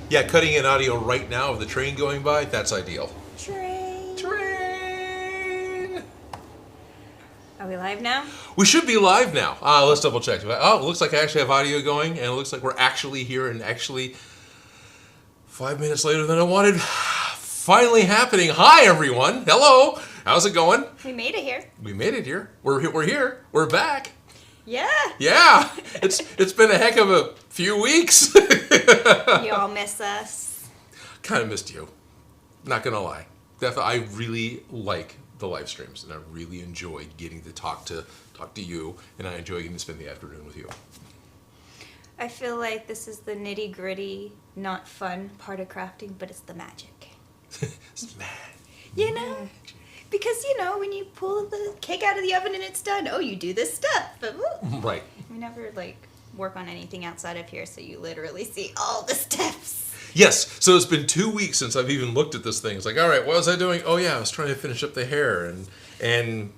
Yeah, cutting in audio right now of the train going by, that's ideal. Train. Train! Are we live now? We should be live now. Let's double check. Oh, it looks like I actually have audio going, and it looks like we're actually here, and actually 5 minutes later than I wanted. Finally happening. Hi, everyone. Hello. How's it going? We made it here. We made it here. We're here. We're back. Yeah. Yeah. It's been a heck of a few weeks. You all miss us. Kind of missed you. Not gonna lie. Definitely, I really like the live streams, and I really enjoy getting to talk to you, and I enjoy getting to spend the afternoon with you. I feel like this is the nitty gritty, not fun part of crafting, but it's the magic. It's mad. You know? Because, you know, when you pull the cake out of the oven and it's done, oh, you do this stuff. But Right. we never, work on anything outside of here, so you literally see all the steps. Yes, so it's been 2 weeks since I've even looked at this thing. It's like, all right, what was I doing? Oh yeah, I was trying to finish up the hair, and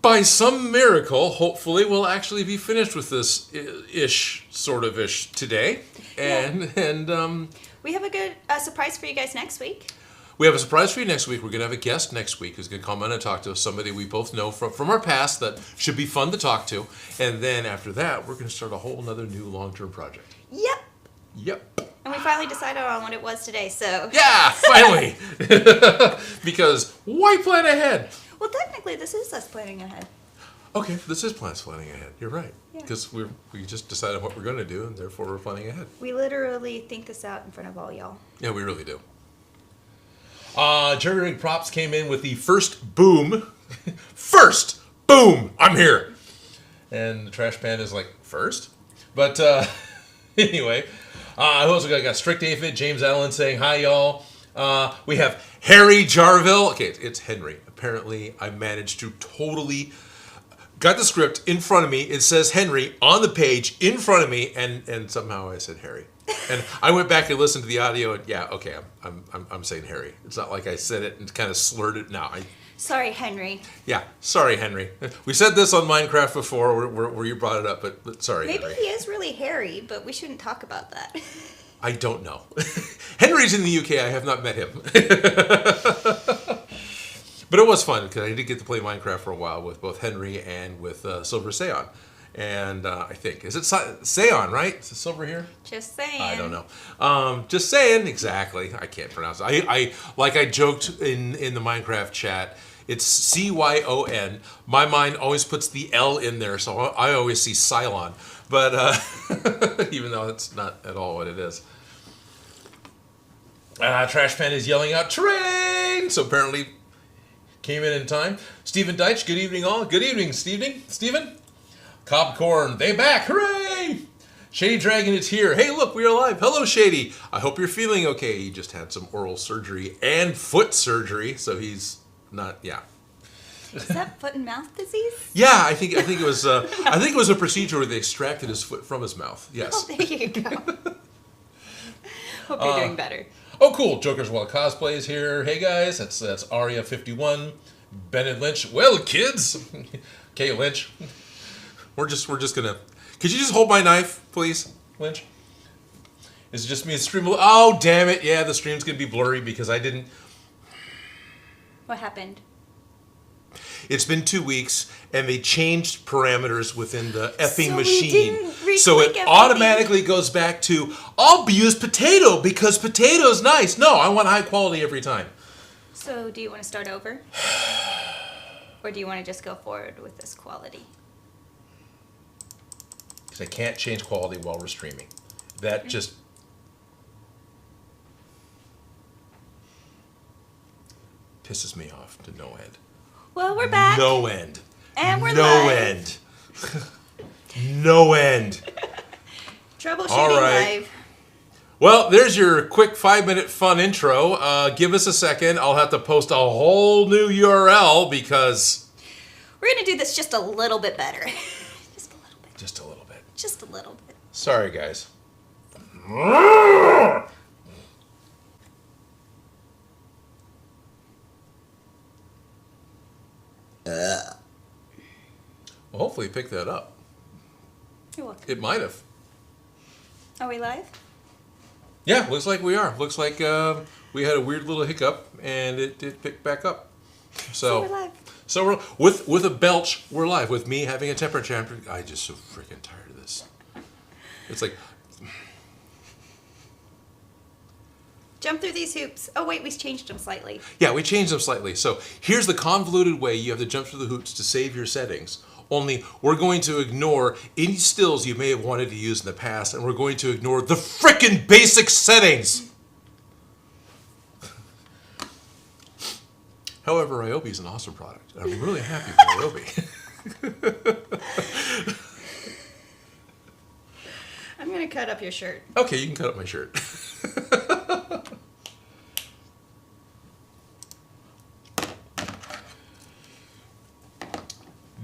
by some miracle, hopefully, we'll actually be finished with this ish today, and We have a surprise for you guys next week. we have a surprise for you next week. We're going to have a guest next week who's going to come on and talk to us, somebody we both know from our past that should be fun to talk to. And then after that, we're going to start a whole another new long-term project. Yep. Yep. And we finally decided on what it was today, so... Yeah, finally! Because why plan ahead? Well, technically, this is us planning ahead. Okay, this is planning ahead. You're right. Yeah. Because we just decided what we're going to do, and therefore we're planning ahead. We literally think this out in front of all y'all. Yeah, we really do. Jerry Rig Props came in with the first boom. First boom! I'm here! And the trash pan is like, first? But anyway, who else we got? Strict Aphid, James Allen saying, hi, y'all. We have Harry Jarville. Okay, it's Henry. Apparently, I managed to totally... Got the script in front of me. It says Henry on the page in front of me, and somehow I said Harry. And I went back and listened to the audio, and yeah, okay, I'm saying Harry. It's not like I said it and kind of slurred it. No, Sorry, Henry. yeah, sorry, Henry. We said this on Minecraft before, where you brought it up, but sorry, Maybe Henry. he is really hairy, but we shouldn't talk about that. I don't know. Henry's in the UK. I have not met him. But it was fun, because I did get to play Minecraft for a while with both Henry and with Silver Saiyan. And I think, is it Saiyan, right? Is it Silver here? Just saying. I don't know. Just saying, exactly. I can't pronounce it. I joked in the Minecraft chat, it's Cyon. My mind always puts the L in there, so I always see Cylon. But even though it's not at all what it is. Trash Pan is yelling out, train! So apparently came in time. Stephen Deitch, good evening all. Good evening, Stephen. Cobcorn, they back, hooray! Shady Dragon is here. Hey, look, we are live. Hello, Shady. I hope you're feeling okay. He just had some oral surgery and foot surgery, so he's not, yeah. Is that foot and mouth disease? Yeah, I think it was a procedure where they extracted his foot from his mouth. Yes. Oh, there you go. Hope you're doing better. Oh, cool. Joker's Wild Cosplay is here. Hey, guys. That's Aria51. Bennett Lynch. Well, kids. Okay, Lynch. We're just gonna... Could you just hold my knife, please, Lynch? Is it just me? The stream... Oh, damn it. Yeah, the stream's gonna be blurry because I didn't... What happened? It's been 2 weeks, and they changed parameters within the effing So we machine. didn't So it reclick everything. automatically goes back to, I'll use potato because potato's nice. No, I want high quality every time. So do you want to start over? Or do you want to just go forward with this quality? Because I can't change quality while we're streaming. That just... pisses me off to no end. Well, we're back. No end. And we're no live. end. No end. Troubleshooting All right. live. Well, there's your quick 5-minute fun intro. Give us a second. I'll have to post a whole new URL because... We're going to do this just a little bit better. Just a little bit. Just a little bit. Just a little bit. Sorry, guys. Well, hopefully you picked that up. You're welcome. It might have. Are we live? Yeah, looks like we are. Looks like we had a weird little hiccup, and it picked back up. So we're live. So we're with a belch. We're live with me having a temper tantrum. I just so freaking tired of this. It's like jump through these hoops. Oh wait, we changed them slightly. Yeah, we changed them slightly. So here's the convoluted way you have to jump through the hoops to save your settings. Only we're going to ignore any stills you may have wanted to use in the past, and we're going to ignore the frickin' basic settings. However, Ryobi is an awesome product. I'm really happy with Ryobi. I'm gonna cut up your shirt. Okay, you can cut up my shirt.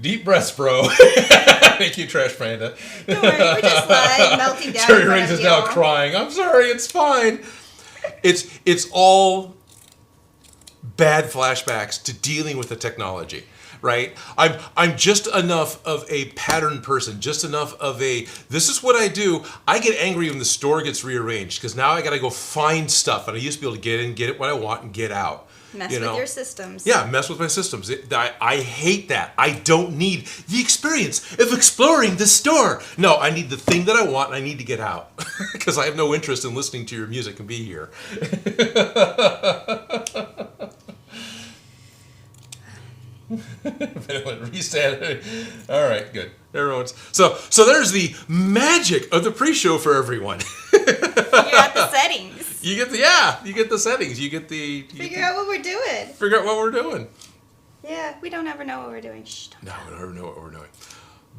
Deep breaths, bro. Thank you, Trash Panda. Don't worry, we're just live, melting down. Jerry Rings is now crying. I'm sorry, it's fine. It's all bad flashbacks to dealing with the technology, right? I'm just enough of a pattern person, just enough of a, this is what I do. I get angry when the store gets rearranged because now I got to go find stuff, and I used to be able to get in, get it what I want, and get out. Mess with your systems. Yeah, mess with my systems. I hate that. I don't need the experience of exploring the store. No, I need the thing that I want, and I need to get out. Because I have no interest in listening to your music and be here. Reset. All right, good. Everyone's so there's the magic of the pre-show for everyone. Figure out the settings. You get the settings. You get the Figure out what we're doing. Figure out what we're doing. Yeah, we don't ever know what we're doing. Shh, no, we don't ever know what we're doing.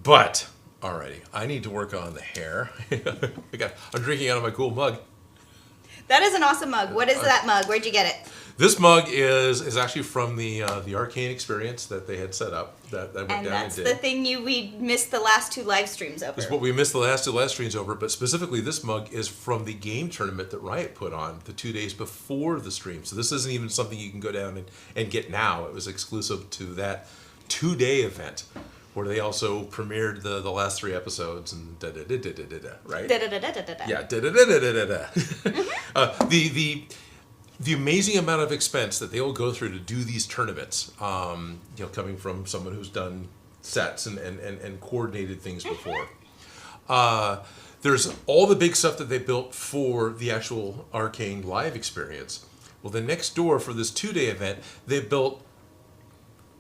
But alrighty, I need to work on the hair. I'm drinking out of my cool mug. That is an awesome mug. What is that mug? Where'd you get it? This mug is actually from the Arcane experience that they had set up. That went and down that's and did. the thing we missed the last two live streams over. That's what we missed the last two live streams over. But specifically, this mug is from the game tournament that Riot put on the 2 days before the stream. So this isn't even something you can go down and get now. It was exclusive to that 2-day event where they also premiered the last 3 episodes and right? Yeah, the amazing amount of expense that they will go through to do these tournaments, coming from someone who's done sets and coordinated things before. There's all the big stuff that they built for the actual Arcane live experience. Well, the next door for this 2-day event, they built,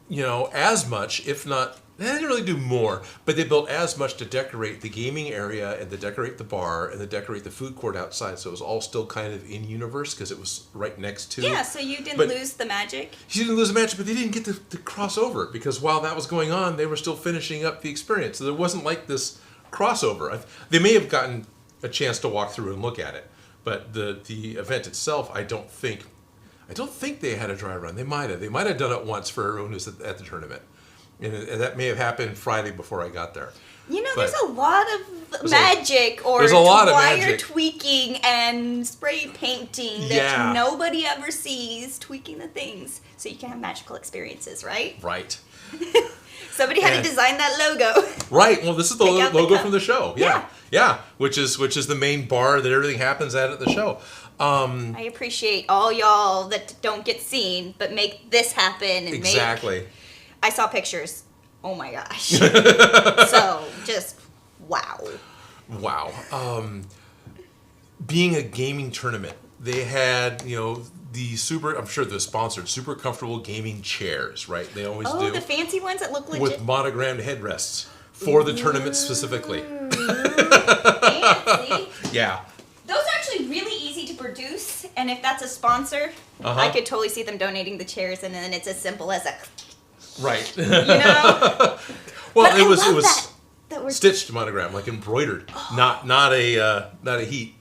as much, if not, they didn't really do more, but they built as much to decorate the gaming area and to decorate the bar and to decorate the food court outside. So it was all still kind of in universe because it was right next to. Yeah, so you didn't lose the magic. You didn't lose the magic, but they didn't get to cross over because while that was going on, they were still finishing up the experience. So there wasn't like this crossover. They may have gotten a chance to walk through and look at it, but the event itself, I don't think they had a dry run. They might have done it once for everyone who's at the tournament. And that may have happened Friday before I got there. There's a lot of magic or wire tweaking and spray painting that nobody ever sees, tweaking the things so you can have magical experiences, right? Right. Somebody had to design that logo. Right. Well, this is the logo from the show. Yeah. Which is the main bar that everything happens at the show. I appreciate all y'all that don't get seen, but make this happen. And exactly. I saw pictures. Oh my gosh. So, just wow. Wow. Being a gaming tournament, they had, the I'm sure they're sponsored, super comfortable gaming chairs, right? They always do. Oh, the fancy ones that look legit. With monogrammed headrests for the tournament specifically. Fancy. Yeah. Those are actually really easy to produce, and if that's a sponsor, I could totally see them donating the chairs, and then it's as simple as a... Right. Well, but it was stitched monogram, like embroidered, not a heat.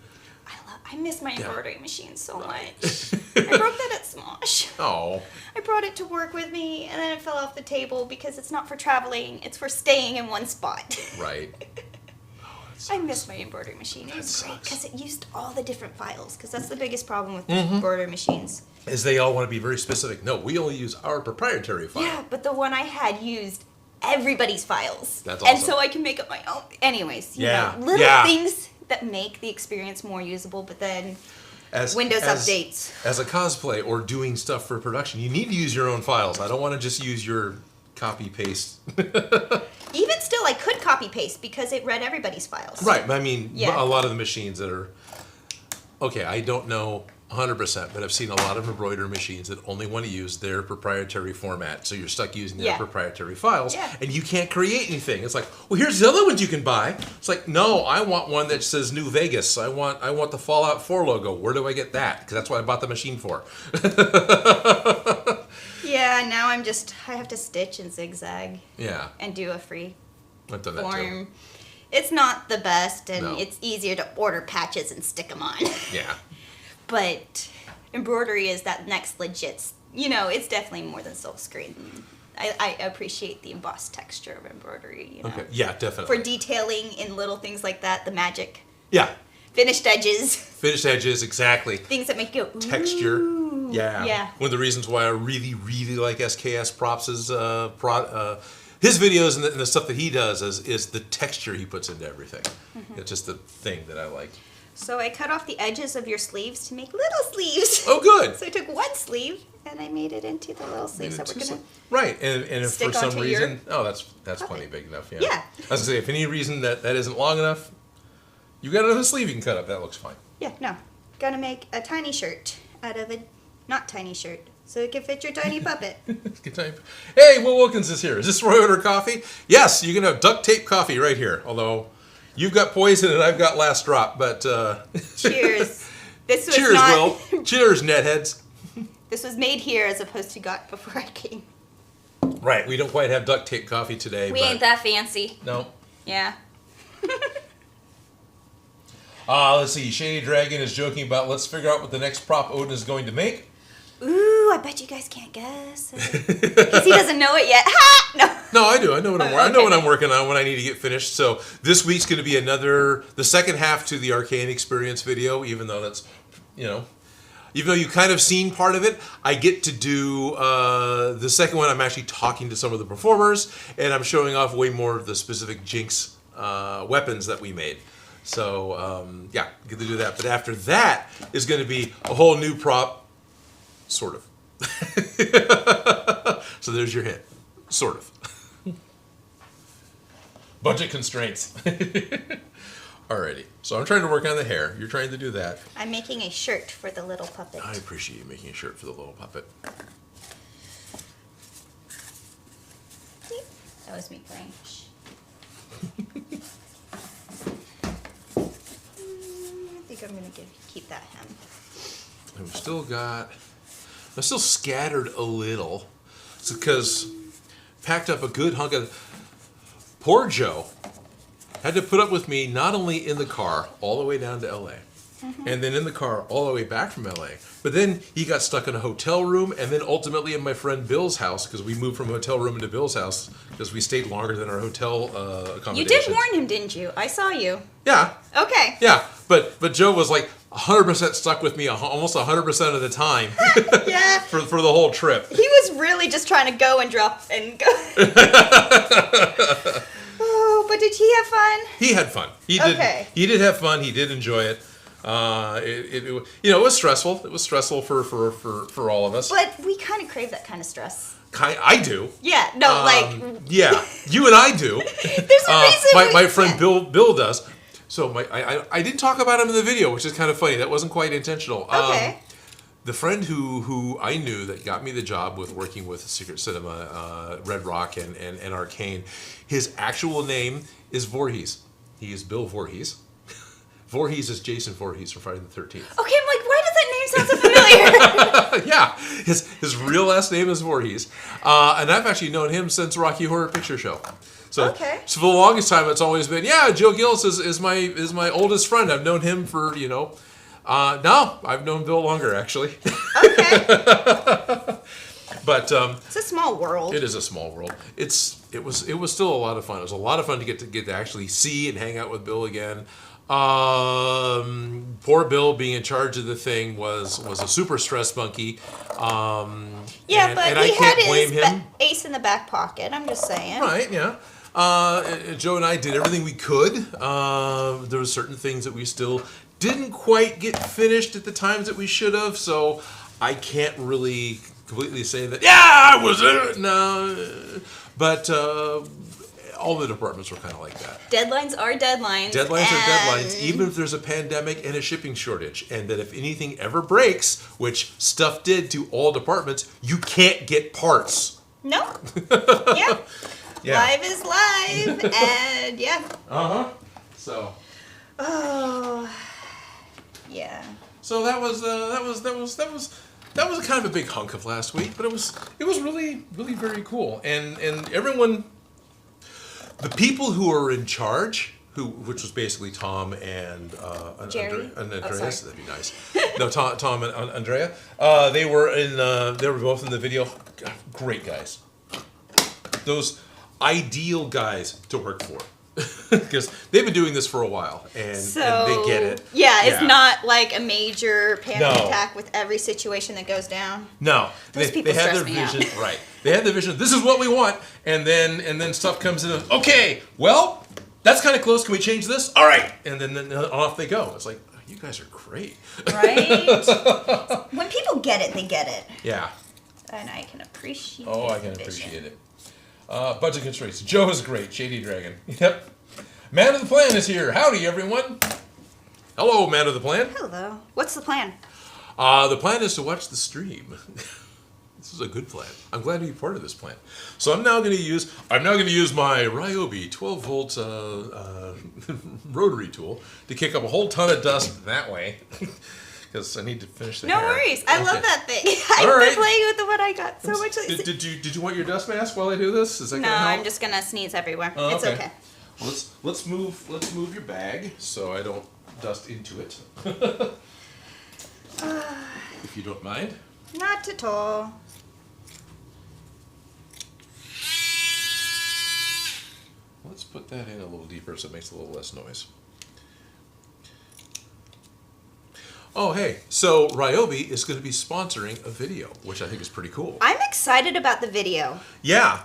I miss my embroidery machine so much. I broke that at Smosh. Oh. I brought it to work with me, and then it fell off the table because it's not for traveling; it's for staying in one spot. Right. I miss my embroidery machine. It was great because it used all the different files. Because that's the biggest problem with embroidery machines. Is they all want to be very specific. No, we only use our proprietary file. Yeah, but the one I had used everybody's files. That's awesome. And so I can make up my own. Anyways, little things that make the experience more usable, but then Windows updates. As a cosplay or doing stuff for production, you need to use your own files. I don't want to just use your copy-paste. Even still, I could copy-paste because it read everybody's files. Right, but I mean, a lot of the machines that are... Okay, I don't know 100%, but I've seen a lot of embroidery machines that only want to use their proprietary format. So you're stuck using their proprietary files, and you can't create anything. It's like, well, here's the other ones you can buy. It's like, no, I want one that says New Vegas. I want the Fallout 4 logo. Where do I get that? Because that's what I bought the machine for. Yeah, now I have to stitch and zigzag. Yeah. And do a free I've done that form. too. It's not the best, and it's easier to order patches and stick them on. Yeah. But embroidery is that next legit, it's definitely more than silkscreen. I appreciate the embossed texture of embroidery, Okay, yeah, definitely. For detailing in little things like that, the magic. Yeah. Finished edges. Finished edges, exactly. Things that make you go, texture. Ooh. Yeah. One of the reasons why I really, really like SKS Props' his videos and the stuff that he does is the texture he puts into everything. Mm-hmm. It's just the thing that I like. So I cut off the edges of your sleeves to make little sleeves. Oh, good. So I took one sleeve and I made it into the little sleeves that we're gonna. Right, and if for some reason, that's plenty big enough. Yeah. Yeah. I was gonna say, if any reason that isn't long enough, you got another sleeve you can cut up. That looks fine. Yeah. No. Gonna make a tiny shirt out of a not tiny shirt, so it can fit your tiny puppet. Hey, Will Wilkins is here. Is this Roy Order Coffee? Yes, you can have duct tape coffee right here. Although you've got poison and I've got last drop, but cheers. This was cheers, Will. Cheers, netheads. This was made here as opposed to got before I came. Right, we don't quite have duct tape coffee today. We ain't that fancy. No. Yeah. Let's see. Shady Dragon is joking about let's figure out what the next prop Odin is going to make. Ooh, I bet you guys can't guess. Because he doesn't know it yet. Ha! No, I do. I know what I know what I'm working on when I need to get finished. So this week's going to be the second half to the Arcane Experience video, even though that's, even though you've kind of seen part of it, I get to do the second one. I'm actually talking to some of the performers, and I'm showing off way more of the specific Jinx weapons that we made. So, get to do that. But after that is going to be a whole new prop. Sort of. So there's your hint. Sort of. Budget constraints. Alrighty. So I'm trying to work on the hair. You're trying to do that. I'm making a shirt for the little puppet. I appreciate you making a shirt for the little puppet. That was me playing. I think I'm going to keep that hem. And I'm still scattered a little. It's because packed up a good hunk of... Poor Joe had to put up with me not only in the car all the way down to L.A., and then in the car all the way back from L.A., but then he got stuck in a hotel room, and then ultimately in my friend Bill's house, because we moved from a hotel room into Bill's house, because we stayed longer than our hotel accommodations. You did warn him, didn't you? I saw you. Yeah. Okay. Yeah, but Joe was like 100% stuck with me almost 100% of the time. Yeah. for the whole trip. He was really just trying to go and drop and go. Oh, but did he have fun? He had fun. He did. Okay. He did have fun. He did enjoy it. It was stressful. It was stressful for all of us. But we kind of crave that kind of stress. I do. Yeah. No, Yeah, you and I do. There's a reason. My friend Bill does. So I didn't talk about him in the video, which is kind of funny. That wasn't quite intentional. Okay. The friend who I knew that got me the job with working with Secret Cinema, Red Rock, and Arcane, his actual name is Voorhees. He is Bill Voorhees. Voorhees is Jason Voorhees from Friday the 13th. Okay, I'm like, why does that name sound so familiar? Yeah, his real last name is Voorhees. And I've actually known him since Rocky Horror Picture Show. So for the longest time, it's always been, Joe Gillis is my oldest friend. I've known him for, no, I've known Bill longer, actually. Okay. But it's a small world. It is a small world. It was still a lot of fun. It was a lot of fun to get to actually see and hang out with Bill again. Poor Bill being in charge of the thing was a super stress monkey. But he had his ace in the back pocket. I'm just saying. Right? Yeah. Joe and I did everything we could. There were certain things that we still didn't quite get finished at the times that we should have, so I can't really completely say that, I was there. No. But all the departments were kind of like that. Deadlines are deadlines. Deadlines are deadlines, even if there's a pandemic and a shipping shortage. And that if anything ever breaks, which stuff did to all departments, you can't get parts. No. Yeah. Live is live, and yeah. So. Oh. Yeah. So that was kind of a big hunk of last week, but it was really very cool, and everyone, the people who are in charge, which was basically Tom and Jerry and Andreas, that'd be nice. No, Tom and Andrea. They were both in the video. Great guys. Those ideal guys to work for. Because they've been doing this for a while, and they get it. Yeah, it's not like a major panic attack with every situation that goes down. No, Those people have stress their me vision out. right. They have the vision. This is what we want, and then stuff comes in. Okay, well, that's kind of close. Can we change this? All right, and then off they go. It's like, oh, you guys are great, right? When people get it, they get it. Yeah. And I can appreciate. Oh, I can appreciate it. Budget constraints. Joe is great. Shady Dragon. Yep. Man of the Plan is here. Howdy, everyone. Hello, Man of the Plan. Hello. What's the plan? The plan is to watch the stream. This is a good plan. I'm glad to be part of this plan. So I'm now going to use my Ryobi 12-volt rotary tool to kick up a whole ton of dust that way. Because I need to finish the hair. No worries. I love that thing. I've been playing with the one I got so much. Did you want your dust mask while I do this? Is that gonna help? I'm just gonna sneeze everywhere. Oh, it's okay. Well, let's move your bag so I don't dust into it. If you don't mind. Not at all. Let's put that in a little deeper so it makes a little less noise. Oh, hey, so Ryobi is going to be sponsoring a video, which I think is pretty cool. I'm excited about the video. Yeah.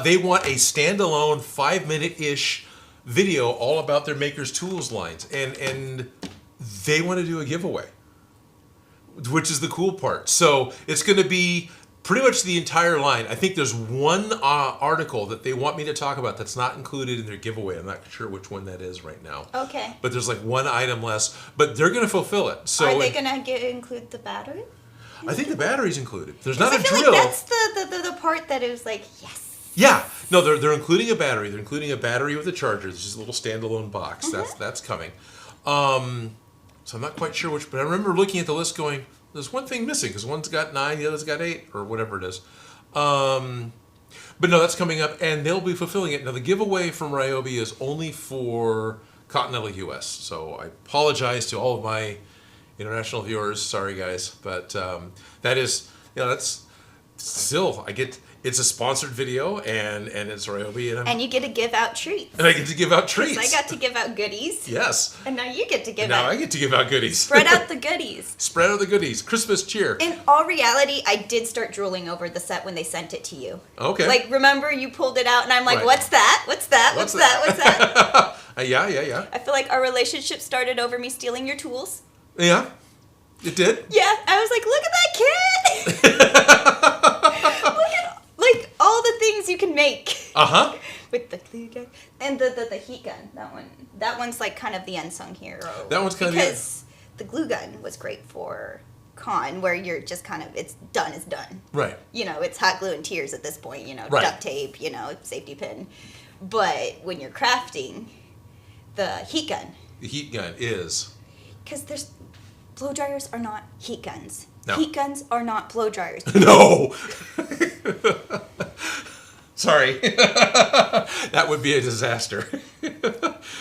They want a standalone 5-minute-ish video all about their Maker's Tools lines. And they want to do a giveaway, which is the cool part. So it's going to be pretty much the entire line. I think there's one article that they want me to talk about that's not included in their giveaway. I'm not sure which one that is right now. Okay. But there's like one item less. But they're going to fulfill it. So are they going to include the battery? I think the battery's included. There's not a drill. I feel like that's the part that is like, yes. Yeah. No, they're including a battery. They're including a battery with a charger. This is a little standalone box. Mm-hmm. That's coming. So I'm not quite sure which, but I remember looking at the list going, there's one thing missing because one's got 9, the other's got 8, or whatever it is. But no, that's coming up, and they'll be fulfilling it. Now, the giveaway from Ryobi is only for Continental US, so I apologize to all of my international viewers. Sorry, guys, but that is, that's still, it's a sponsored video, and it's Ryobi, and you get to give out treats. And I get to give out treats. I got to give out goodies. Yes. And now you get to give out. Now I get to give out goodies. Spread out the goodies. Spread out the goodies. Christmas cheer. In all reality, I did start drooling over the set when they sent it to you. Okay. Like, remember you pulled it out, and I'm like, What's that? What's that? What's that? What's that? Yeah. I feel like our relationship started over me stealing your tools. Yeah. It did? Yeah. I was like, look at that kid! Look at like all the things you can make. Uh-huh. With the glue gun and the heat gun. That one's like kind of the unsung hero. That one's kind of because the glue gun was great for con, where you're just kind of it's done. Right. It's hot glue and tears at this point. Right. Duct tape. Safety pin. But when you're crafting, the heat gun. The heat gun is Because blow dryers are not heat guns. No. Heat guns are not blow dryers. No. Sorry. That would be a disaster.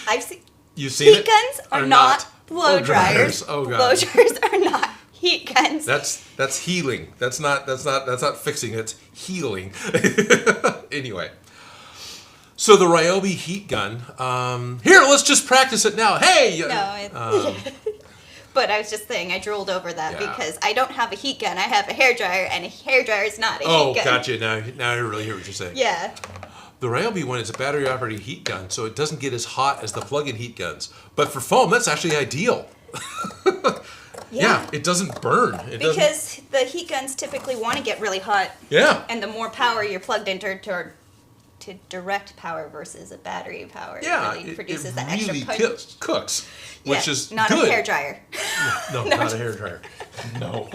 I've seen. You've seen heat guns are not blow dryers. Oh god. Blow dryers are not heat guns. That's healing. That's not fixing. It's healing. Anyway. So the Ryobi Heat Gun. Here, let's just practice it now. Hey. No. But I was just saying, I drooled over that because I don't have a heat gun. I have a hairdryer, and a hairdryer is not a heat gun. Oh, gotcha. Now I really hear what you're saying. Yeah. The Ryobi one is a battery-operated heat gun, so it doesn't get as hot as the plug-in heat guns. But for foam, that's actually ideal. Yeah, it doesn't burn. Because the heat guns typically want to get really hot. Yeah. And the more power you're plugged into to direct power versus a battery power, it really produces that extra punch. It really cooks, which is not good. a hairdryer. No, not a hairdryer. No.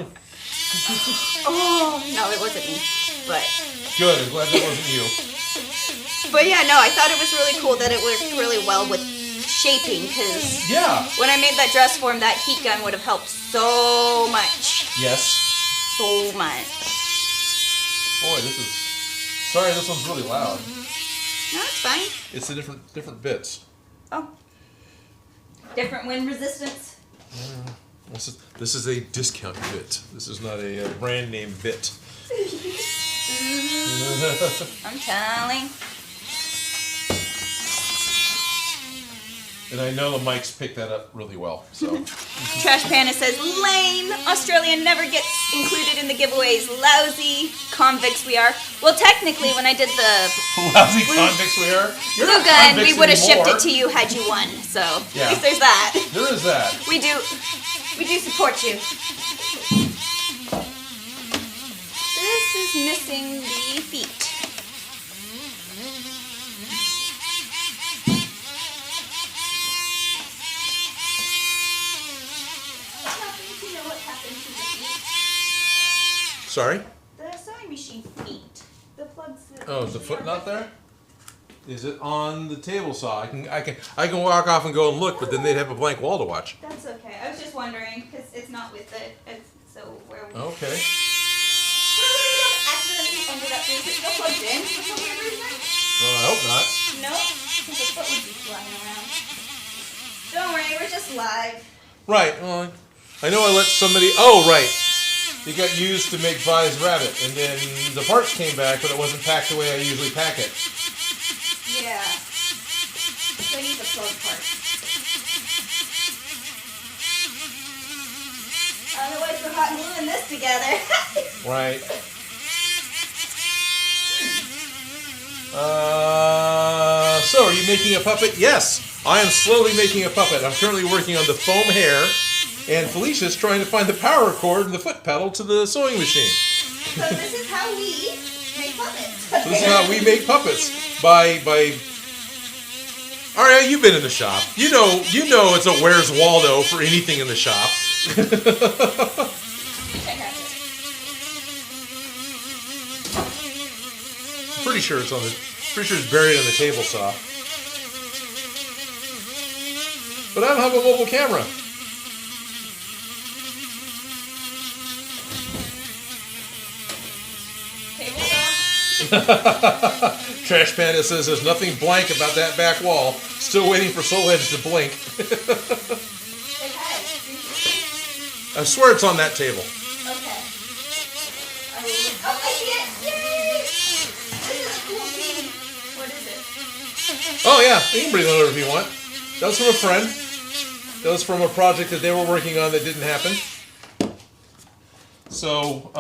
Oh, no, it wasn't me. But good, I'm glad that wasn't you. But yeah, no, I thought it was really cool that it worked really well with shaping, because when I made that dress form, that heat gun would have helped so much. Yes. So much. Boy, sorry, this one's really loud. No, it's fine. It's the different bits. Oh. Different wind resistance. This is a discount bit. This is not a brand name bit. I'm telling. And I know the mics picked that up really well. So. Trash Panda says, lame! Australia never gets included in the giveaways. Lousy convicts we are. Well, technically, when I did the lousy convicts we are. Blue gun, we would have shipped it to you had you won. So at least there's that. There is that. We do support you. This is missing the feet. Sorry? The sewing machine feet. The plugs. Oh, is the foot not there? Is it on the table saw? I can walk off and go and look, but then they'd have a blank wall to watch. That's okay. I was just wondering because it's not with it. So where? Okay. Accidentally ended up. Is it still plugged in for some weird reason? Well, I hope not. No, because the foot would be flying around. Don't worry, we're just live. Right. Well, I know I let somebody. Oh, right. It got used to make Vi's rabbit, and then the parts came back, but it wasn't packed the way I usually pack it. Yeah. So I need the plug part. Otherwise, we're hot gluing this together. Right. So, are you making a puppet? Yes, I am slowly making a puppet. I'm currently working on the foam hair. And Felicia's trying to find the power cord and the foot pedal to the sewing machine. So this is how we make puppets. So this is how we make puppets. By Aria, you've been in the shop. You know it's a Where's Waldo for anything in the shop. Pretty sure it's buried on the table saw. But I don't have a mobile camera. Trash Panda says there's nothing blank about that back wall. Still waiting for Soul Edge to blink. I swear it's on that table. Okay. I see it! Yay! This is a cool thing. What is it? Oh yeah, you can bring that over if you want. That was from a friend. That was from a project that they were working on that didn't happen. So,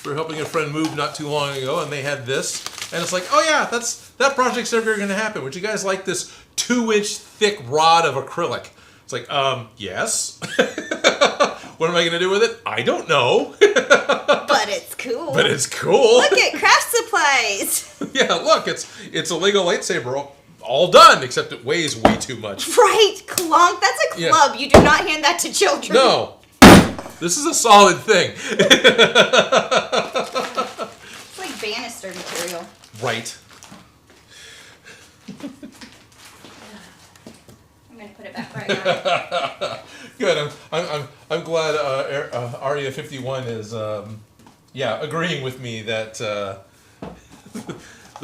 we were helping a friend move not too long ago, and they had this, and it's like, oh yeah, that project's never going to happen. Would you guys like this 2-inch thick rod of acrylic? It's like, yes. What am I going to do with it? I don't know. But it's cool. But it's cool. Look at craft supplies. Yeah, look, it's a Lego lightsaber all done, except it weighs way too much. Right, clonk. That's a club. Yeah. You do not hand that to children. No. This is a solid thing. It's like banister material. Right. I'm gonna put it back right now. Good. I'm glad Aria 51 is agreeing with me that the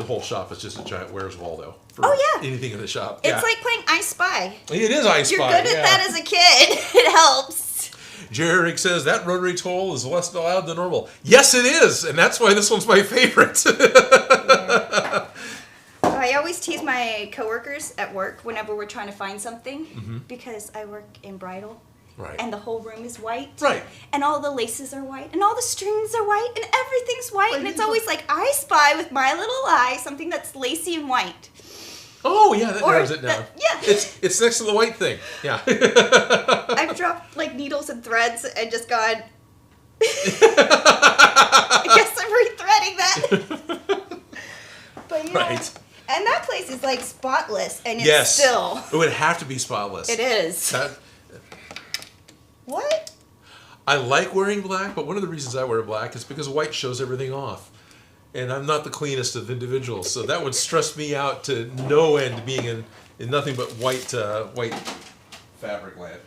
whole shop is just a giant Where's Waldo. For anything in the shop. It's like playing I Spy. It is I Spy. You're good at that as a kid. It helps. Jerry says that rotary tool is less loud than normal. Yes, it is, and that's why this one's my favorite. Yeah. I always tease my coworkers at work whenever we're trying to find something because I work in bridal, Right. And the whole room is white. Right. And all the laces are white. And all the strings are white. And everything's white. And it's always like, I spy with my little eye something that's lacy and white. Oh, yeah, that narrows it down. Yeah. It's next to the white thing. Yeah. I've dropped, like, needles and threads and just gone... I guess I'm rethreading that. But yeah. Right. And that place is like spotless, and it's still. It would have to be spotless. It is. What? I like wearing black, but one of the reasons I wear black is because white shows everything off. And I'm not the cleanest of individuals, so that would stress me out to no end, being in nothing but white fabric land.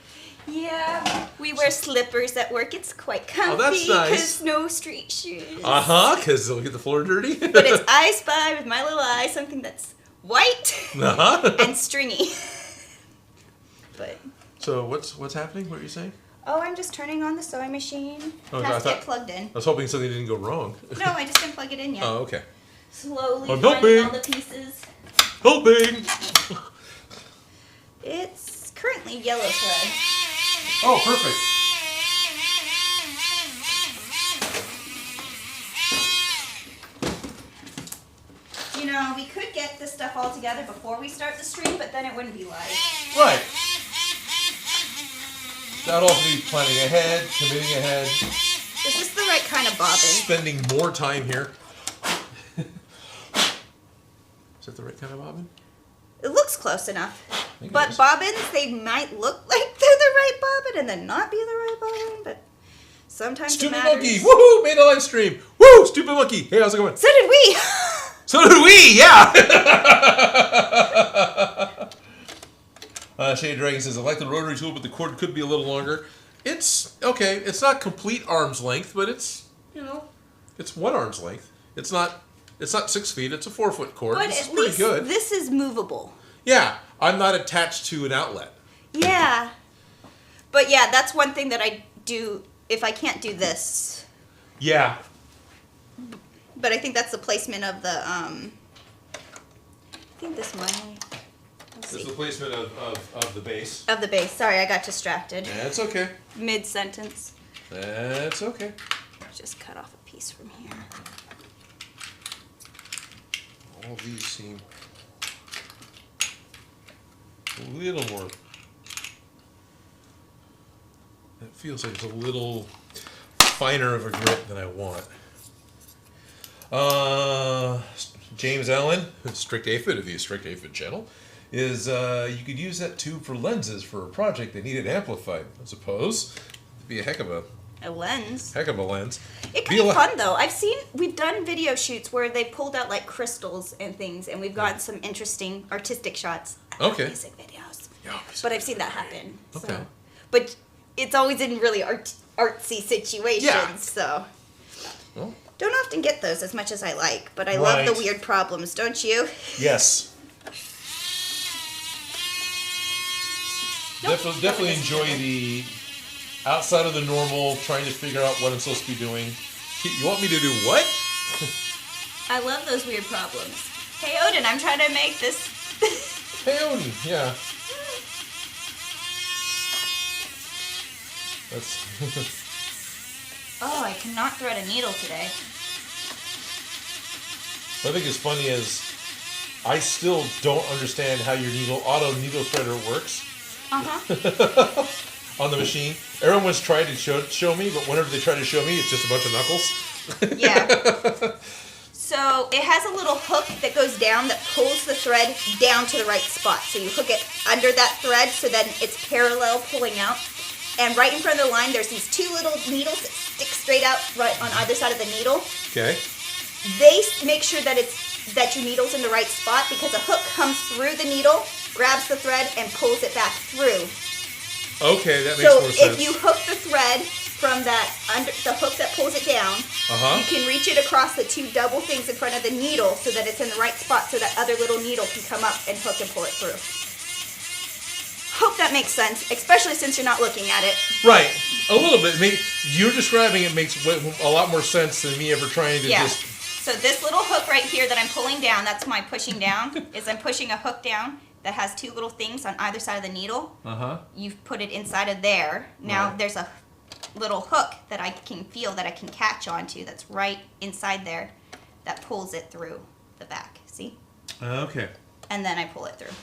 Yeah, we wear slippers at work. It's quite comfy. Oh, that's nice. Because no street shoes. Because they'll get the floor dirty. But it's I spy with my little eye something that's white and stringy. But. So what's happening? What are you saying? Oh, I'm just turning on the sewing machine. Oh, Has to get plugged in. I was hoping something didn't go wrong. No, I just didn't plug it in yet. Oh, okay. Slowly I'm running all the pieces. Helping! It's currently yellow thread. Oh, perfect. You know, we could get this stuff all together before we start the stream, but then it wouldn't be live. Right. That'd also be planning ahead, committing ahead. Is this the right kind of bobbin? Spending more time here. Is that the right kind of bobbin? It looks close enough. But bobbins, they might look like they're the right bobbin and then not be the right bobbin, but sometimes Stupid it matters. Monkey! Woohoo! Made a live stream! Woo! Stupid Monkey! Hey, how's it going? So did we! So did we! Yeah! Shade Dragon says, I like the rotary tool, but the cord could be a little longer. It's, okay, it's not complete arm's length, but it's, it's 1 arm's length. It's not 6 feet, it's a 4-foot cord. But this is at pretty least good. This is movable. Yeah, I'm not attached to an outlet. Yeah. But yeah, that's one thing that I do if I can't do this. Yeah. But I think that's the placement of the, I think this might... This is the placement of the base. Of the base. Sorry, I got distracted. That's okay. Mid-sentence. That's okay. Just cut off a piece from here. All these seem a little more... It feels like it's a little finer of a grit than I want. James Allen, Strict Aphid of the Strict Aphid channel, is you could use that tube for lenses for a project that needed amplified, I suppose. It'd be a heck of a lens. Heck of a lens. It could be fun though. We've done video shoots where they pulled out like crystals and things, and we've gotten some interesting artistic shots. Okay. Music videos. Yeah, but I've seen that happen. Okay. So. But it's always in really artsy situations, so. Well. Don't often get those as much as I like, but I love the weird problems, don't you? Yes. Nope. Definitely enjoy the outside of the normal, trying to figure out what I'm supposed to be doing. You want me to do what? I love those weird problems. Hey, Odin, I'm trying to make this. Hey, Odin, yeah. That's... Oh, I cannot thread a needle today. What I think is funny is I still don't understand how your auto needle threader works. On the machine. Everyone's tried to show me, but whenever they try to show me, it's just a bunch of knuckles. Yeah. So it has a little hook that goes down that pulls the thread down to the right spot. So you hook it under that thread so then it's parallel pulling out. And right in front of the line, there's these 2 little needles that stick straight out right on either side of the needle. Okay. They make sure that your needle's in the right spot because a hook comes through the needle, grabs the thread, and pulls it back through. Okay, that makes more sense. So if you hook the thread from the hook that pulls it down, you can reach it across the 2 double things in front of the needle so that it's in the right spot so that other little needle can come up and hook and pull it through. Hope that makes sense, especially since you're not looking at it. Right. A little bit. You're describing it makes a lot more sense than me ever trying to just... So this little hook right here that I'm pulling down, that's my pushing down, is I'm pushing a hook down, that has two little things on either side of the needle. You've put it inside of there. Now there's a little hook that I can feel that I can catch onto that's right inside there that pulls it through the back. See? Okay. And then I pull it through.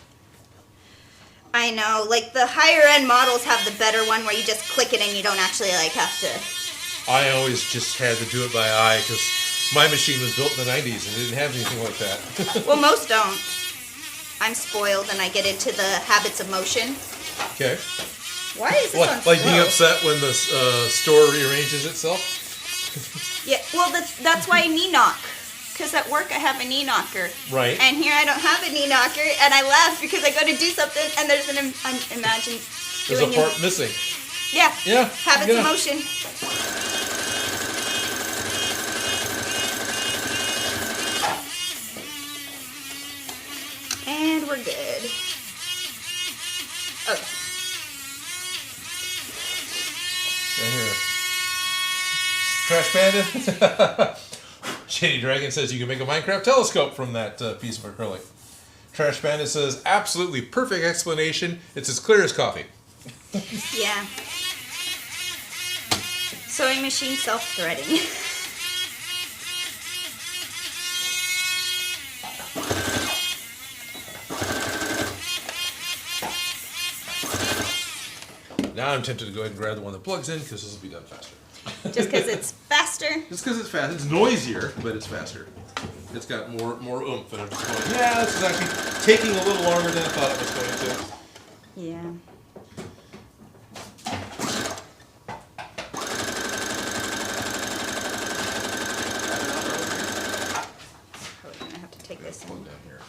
I know, like the higher end models have the better one where you just click it and you don't actually like have to. I always just had to do it by eye because my machine was built in the 90s and it didn't have anything like that. Well, most don't. I'm spoiled and I get into the habits of motion. Okay. Why is this on like being upset when the store rearranges itself? Yeah, well, that's why I knee knock. Because at work I have a knee knocker. Right. And here I don't have a knee knocker, and I laugh because I go to do something and there's an imagine. There's a part missing. Yeah. Yeah. Habits of motion. And we're good. Okay. Right here. Trash Panda. Shady Dragon says you can make a Minecraft telescope from that piece of acrylic. Trash Panda says, absolutely perfect explanation. It's as clear as coffee. Yeah. Sewing machine self-threading. Now I'm tempted to go ahead and grab the one that plugs in because this will be done faster. Just because it's faster? Just because it's fast. It's noisier, but it's faster. It's got more oomph. And I'm just going, yeah, this is actually taking a little longer than I thought it was going to. Yeah. Probably going to have to take this one down here.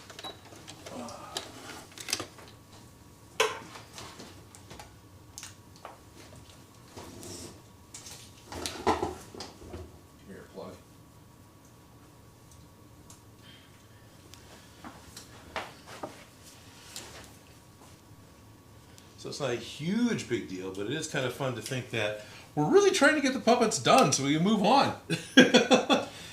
So it's not a huge big deal, but it is kind of fun to think that we're really trying to get the puppets done so we can move on.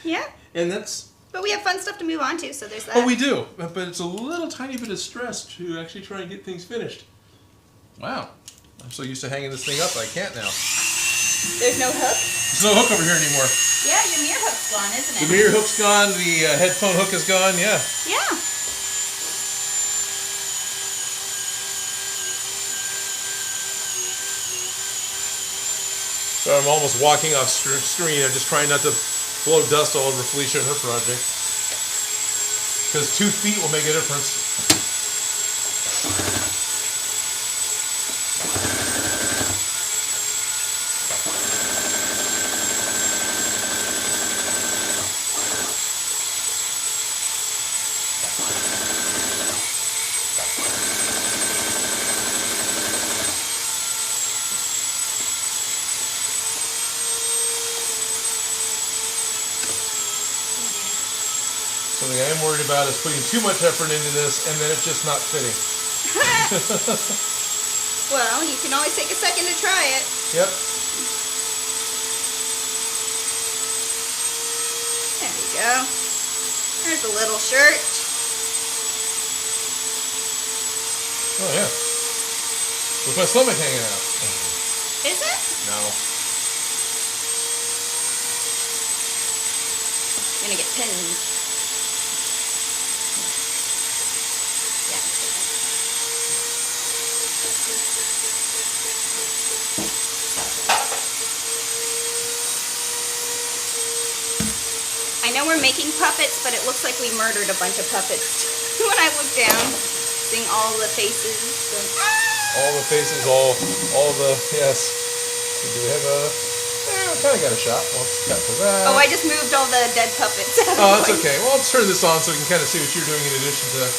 Yeah. And that's... But we have fun stuff to move on to, so there's that. Oh, we do. But it's a little tiny bit of stress to actually try and get things finished. Wow. I'm so used to hanging this thing up, I can't now. There's no hook? There's no hook over here anymore. Yeah, your mirror hook's gone, isn't it? The mirror hook's gone, the headphone hook is gone, yeah. Yeah. So I'm almost walking off screen. I'm just trying not to blow dust all over Felicia and her project. Because 2 feet will make a difference. Something I am worried about is putting too much effort into this and then it's just not fitting. Well, you can always take a second to try it. Yep. There we go. There's a little shirt. Oh yeah. With my stomach hanging out. Is it? No. I'm gonna get pinned. I know we're making puppets, but it looks like we murdered a bunch of puppets when I look down, seeing all the faces. So. All the faces, all the, yes. Do we have a, we kind of got a shot. Let's cut to that. Oh, I just moved all the dead puppets. Oh, that's okay. Well, let's turn this on so we can kind of see what you're doing in addition to that.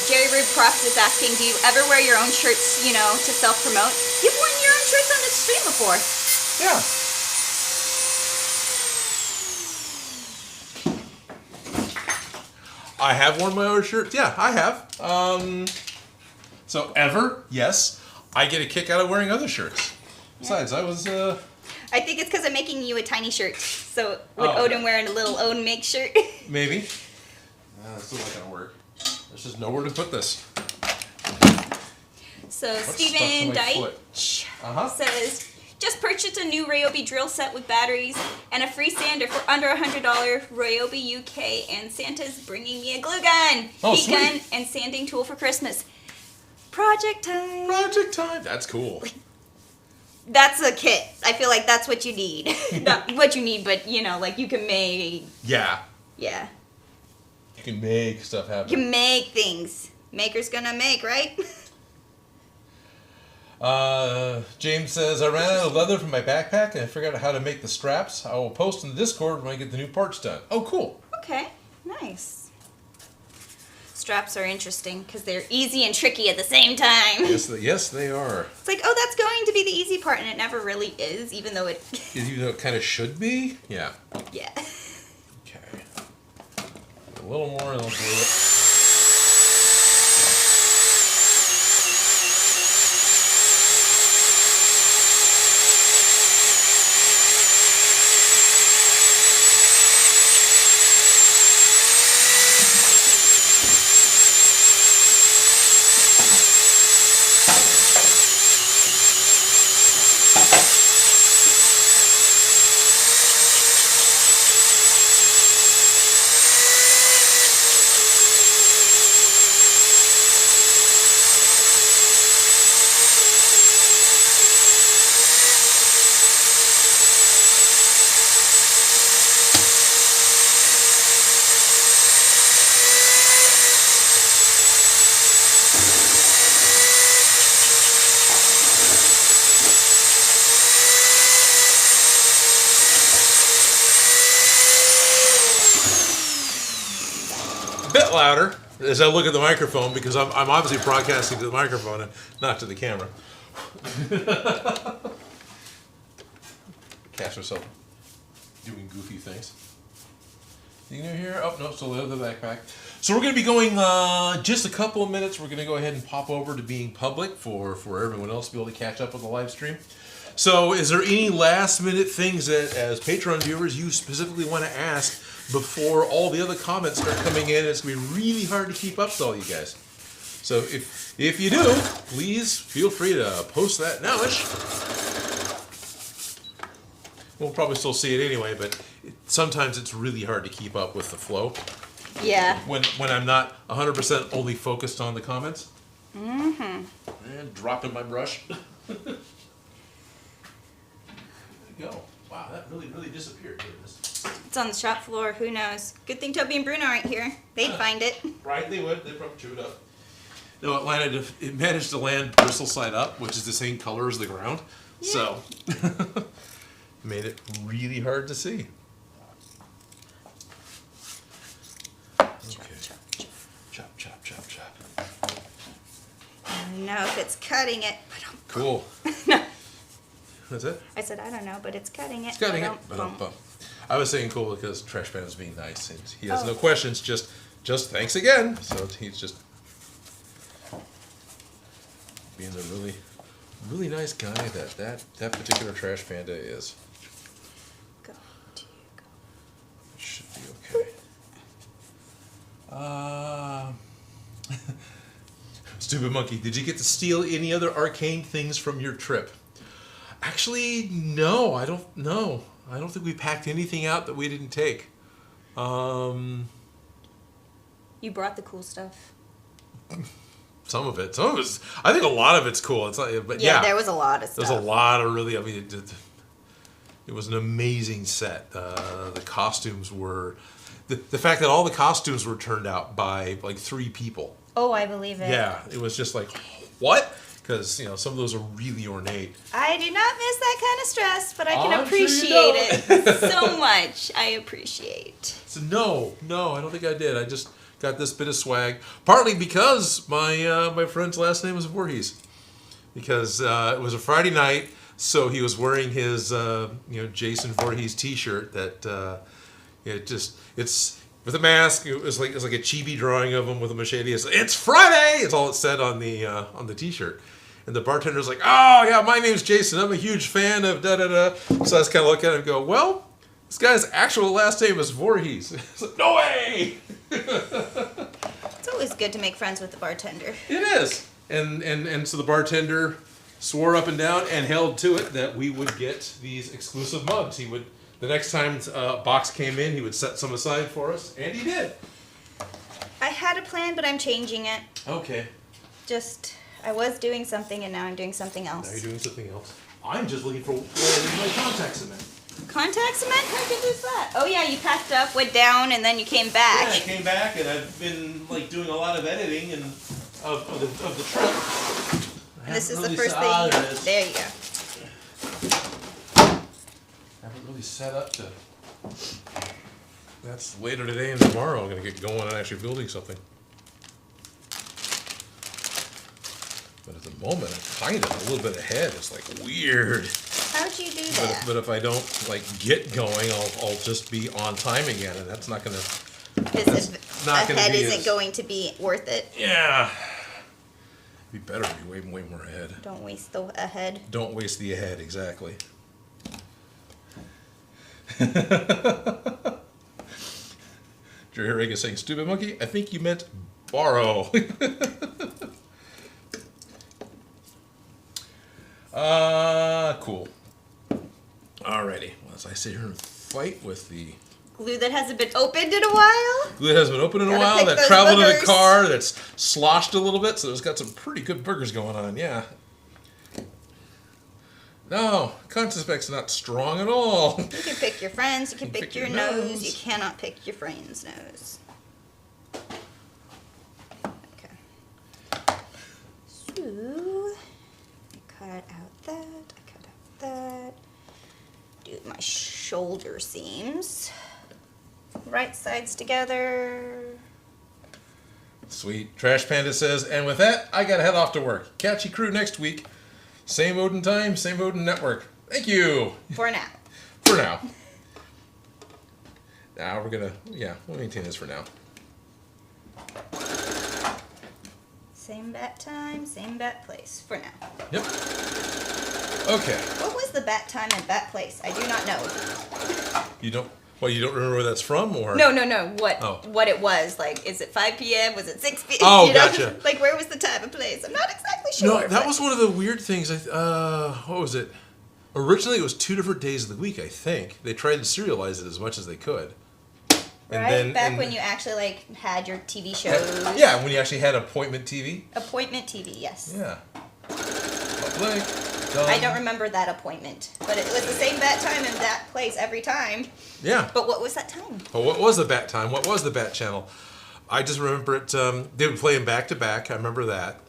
Jerry Rude Croft is asking, do you ever wear your own shirts, to self-promote? You've worn your own shirts on the stream before. Yeah. I have worn my own shirts. Yeah, I have. So ever, yes. I get a kick out of wearing other shirts. Besides, I was... I think it's because I'm making you a tiny shirt. So would Odin wear a little Odin Makes shirt? Maybe. That's still not going to work. There's just nowhere to put this. So Stephen Deitch says, just purchased a new Ryobi drill set with batteries and a free sander for under $100. Ryobi UK, and Santa's bringing me a glue gun, heat gun, and sanding tool for Christmas. Project time. Project time. That's cool. That's a kit. I feel like that's what you need. Not what you need, but you can make. Yeah. Yeah. You can make stuff happen. You can make things. Maker's gonna make, right? James says, I ran out of leather from my backpack and I figured out how to make the straps. I will post in the Discord when I get the new parts done. Oh, cool. Okay, nice. Straps are interesting because they're easy and tricky at the same time. Yes, they are. It's like, that's going to be the easy part, and it never really is, even though it... Even though it kind of should be? Yeah. Yeah. Okay. A little more and I'll glue it. Louder as I look at the microphone because I'm obviously broadcasting to the microphone and not to the camera. Catch myself doing goofy things. Anything new here? Oh, no, still the backpack. So we're going to be going just a couple of minutes. We're going to go ahead and pop over to being public for everyone else to be able to catch up with the live stream. So is there any last minute things that as Patreon viewers you specifically want to ask before all the other comments start coming in? It's going to be really hard to keep up with all you guys. So if you do, please feel free to post that nowish. We'll probably still see it anyway, but sometimes it's really hard to keep up with the flow. Yeah. When I'm not 100% only focused on the comments. Mm-hmm. And dropping my brush. There you go. Wow, that really disappeared. It's on the shop floor. Who knows? Good thing Toby and Bruno aren't here. They'd find it. Right, they would. They'd probably chew it up. No, it managed to land bristle side up, which is the same color as the ground. Yeah. So, made it really hard to see. Okay. Chop. I don't know if it's cutting it. Cool. No. What's that? I said, I don't know, but it's cutting it. It's cutting it. I was saying cool because Trash Pan is being nice. And he has no questions, just thanks again. So he's just being the really nice guy that particular Trash Panda is. Go. It should be okay. Stupid Monkey, did you get to steal any other arcane things from your trip? Actually, no, I don't know. I don't think we packed anything out that we didn't take. You brought the cool stuff. Some of it. I think a lot of it's cool. It's not, but yeah, there was a lot of stuff. There's a lot of really. I mean, it was an amazing set. The costumes were, the fact that all the costumes were turned out by like 3 people. Oh, I believe it. Yeah, it was just like, what? Because some of those are really ornate. I do not miss that kind of stress, but I can appreciate it so much. I appreciate. So no, I don't think I did. got this bit of swag. Partly because my friend's last name was Voorhees. Because it was a Friday night, so he was wearing his Jason Voorhees T-shirt that it's with a mask. It was like a chibi drawing of him with a machete. It's Friday. It's all it said on the T-shirt. And the bartender's like, oh yeah, my name's Jason. I'm a huge fan of da da da. So I just kind of look at him and go, well, this guy's actual last name is Voorhees. It's like, no way. It's always good to make friends with the bartender. It is. And so the bartender swore up and down and held to it that we would get these exclusive mugs. He would, the next time a box came in, he would set some aside for us, and he did. I had a plan, but I'm changing it. Okay. I was doing something, and now I'm doing something else. Now you're doing something else. I'm just looking for my contact cement. Contact cement? How good is that? Oh yeah, you packed up, went down, and then you came back. Yeah, I came back, and I've been doing a lot of editing and of the trip. And this is the first thing. There you go. I haven't really set up to. That's later today and tomorrow. I'm going to get going on actually building something. But at the moment, I'm kind of a little bit ahead. It's like weird. How'd you do that? But if I don't get going, I'll just be on time again, and that's not going to. Ahead isn't going to be worth it. Yeah. It'd be better to be way more ahead. Don't waste the ahead. Don't waste the ahead, exactly. Jerry Reagan saying, "Stupid monkey, I think you meant borrow." Cool. Alrighty. Well, as I sit here and fight with the glue that hasn't been opened in a while. Glue that hasn't been opened in a while. That traveled in the car. That's sloshed a little bit, so it's got some pretty good burgers going on. Yeah. No, Contaspec's not strong at all. You can pick your friends. You can pick your nose. You cannot pick your friend's nose. Okay. So, I cut out that. I cut out that. Do my shoulder seams. Right sides together. Sweet. Trash Panda says, and with that, I gotta head off to work. Catchy crew next week. Same Odin time, same Odin network. Thank you. For now. For now. Now we're gonna, we'll maintain this for now. Same bat time, same bat place. For now. Yep. Okay. What was the bat time and bat place? I do not know. You don't? Well, you don't remember where that's from, or? No. What it was. Like, is it 5 p.m.? Was it 6 p.m.? Oh, gotcha. Like, where was the time and place? I'm not exactly sure. No, that was one of the weird things. What was it? Originally, it was 2 different days of the week, I think. They tried to serialize it as much as they could. And back when you actually, had your TV shows. Yeah, when you actually had appointment TV. Appointment TV, yes. Yeah. Public. I don't remember that appointment, but it was the same bat time and that place every time. Yeah. But what was that time? Well, what was the bat time? What was the bat channel? I just remember it. They would play them back to back. I remember that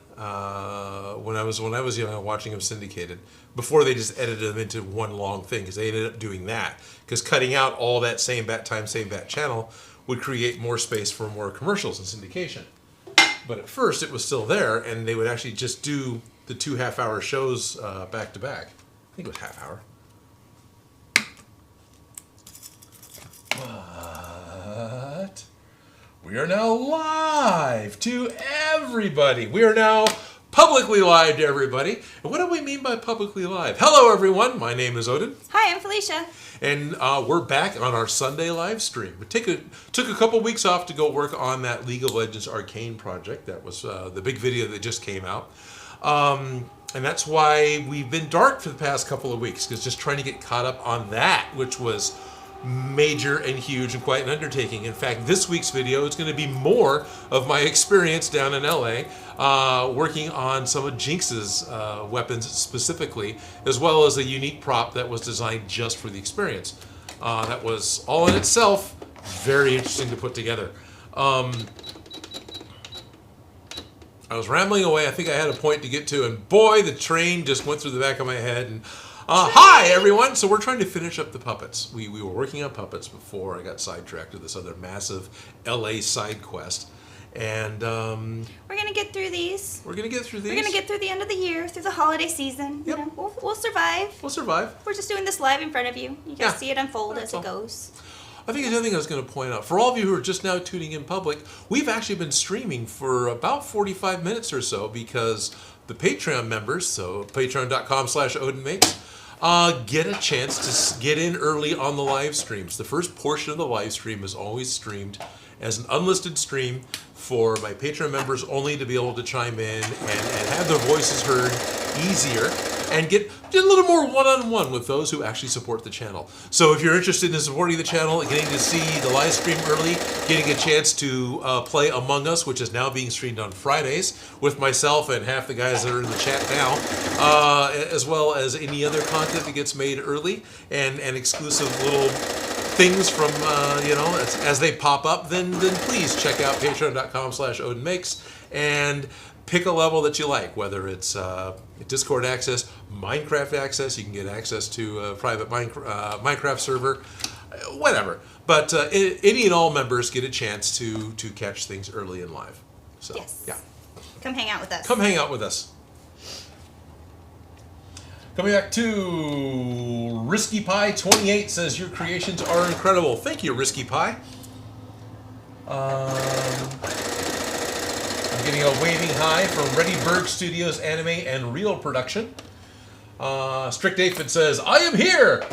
when I was young, watching them syndicated. Before they just edited them into one long thing, because they ended up doing that. Because cutting out all that same bat time, same bat channel would create more space for more commercials and syndication. But at first, it was still there, and they would actually just do the 2 half-hour shows back to back. I think it was half hour. But we are now live to everybody. We are now publicly live to everybody. And what do we mean by publicly live? Hello, everyone. My name is Odin. Hi, I'm Felicia. And we're back on our Sunday live stream. We took a couple weeks off to go work on that League of Legends Arcane project. That was the big video that just came out. And that's why we've been dark for the past couple of weeks, because just trying to get caught up on that, which was major and huge and quite an undertaking. In fact, this week's video is going to be more of my experience down in LA, working on some of Jinx's weapons specifically, as well as a unique prop that was designed just for the experience. That was all in itself very interesting to put together. I was rambling away. I think I had a point to get to, and boy, the train just went through the back of my head. And hi, everyone. So we're trying to finish up the puppets. We were working on puppets before I got sidetracked to this other massive LA side quest. And we're going to get through these. We're going to get through these. We're going to get through the end of the year, through the holiday season. Yep. You know, we'll survive. We'll survive. We're just doing this live in front of you. You can see it unfold as it goes. I think the other thing I was going to point out, for all of you who are just now tuning in public, we've actually been streaming for about 45 minutes or so because the Patreon members, so patreon.com/Odin Makes, get a chance to get in early on the live streams. The first portion of the live stream is always streamed as an unlisted stream for my Patreon members only to be able to chime in and have their voices heard easier and get a little more one-on-one with those who actually support the channel. So if you're interested in supporting the channel and getting to see the live stream early, getting a chance to play Among Us, which is now being streamed on Fridays with myself and half the guys that are in the chat now, as well as any other content that gets made early and exclusive little things from, as they pop up, then please check out patreon.com/Odin Makes and pick a level that you like, whether it's Discord access, Minecraft access. You can get access to a private Minecraft server, whatever. But any and all members get a chance to catch things early and live. So, yes. Yeah. Come hang out with us. Come hang out with us. Coming back to Risky Pie 28 says your creations are incredible. Thank you, Risky Pie. I'm getting a waving hi from Ready Bird Studios Anime and Reel Production. Strict Aphid says, I am here!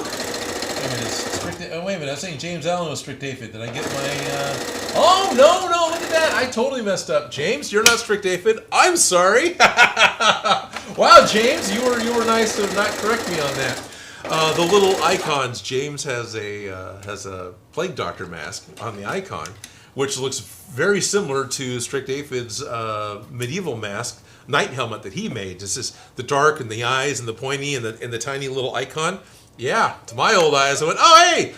Wait a minute, I'm saying James Allen was Strict Aphid. Did I get my... Oh, no, look at that. I totally messed up. James, you're not Strict Aphid. I'm sorry. Wow, James, you were nice to not correct me on that. The little icons, James has a Plague Doctor mask on the icon, which looks very similar to Strict Aphid's medieval mask, Knight helmet that he made. It's just the dark and the eyes and the pointy and the tiny little icon. Yeah, to my old eyes, I went, oh, hey!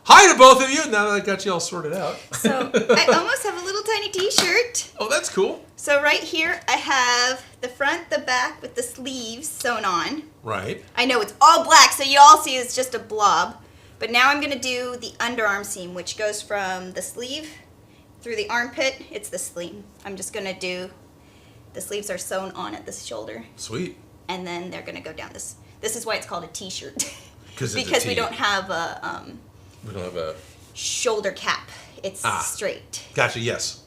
Hi to both of you, now that I got you all sorted out. So, I almost have a little tiny t-shirt. Oh, that's cool. So right here, I have the front, the back with the sleeves sewn on. Right. I know it's all black, so you all see it's just a blob. But now I'm going to do the underarm seam, which goes from the sleeve through the armpit. It's the sleeve. I'm just going to do, the sleeves are sewn on at the shoulder. Sweet. And then they're going to go down this. This is why it's called a t-shirt. Because we don't have a... we don't have a... shoulder cap. It's straight. Gotcha, yes.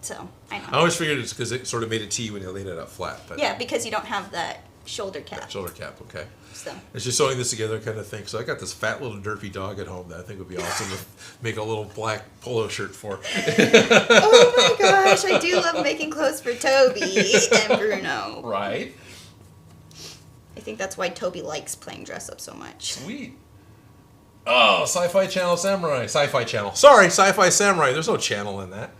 So, I know. I always figured it's because it sort of made a T when you laid it out flat. But yeah, because you don't have that shoulder cap. that shoulder cap, okay. So. It's just sewing this together kind of thing. So I got this fat little derpy dog at home that I think would be awesome to make a little black polo shirt for. Oh my gosh, I do love making clothes for Toby and Bruno. Right. I think that's why Toby likes playing dress up so much. Sweet. Oh, Sci-Fi Channel Samurai. Sci-Fi Channel. Sorry, Sci-Fi Samurai. There's no channel in that.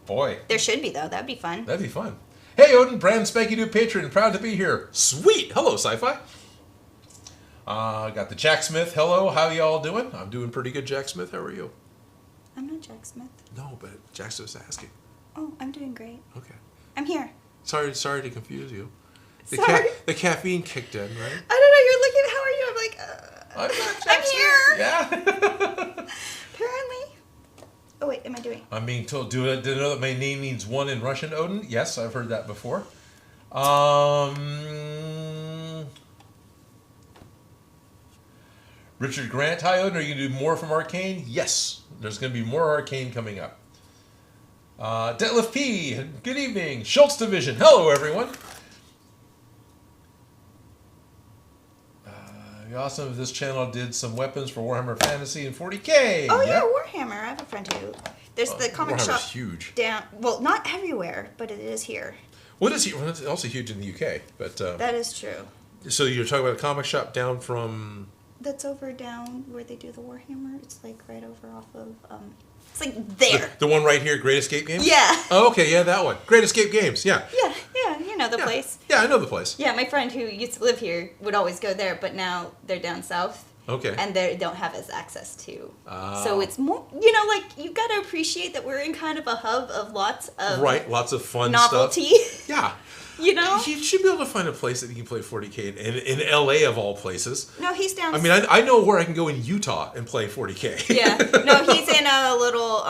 Boy. There should be, though. That'd be fun. That'd be fun. Hey, Odin, brand spanky new patron. Proud to be here. Sweet. Hello, Sci-Fi. Got the Jack Smith. Hello. How y'all doing? I'm doing pretty good, Jack Smith. How are you? I'm not Jack Smith. No, but Jack Smith's asking. Oh, I'm doing great. Okay. I'm here. Sorry to confuse you. Sorry. The caffeine kicked in, right? I don't know. You're looking. How are you? I'm like, I'm not Jack I'm Smith. here. Yeah. Apparently. Oh, wait. Am I doing? I'm being told, did I know that my name means one in Russian, Odin? Yes, I've heard that before. Richard Grant, hi Odin, are you going to do more from Arcane? Yes, there's going to be more Arcane coming up. Detlef P, good evening. Schultz Division, hello everyone. It'd be awesome if this channel did some weapons for Warhammer Fantasy and 40K. Oh yeah, Warhammer. I have a friend who. There's the comic Warhammer's shop huge. Down. Well, not everywhere, but it is here. What is he? Well, it's also huge in the UK, but. That is true. So you're talking about a comic shop down from. That's over down where they do the Warhammer. It's like right over off of. It's like there. The one right here, Great Escape Games? Yeah. Oh, okay, yeah, that one. Great Escape Games, yeah. Yeah, you know the place. Yeah, I know the place. Yeah, my friend who used to live here would always go there, but now they're down south. Okay. And they don't have as access to. So it's more, like, you got to appreciate that we're in kind of a hub of lots of. Right, lots of fun novelty. stuff. Yeah. You know? You should be able to find a place that you can play 40K in LA of all places. No, he's down. I mean, I know where I can go in Utah and play 40K. Yeah. No, he's in a little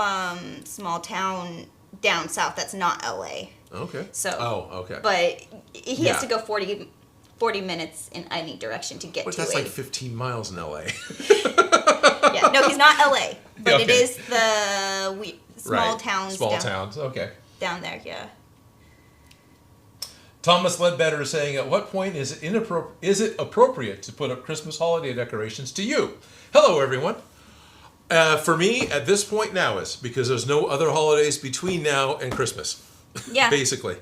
small town down south that's not LA. Okay. So. Oh, okay. But he has to go 40 minutes in any direction to get to it. But that's like 15 miles in LA. Yeah, no, he's not LA, but okay. it is the small towns. Small towns, okay. Down there, yeah. Thomas Ledbetter is saying, at what point is it appropriate to put up Christmas holiday decorations to you? Hello, everyone. For me, at this point now is, because there's no other holidays between now and Christmas. Yeah. Basically.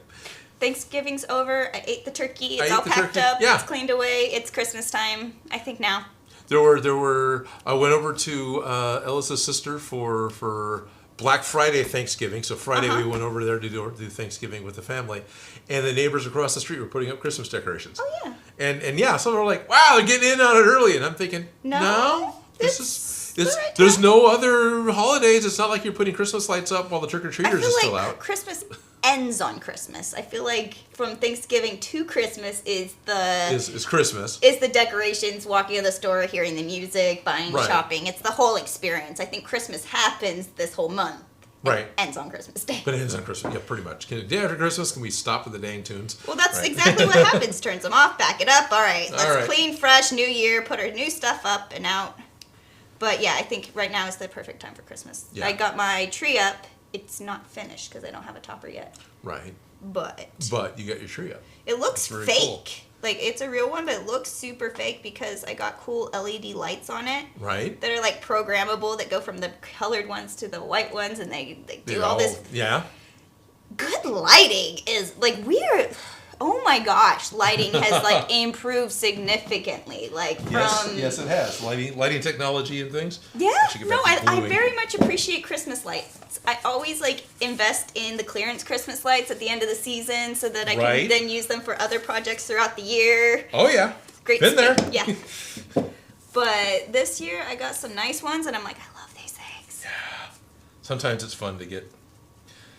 Thanksgiving's over. I ate the turkey. It's all packed up. Yeah. It's cleaned away. It's Christmas time, I think now. There were. I went over to Ellis's sister for Black Friday Thanksgiving. So Friday we went over there to do Thanksgiving with the family, and the neighbors across the street were putting up Christmas decorations. Oh yeah. And yeah, some were like, "Wow, they're getting in on it early," and I'm thinking, "No, there's no other holidays. It's not like you're putting Christmas lights up while the trick or treaters is still out." Christmas ends on Christmas. I feel like from Thanksgiving to Christmas is Christmas. Is the decorations, walking to the store, hearing the music, buying, shopping. It's the whole experience. I think Christmas happens this whole month. Right. Ends on Christmas Day. But it ends on Christmas. Yeah, pretty much. Day after Christmas, can we stop with the dang tunes? Well, that's exactly what happens. Turns them off, back it up. All right, let's clean, fresh, new year, put our new stuff up and out. But yeah, I think right now is the perfect time for Christmas. Yeah. I got my tree up. It's not finished because I don't have a topper yet. Right. But you got your tree up. It looks fake. Cool. Like, it's a real one, but it looks super fake because I got cool LED lights on it. Right. That are, like, programmable, that go from the colored ones to the white ones, and they do all this. Yeah. Good lighting is, like, weird. Oh my gosh, lighting has like improved significantly. Like from yes, it has. Lighting technology and things. Yeah, no, I very much appreciate Christmas lights. I always like invest in the clearance Christmas lights at the end of the season so that I can then use them for other projects throughout the year. Oh yeah, great. Been there. Yeah. But this year I got some nice ones, and I'm like, I love these things. Yeah. Sometimes it's fun to get.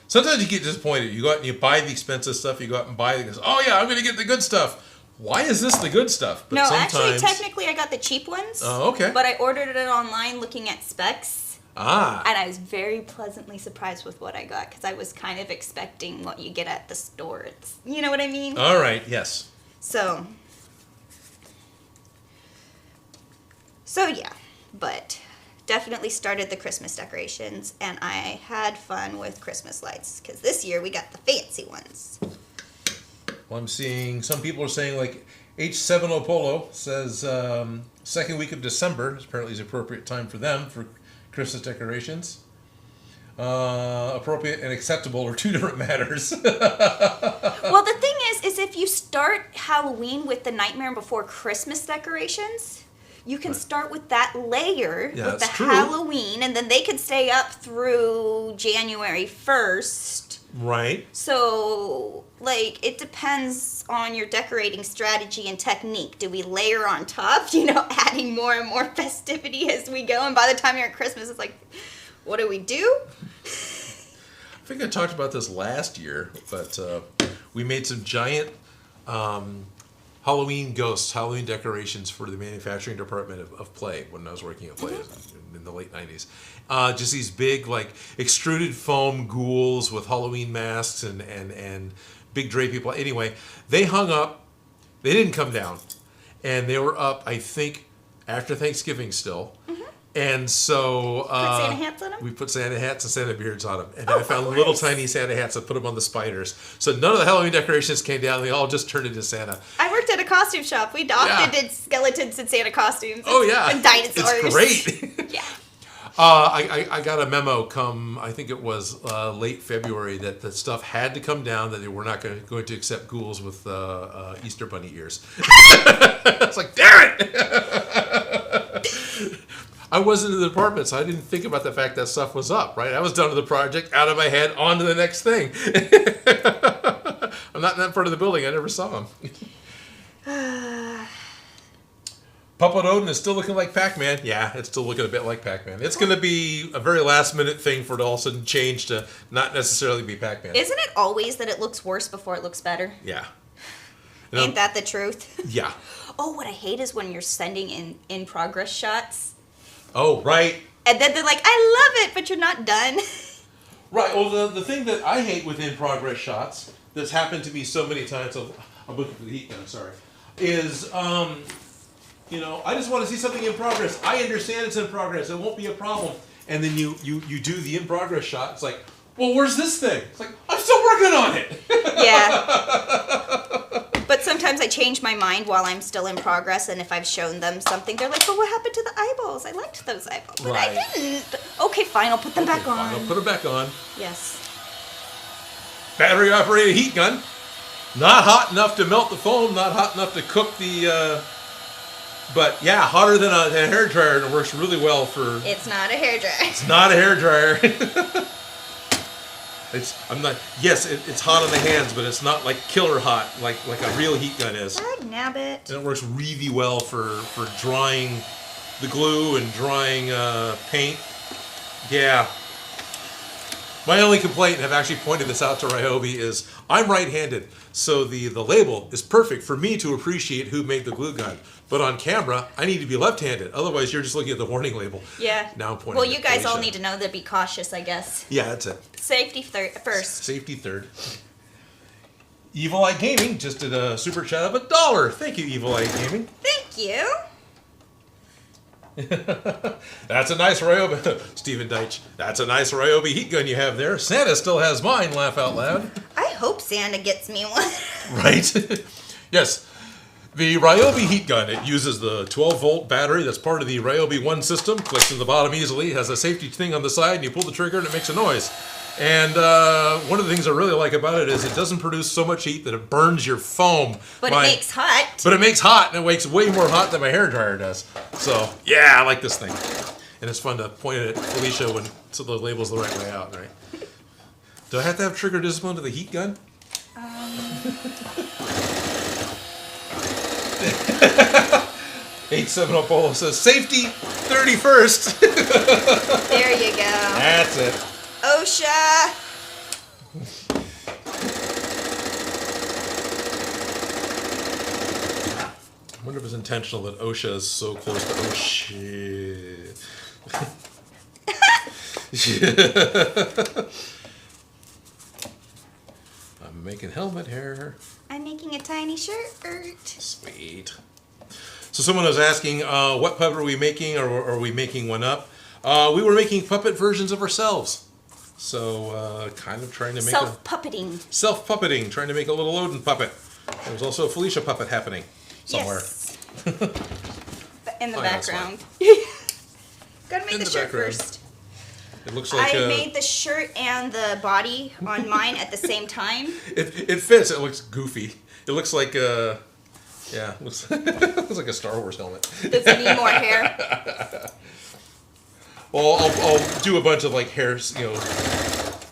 Sometimes you get disappointed. You go out and you buy the expensive stuff. You go out and buy it. Oh, yeah, I'm going to get the good stuff. Why is this the good stuff? But no, actually, technically, I got the cheap ones. Oh, okay. But I ordered it online looking at specs. Ah. And I was very pleasantly surprised with what I got because I was kind of expecting what you get at the store. You know what I mean? All right, yes. So yeah, but... definitely started the Christmas decorations, and I had fun with Christmas lights because this year we got the fancy ones. Well, I'm seeing some people are saying like H70 Polo says second week of December apparently is appropriate time for them for Christmas decorations. Appropriate and acceptable are two different matters. Well, the thing is if you start Halloween with the Nightmare Before Christmas decorations, you can start with that layer with the Halloween, and then they could stay up through January 1st. Right. So, like, it depends on your decorating strategy and technique. Do we layer on top, adding more and more festivity as we go? And by the time you're at Christmas, it's like, what do we do? I think I talked about this last year, but we made some giant... Halloween decorations for the manufacturing department of Play when I was working at Play in the late 90s. Just these big, like, extruded foam ghouls with Halloween masks and big drapey people. Anyway, they hung up. They didn't come down. And they were up, I think, after Thanksgiving still. Mm-hmm. And so... put Santa hats on them? We put Santa hats and Santa beards on them. And I found little tiny Santa hats and put them on the spiders. So none of the Halloween decorations came down. They all just turned into Santa. I worked at a costume shop. We often did skeletons and Santa costumes. Oh, yeah. And dinosaurs. It's great. Yeah. I got a memo I think it was late February, that the stuff had to come down, that they were not going to accept ghouls with Easter bunny ears. It's like, damn it! I wasn't in the department, so I didn't think about the fact that stuff was up, right? I was done with the project, out of my head, on to the next thing. I'm not in that part of the building. I never saw him. Puppet Odin is still looking like Pac-Man. Yeah, it's still looking a bit like Pac-Man. It's going to be a very last-minute thing for it to all of a sudden change to not necessarily be Pac-Man. Isn't it always that it looks worse before it looks better? Yeah. Ain't that the truth? Yeah. Oh, what I hate is when you're sending in progress shots. Oh, right. And then they're like, I love it, but you're not done. Right. Well, the thing that I hate with in-progress shots, that's happened to me so many times, I'll book it for the heat gun, sorry, is, you know, I just want to see something in progress. I understand it's in progress. It won't be a problem. And then you do the in-progress shot. It's like, well, where's this thing? It's like, I'm still working on it. Yeah. But sometimes I change my mind while I'm still in progress, and if I've shown them something, they're like, but what happened to the eyeballs? I liked those eyeballs. But right. I didn't. Okay, fine, I'll put them back on. Fine, I'll put it back on. Yes. Battery-operated heat gun. Not hot enough to melt the foam, not hot enough to cook the... But yeah, hotter than a hairdryer, and it works really well for... It's not a hairdryer. It's not a hairdryer. It's hot on the hands, but it's not like killer hot, like a real heat gun is. Nab it. And it works really well for drying the glue and drying paint. Yeah. My only complaint, and I've actually pointed this out to Ryobi, is I'm right-handed, so the label is perfect for me to appreciate who made the glue gun. But on camera, I need to be left-handed. Otherwise, you're just looking at the warning label. Yeah. Now I'm pointing. Well, you guys all need to know to be cautious, I guess. Yeah, that's it. Safety first. Safety third. Evil Eye Gaming just did a super chat of $1. Thank you, Evil Eye Gaming. Thank you. That's a nice Ryobi. Stephen Deitch. That's a nice Ryobi heat gun you have there. Santa still has mine. Laugh out loud. I hope Santa gets me one. Right. Yes. The Ryobi heat gun, it uses the 12-volt battery that's part of the Ryobi 1 system, clicks in the bottom easily, has a safety thing on the side, and you pull the trigger and it makes a noise. And one of the things I really like about it is it doesn't produce so much heat that it burns your foam. But it makes hot. But it makes hot, and it makes way more hot than my hairdryer does. So, yeah, I like this thing. And it's fun to point it at Felicia so the label's the right way out, right? Do I have to have trigger discipline to the heat gun? 870 Polo says, safety 31st. There you go. That's it. OSHA. I wonder if it's intentional that OSHA is so close to OSHA. I'm making helmet hair. I'm making a tiny shirt. Sweet. So someone was asking, what puppet are we making, or are we making one up? We were making puppet versions of ourselves. So kind of trying to make self-puppeting. Self-puppeting, trying to make a little Odin puppet. There was also a Felicia puppet happening somewhere. Yes. In the background. Gotta make the shirt first. It looks like I made the shirt and the body on mine at the same time. It fits. It looks goofy. It looks like yeah, looks like a Star Wars helmet. Does it need more hair? Well, I'll do a bunch of like hair,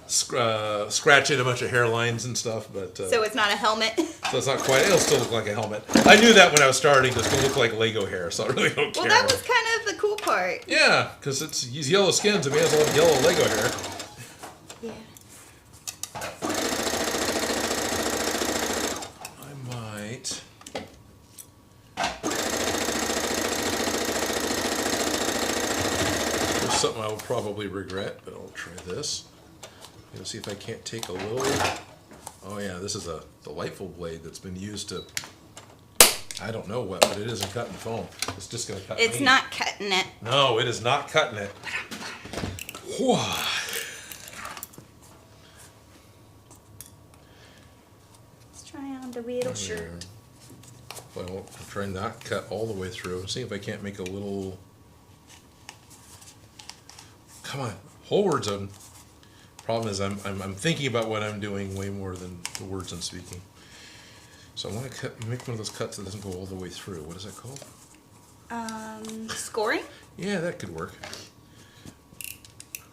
scratch in a bunch of hairlines and stuff, but so it's not a helmet. So it's not quite. It'll still look like a helmet. I knew that when I was starting. It's gonna look like Lego hair, so I really don't care. Well, that was kind of the cool part. Yeah, because he's yellow skin, so he has a lot of yellow Lego hair. Yeah. I might. There's something I will probably regret, but I'll try this. See if I can't take a little. Oh yeah, this is a delightful blade that's been used to. I don't know what, but it isn't cutting foam. It's just gonna cut. It's not cutting it. No, it is not cutting it. Let's try on the little shirt. Well, I'll try not cut all the way through. See if I can't make a little. Come on, whole words on. Problem is, I'm thinking about what I'm doing way more than the words I'm speaking. So I want to make one of those cuts that doesn't go all the way through. What is that called? Scoring? Yeah, that could work.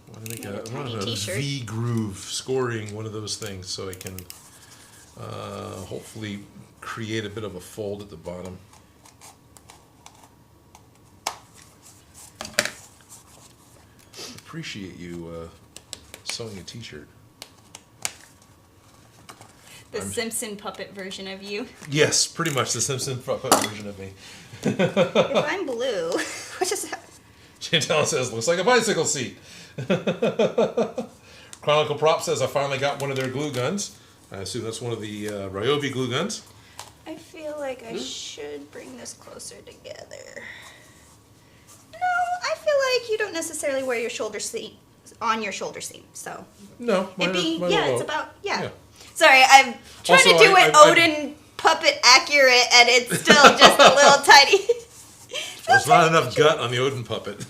I want to make a t-shirt. V groove scoring, one of those things, so I can hopefully create a bit of a fold at the bottom. Appreciate you sewing a t-shirt. The Simpson puppet version of you. Yes, pretty much the Simpson puppet version of me. If I'm blue, what is that? Chantel says, looks like a bicycle seat. Chronicle Prop says I finally got one of their glue guns. I assume that's one of the Ryobi glue guns. I feel like I should bring this closer together. No, I feel like you don't necessarily wear your shoulder seam on your shoulder seam, so. No, it's about, yeah. Sorry, I'm trying to do it Odin puppet accurate, and it's still just a little tiny. There's not enough gut on the Odin puppet.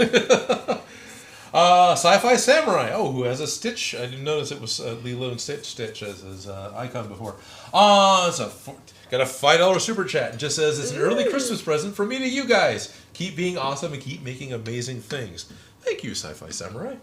Sci-Fi Samurai. Oh, who has a Stitch? I didn't notice it was Lilo and Stitch as his icon before. Got a $5 super chat. It just says it's an early Christmas present from me to you guys. Keep being awesome and keep making amazing things. Thank you, Sci-Fi Samurai.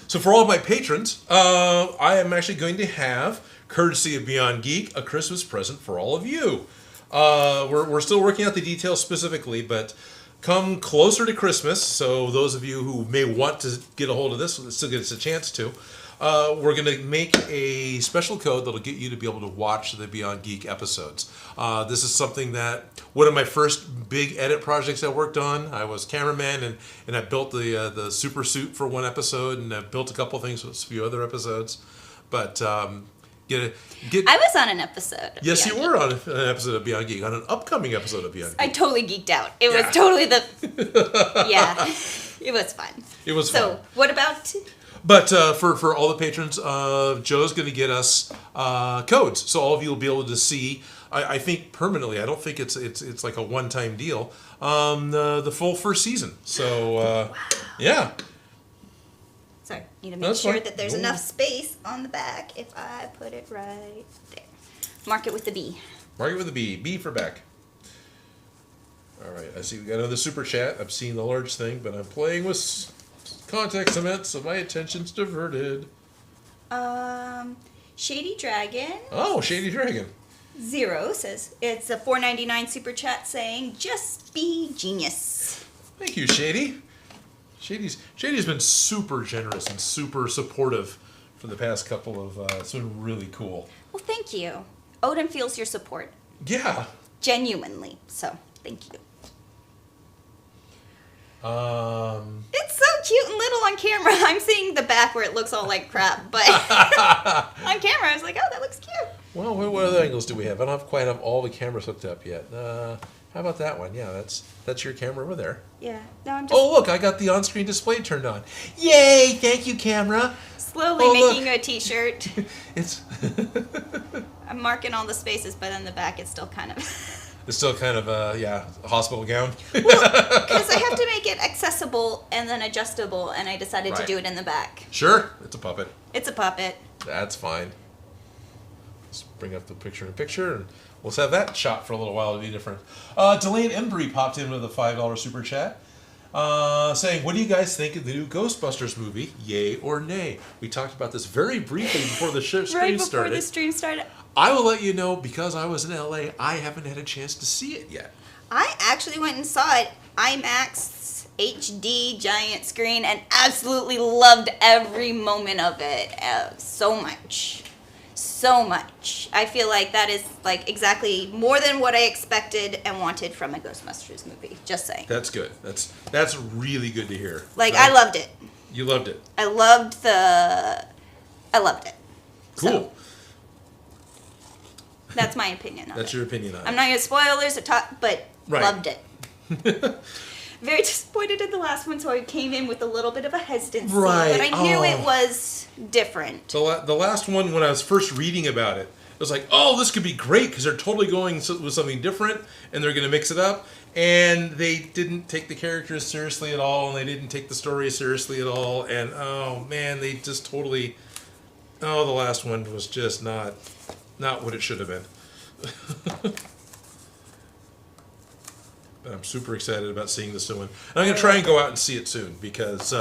So for all of my patrons, I am actually going to have, courtesy of Beyond Geek, a Christmas present for all of you. We're still working out the details specifically, but come closer to Christmas, so those of you who may want to get a hold of this, still get us a chance to, we're going to make a special code that'll get you to be able to watch the Beyond Geek episodes. This is something that, one of my first big edit projects I worked on, I was cameraman, and I built the super suit for one episode, and I built a couple things for a few other episodes. But I was on an episode. Yes, you were on an episode of Beyond Geek, on an upcoming episode of Beyond Geek. I totally geeked out. It was totally it was fun. It was fun. So, what about... But for all the patrons, Joe's going to get us codes, so all of you will be able to see. I think permanently. I don't think it's like a one-time deal. The full first season. So wow. Yeah. Sorry, need to make sure that there's enough space on the back. If I put it right there, mark it with the B. Mark it with a B. B for back. All right. I see we got another super chat. I'm seeing the large thing, but I'm playing with context cement, so my attention's diverted. Shady Dragon. Oh, Shady Dragon. 0 says it's a $4.99 super chat saying just be genius. Thank you, Shady. Shady's been super generous and super supportive for the past couple of. It's been really cool. Well, thank you. Odin feels your support. Yeah. Genuinely. So, thank you. It's so cute and little on camera. I'm seeing the back where it looks all like crap, but on camera I was like, oh, that looks cute. Well, what other angles do we have? I don't quite have all the cameras hooked up yet. How about that one? Yeah, that's your camera over there. Yeah. No, I'm just... Oh, look, I got the on-screen display turned on. Yay! Thank you, camera. Slowly making a t-shirt. It's... I'm marking all the spaces, but in the back it's still kind of... It's still kind of a hospital gown. Well, because I have to make it accessible and then adjustable, and I decided to do it in the back. Sure, it's a puppet. It's a puppet. That's fine. Let's bring up the picture-in-picture, and let's have that shot for a little while to be different. Delaney Embry popped in with a $5 super chat, saying, "What do you guys think of the new Ghostbusters movie? Yay or nay?" We talked about this very briefly before the stream started. Right before the stream started. I will let you know, because I was in LA, I haven't had a chance to see it yet. I actually went and saw it IMAX HD giant screen and absolutely loved every moment of it. So much. I feel like that is like exactly more than what I expected and wanted from a Ghostbusters movie. Just saying. That's good. That's really good to hear. Like, right? I loved it. You loved it. I loved it. Cool. So, that's my opinion on it. That's your opinion on it. I'm not going to spoilers or talk, but loved it. Very disappointed in the last one, so I came in with a little bit of a hesitancy. Right. But I knew it was different. So the last one, when I was first reading about it, it was like, oh, this could be great because they're totally going with something different and they're going to mix it up. And they didn't take the characters seriously at all, and they didn't take the story seriously at all. And, oh, man, they just totally... Oh, the last one was just not what it should have been. But I'm super excited about seeing this new one. And I'm going to try and go out and see it soon, because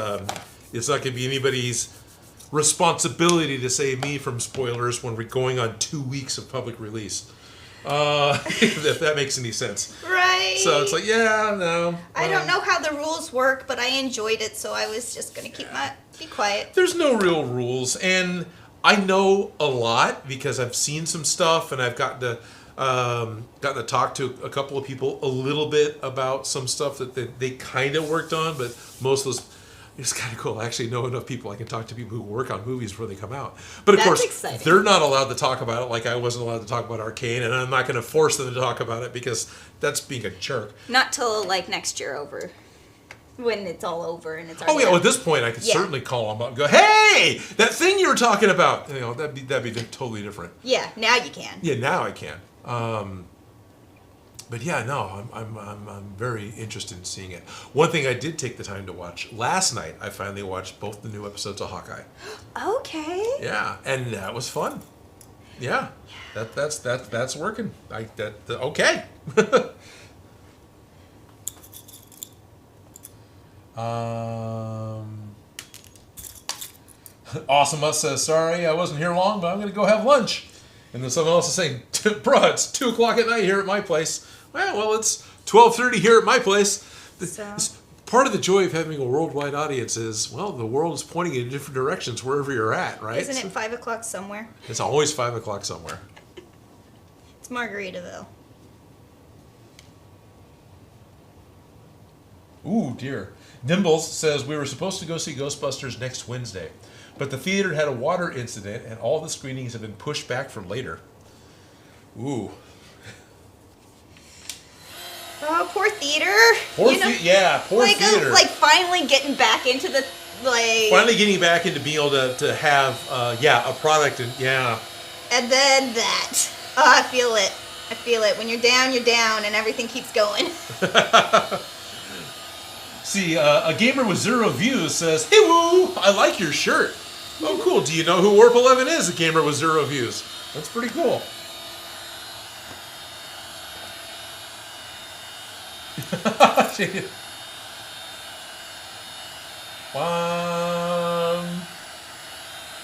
it's not going to be anybody's responsibility to save me from spoilers when we're going on 2 weeks of public release. If that makes any sense. Right. So it's like, no. I don't know how the rules work, but I enjoyed it, so I was just going to be quiet. There's no real rules, and I know a lot because I've seen some stuff, and I've gotten to talk to a couple of people a little bit about some stuff that they kind of worked on, but most of those It's kind of cool. I actually know enough people I can talk to people who work on movies before they come out. But of That's course, exciting. They're not allowed to talk about it like I wasn't allowed to talk about Arcane, and I'm not going to force them to talk about it because that's being a jerk. Not till like next year over. When it's all over and it's already well, at this point I could certainly call them up and go, "Hey, that thing you were talking about." That'd be totally different. Yeah, now you can. Yeah, now I can. But yeah, no, I'm very interested in seeing it. One thing I did take the time to watch last night, I finally watched both the new episodes of Hawkeye. Okay. Yeah, and that was fun. Yeah, that's working. Okay. Awesome Us says, "Sorry, I wasn't here long, but I'm going to go have lunch." And then someone else is saying, "Bro, it's 2:00 at night here at my place." Well, it's 12:30 here at my place. Part of the joy of having a worldwide audience is, well, the world is pointing in different directions wherever you're at, right? Isn't it 5 o'clock somewhere? It's always 5 o'clock somewhere. It's Margaritaville. Ooh, dear. Nimbles says, "We were supposed to go see Ghostbusters next Wednesday, but the theater had a water incident and all the screenings have been pushed back for later." Ooh. Oh, poor theater. Poor theater. Like finally getting back into the Finally getting back into being able to have a product and And then that. Oh, I feel it. When you're down, and everything keeps going. See, a gamer with 0 views says, "Hey woo, I like your shirt." Oh, cool. Do you know who Warp 11 is? A gamer with 0 views. That's pretty cool.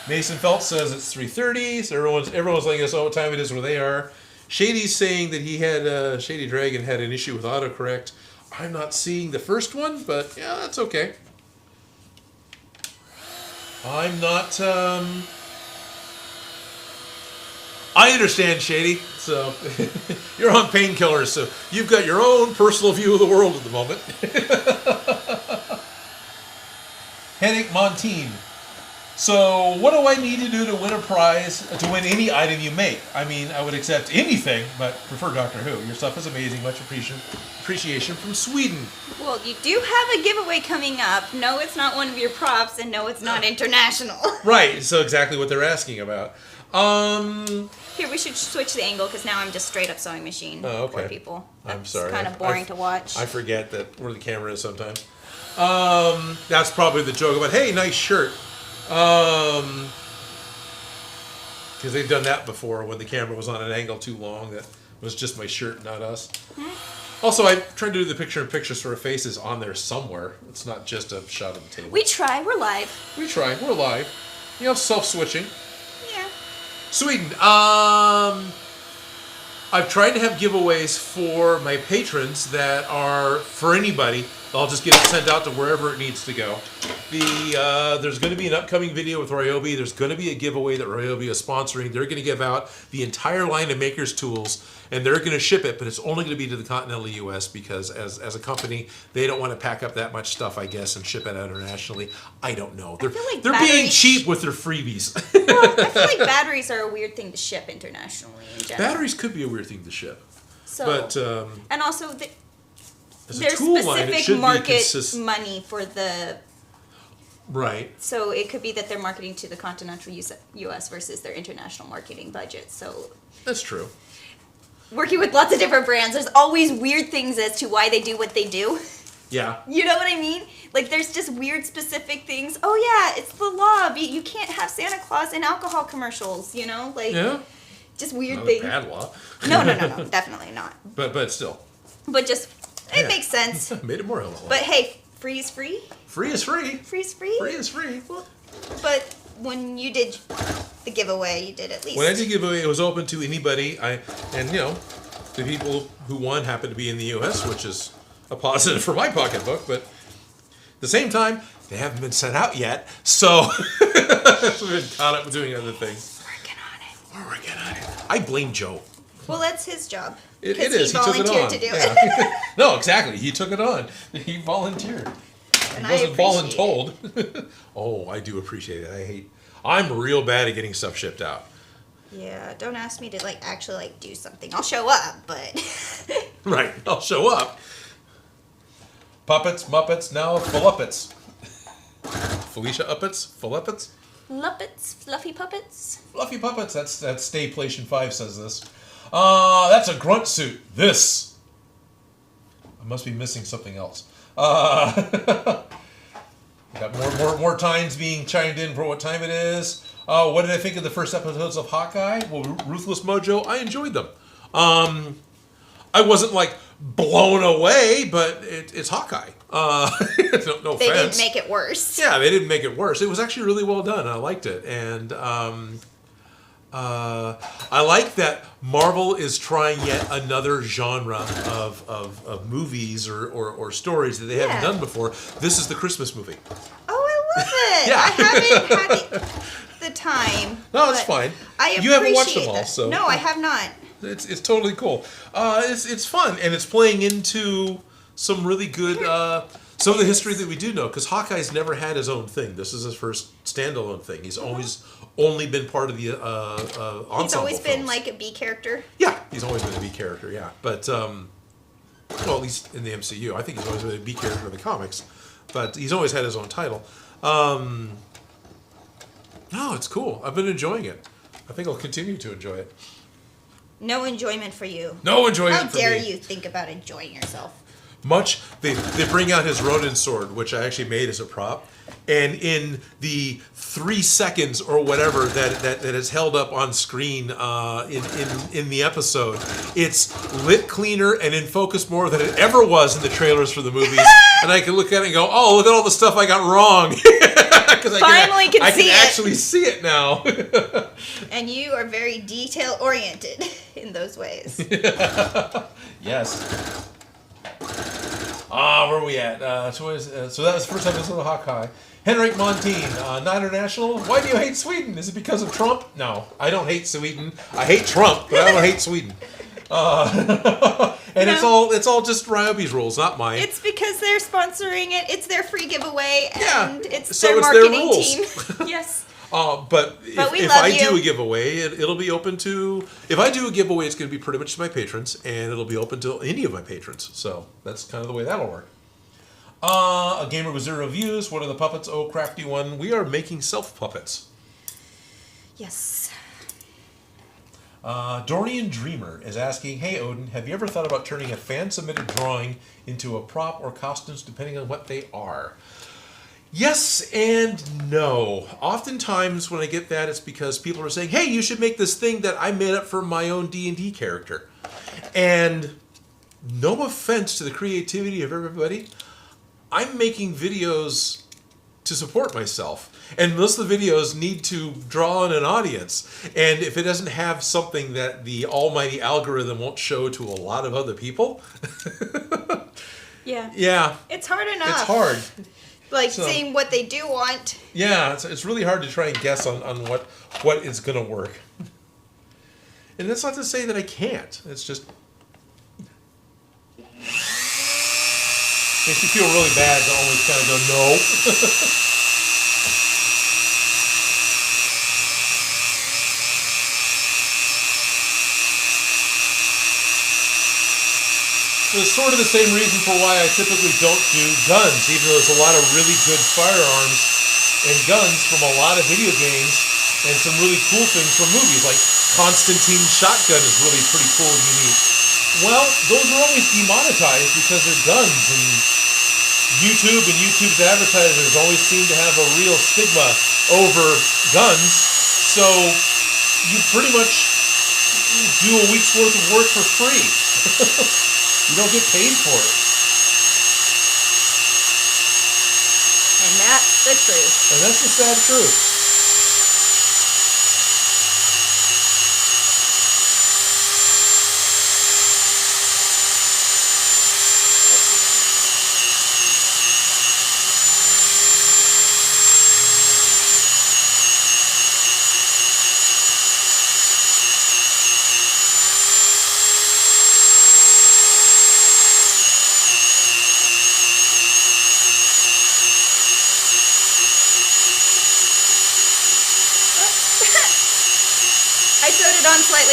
Mason Phelps says it's 3:30, so everyone's letting us know what time it is where they are. Shady's saying that Shady Dragon had an issue with autocorrect. I'm not seeing the first one, but yeah, that's okay. I'm not. I understand, Shady. So you're on painkillers, so you've got your own personal view of the world at the moment. Headache Montine. So what do I need to do to win a prize, to win any item you make? I mean, I would accept anything, but prefer Doctor Who. Your stuff is amazing. Much appreciation from Sweden. Well, you do have a giveaway coming up. No, it's not one of your props, and no, it's not international. Right, so exactly what they're asking about. Here, we should switch the angle, because now I'm just straight up sewing machine. Oh, okay. For people. I'm sorry. It's kind of boring to watch. I forget where the camera is sometimes. That's probably the joke about, hey, nice shirt. Because they've done that before when the camera was on an angle too long. That was just my shirt, not us. Mm-hmm. Also, I tried to do the picture-in-picture sort of faces on there somewhere. It's not just a shot of the table. We try. We're live. We're live. You know, self-switching. Yeah. Sweden. I've tried to have giveaways for my patrons that are for anybody. I'll just get it sent out to wherever it needs to go. There's going to be an upcoming video with Ryobi. There's going to be a giveaway that Ryobi is sponsoring. They're going to give out the entire line of Maker's tools, and they're going to ship it, but it's only going to be to the continental U.S. because as a company, they don't want to pack up that much stuff, I guess, and ship it out internationally. I don't know. They're being cheap with their freebies. Well, I feel like batteries are a weird thing to ship internationally in general. Batteries could be a weird thing to ship. So, but and also there's specific market money for the... Right. So it could be that they're marketing to the continental U.S. versus their international marketing budget. So that's true. Working with lots of different brands, there's always weird things as to why they do what they do. Yeah. You know what I mean? Like, there's just weird specific things. Oh, yeah, it's the law. You can't have Santa Claus in alcohol commercials, you know? Like, yeah. Just weird not things. A bad law. No, definitely not. But still. But just, it makes sense. Made it more helpful. But hey, free is free. Free is free. Free is free. Free is free. Well, but when you did the giveaway, you did at least. When I did giveaway, it was open to anybody. The people who won happened to be in the U.S., which is a positive for my pocketbook. But at the same time, they haven't been sent out yet, so we've been caught up with doing other things. We're working on it. I blame Joe. Well, that's his job. It is. He volunteered took it on. to do it. No, exactly. He took it on. He volunteered. And I wasn't voluntold. Oh, I do appreciate it. I'm real bad at getting stuff shipped out. Yeah, don't ask me to actually do something. I'll show up, but right, I'll show up. Puppets, Muppets, now Fluppets. Felicia Uppets, Fluppets. Luppets, fluffy puppets. Fluffy puppets. That's Stayplation 5 says this. That's a grunt suit. This. I must be missing something else. Got more times being chimed in for what time it is. What did I think of the first episodes of Hawkeye? Well, Ruthless Mojo, I enjoyed them. I wasn't blown away, but it's Hawkeye. No offense. They didn't make it worse. Yeah, they didn't make it worse. It was actually really well done. I liked it, and I like that Marvel is trying yet another genre of movies or stories that they haven't done before. This is the Christmas movie. Oh, I love it. Yeah. I haven't had the time. No, it's fine. You haven't watched them all, so no, I have not. It's totally cool. It's fun, and it's playing into some really good some of the history that we do know, because Hawkeye's never had his own thing. This is his first standalone thing. He's always only been part of the ensemble. He's always films. been a B character. Yeah, he's always been a B character. Yeah, but well, at least in the MCU, I think he's always been a B character in the comics, but he's always had his own title. No, it's cool. I've been enjoying it. I think I'll continue to enjoy it. No enjoyment for you. No enjoyment for me. How dare you think about enjoying yourself? They bring out his Ronin sword, which I actually made as a prop, and in the 3 seconds or whatever that is held up on screen in the episode, it's lit cleaner and in focus more than it ever was in the trailers for the movies. And I can look at it and go, oh, look at all the stuff I got wrong. Because I can actually see it now. And you are very detail oriented in those ways. Yes. Where are we at? So that was the first episode of Hawkeye. Henrik Montine, not international. Why do you hate Sweden? Is it because of Trump? No, I don't hate Sweden. I hate Trump, but I don't hate Sweden. And it's all just Ryobi's rules, not mine. It's because they're sponsoring it. It's their free giveaway, and it's so their marketing team. Yes. But if I do a giveaway, it'll be open to... If I do a giveaway, it's going to be pretty much to my patrons, and it'll be open to any of my patrons. So that's kind of the way that'll work. A gamer with 0 views. What are the puppets? Oh, crafty one. We are making self-puppets. Yes. Dorian Dreamer is asking, hey, Odin, have you ever thought about turning a fan-submitted drawing into a prop or costumes depending on what they are? Yes and no. Oftentimes when I get that, it's because people are saying, hey, you should make this thing that I made up for my own D&D character. And no offense to the creativity of everybody, I'm making videos to support myself. And most of the videos need to draw in an audience. And if it doesn't have something that the almighty algorithm won't show to a lot of other people... Yeah. It's hard enough. It's hard. Seeing what they do want. Yeah, it's really hard to try and guess on what is going to work. And that's not to say that I can't. It's just... makes you feel really bad to always kind of go, no. It's sort of the same reason for why I typically don't do guns, even though there's a lot of really good firearms and guns from a lot of video games and some really cool things from movies, like Constantine's shotgun is really pretty cool and unique. Well, those are always demonetized because they're guns, and YouTube and YouTube's advertisers always seem to have a real stigma over guns, so you pretty much do a week's worth of work for free. You don't get paid for it. And that's the truth. And that's the sad truth.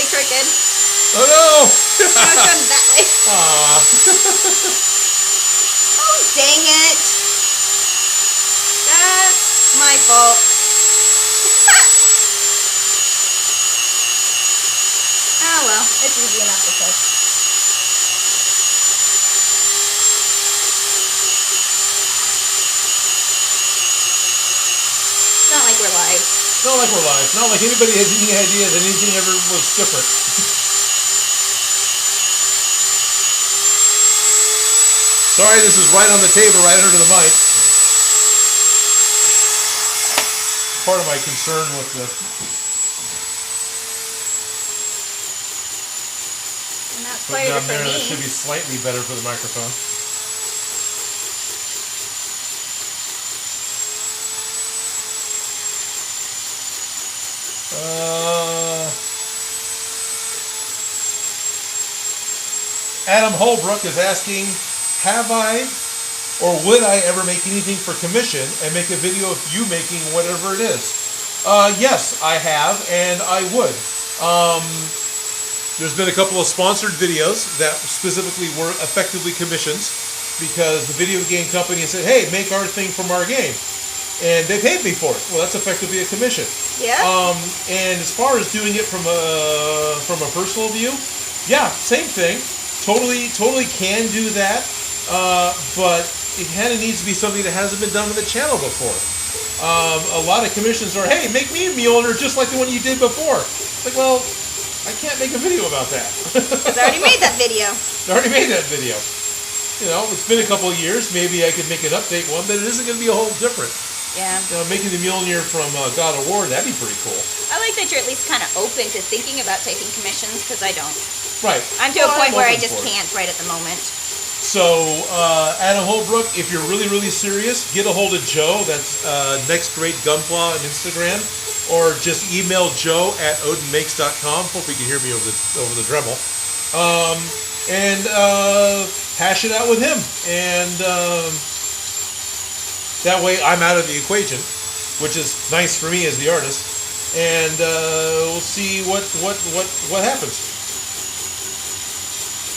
really crooked. Oh no! I was going that way. Aww. Oh, dang it. That's my fault. Oh well, it's easy enough to fix. Not like we're live. Not like we're live. Not like anybody has any idea that anything ever was different. Sorry, this is right on the table, right under the mic. Part of my concern with the... And that's Put quieter down for there, me. that should be slightly better for the microphone. Adam Holbrook is asking, have I or would I ever make anything for commission and make a video of you making whatever it is? Yes, I have, and I would. There's been a couple of sponsored videos that specifically were effectively commissions because the video game company said, hey, make our thing from our game. And they paid me for it. Well, that's effectively a commission. Yeah. And as far as doing it from a personal view, yeah, same thing. Totally can do that. But it kind of needs to be something that hasn't been done on the channel before. A lot of commissions are, hey, make me a Mjolnir just like the one you did before. It's like, well, I can't make a video about that. Because I already made that video. I already made that video. You know, it's been a couple of years. Maybe I could make an update one, but it isn't going to be a whole different. Yeah. You know, making the Mjolnir from God of War, that'd be pretty cool. I like that you're at least kind of open to thinking about taking commissions, because I don't. Right. I'm to a point where I just can't right at the moment. So, Adam Holbrook, if you're really, really serious, get a hold of Joe. That's Next Great Gunpla on Instagram. Or just email Joe at odinmakes.com. Hope you can hear me over the Dremel. And hash it out with him. And that way I'm out of the equation, which is nice for me as the artist. And we'll see what happens.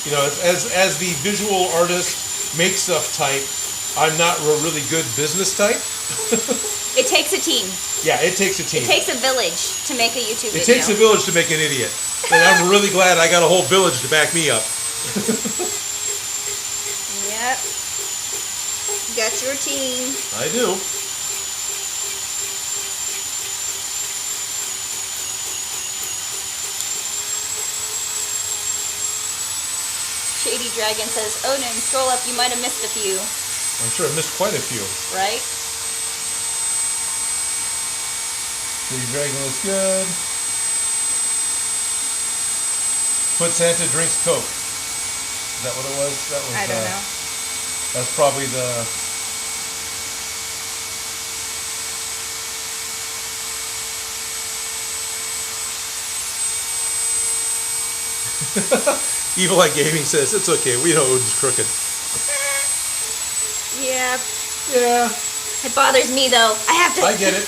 You know, as the visual artist, make stuff type, I'm not a really good business type. It takes a team. Yeah, it takes a team. It takes a village to make a YouTube video. It takes a village to make an idiot. And I'm really glad I got a whole village to back me up. Yep. Got your team. I do. Shady Dragon says, Odin, scroll up, you might have missed a few. I'm sure I missed quite a few. Right? Shady Dragon looks good. Put Santa drinks Coke. Is that what it was? That was. I don't know. That's probably the... Evil Eye Gaming says, it's okay, we know Odin's crooked. Yeah. Yeah. It bothers me, though. I get it.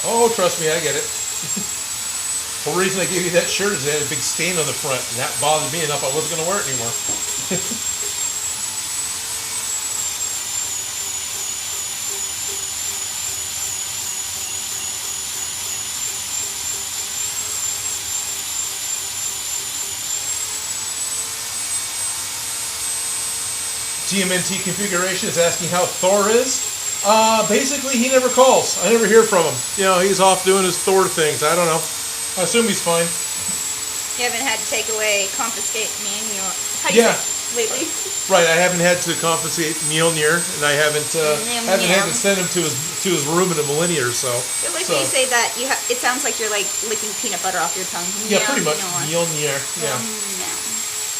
Oh, trust me, I get it. The whole reason I gave you that shirt is it had a big stain on the front, and that bothered me enough I wasn't going to wear it anymore. TMNT Configuration is asking how Thor is. Basically, he never calls. I never hear from him. You know, he's off doing his Thor things. I don't know. I assume he's fine. You haven't had to take away, confiscate Mjolnir. How do you say it lately? Right, I haven't had to confiscate Mjolnir, and I haven't had to send him to his room in a millennia or so. I like when you say that. It sounds like you're like licking peanut butter off your tongue. Yeah, pretty much. Mjolnir. Yeah.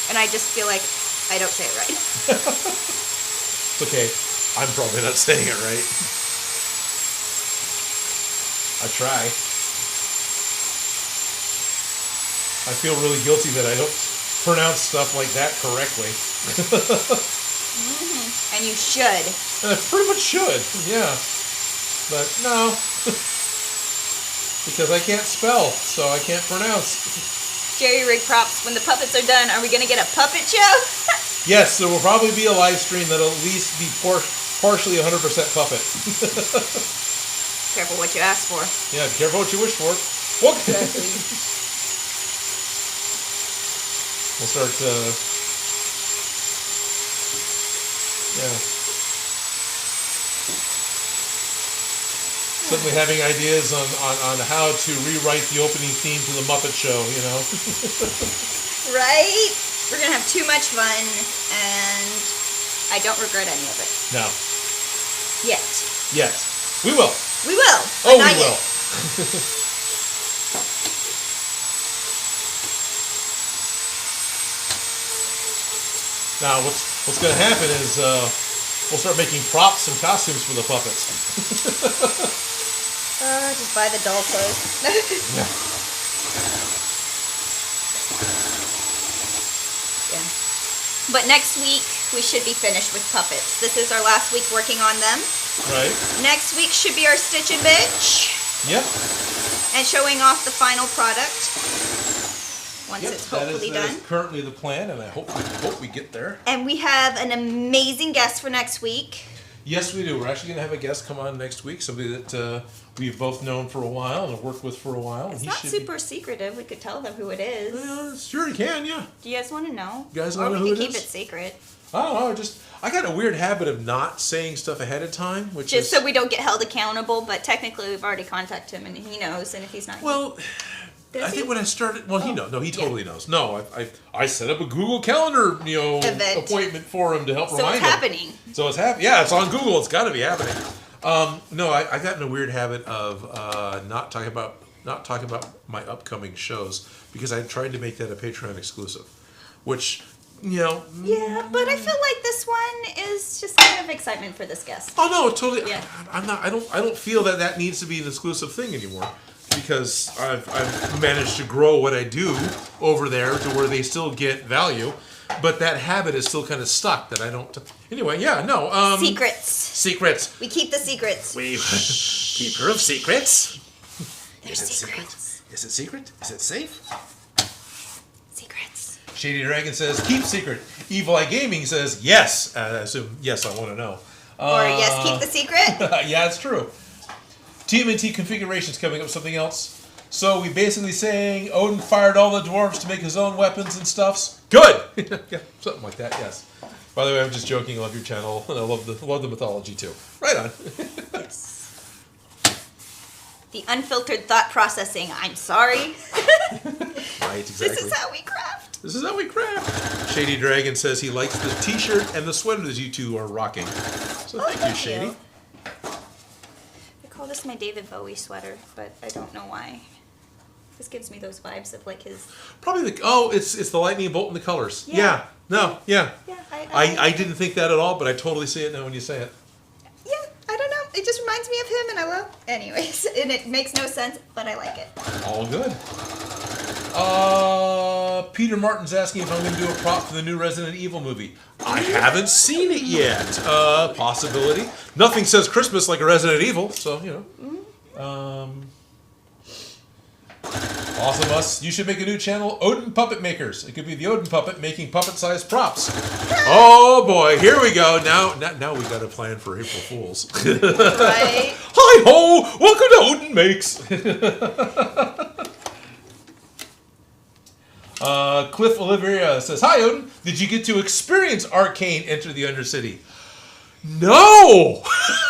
And I just feel like I don't say it right. It's okay. I'm probably not saying it right. I try. I feel really guilty that I don't pronounce stuff like that correctly. And you should. And I pretty much should, yeah. But no. Because I can't spell, so I can't pronounce. Jerry rig props. When the puppets are done, are we going to get a puppet show? Yes, there will probably be a live stream that'll at least be partially 100% puppet. Careful what you ask for. Yeah, be careful what you wish for. What? Exactly. We'll start, Suddenly having ideas on how to rewrite the opening theme to the Muppet Show, you know? Right? We're going to have too much fun, and I don't regret any of it. No. Yet. Yes. We will. We will. Oh, we will. Now, what's going to happen is we'll start making props and costumes for the puppets. Just buy the doll clothes. Yeah. Yeah. But next week, we should be finished with puppets. This is our last week working on them. Right. Next week should be our Stitch and Bitch. Yep. And showing off the final product. Once it's hopefully done. That is currently the plan, and I hope we get there. And we have an amazing guest for next week. Yes, we do. We're actually going to have a guest come on next week, somebody that we've both known for a while and have worked with for a while. It's not super secretive. We could tell them who it is. Sure you can, yeah. Do you guys want to know? You guys want to know who it is? Or we could keep it secret. I don't know. I got a weird habit of not saying stuff ahead of time, just so we don't get held accountable. But technically, we've already contacted him, and he knows. And if he's not, I think when I started, he knows. No, he totally knows. No, I set up a Google Calendar, appointment for him to help remind him. So it's happening. So it's happening. Yeah, it's on Google. It's got to be happening. No, I got in a weird habit of not talking about my upcoming shows because I tried to make that a Patreon exclusive, which. Yeah, but I feel like this one is just kind of excitement for this guest. Oh no, totally. Yeah. I don't feel that needs to be an exclusive thing anymore because I've managed to grow what I do over there to where they still get value, but that habit is still kind of stuck that I don't. Anyway, yeah, no. Secrets. We keep the secrets. We keeper of secrets. They're secrets. Is it secret? Is it safe? Secrets. Shady Dragon says, keep secret. Evil Eye Gaming says, yes. I assume, yes, I want to know. Or yes, keep the secret? Yeah, it's true. TMNT configurations coming up with something else. So we basically saying Odin fired all the dwarves to make his own weapons and stuffs. Good! Yeah, something like that, yes. By the way, I'm just joking. I love your channel, and I love the mythology too. Right on. Yes. The unfiltered thought processing. I'm sorry. Right, exactly. This is how we craft. Shady Dragon says he likes the t-shirt and the sweater that you two are rocking. So thank you, Shady. I call this my David Bowie sweater, but I don't know why. This gives me those vibes of like his... Probably it's the lightning bolt and the colors. Yeah. Yeah. Yeah, I didn't think that at all, but I totally see it now when you say it. Yeah, I don't know. It just reminds me of him, and I love... Anyways, and it makes no sense, but I like it. All good. Peter Martin's asking if I'm going to do a prop for the new Resident Evil movie. I haven't seen it yet. Possibility. Nothing says Christmas like a Resident Evil, so, Awesome Us. You should make a new channel, Odin Puppet Makers. It could be the Odin Puppet making puppet-sized props. Oh boy, here we go. Now we got a plan for April Fools. Right. Hi-ho! Welcome to Odin Makes. Cliff Olivia says, hi Odin, did you get to experience Arcane Enter the Undercity? No!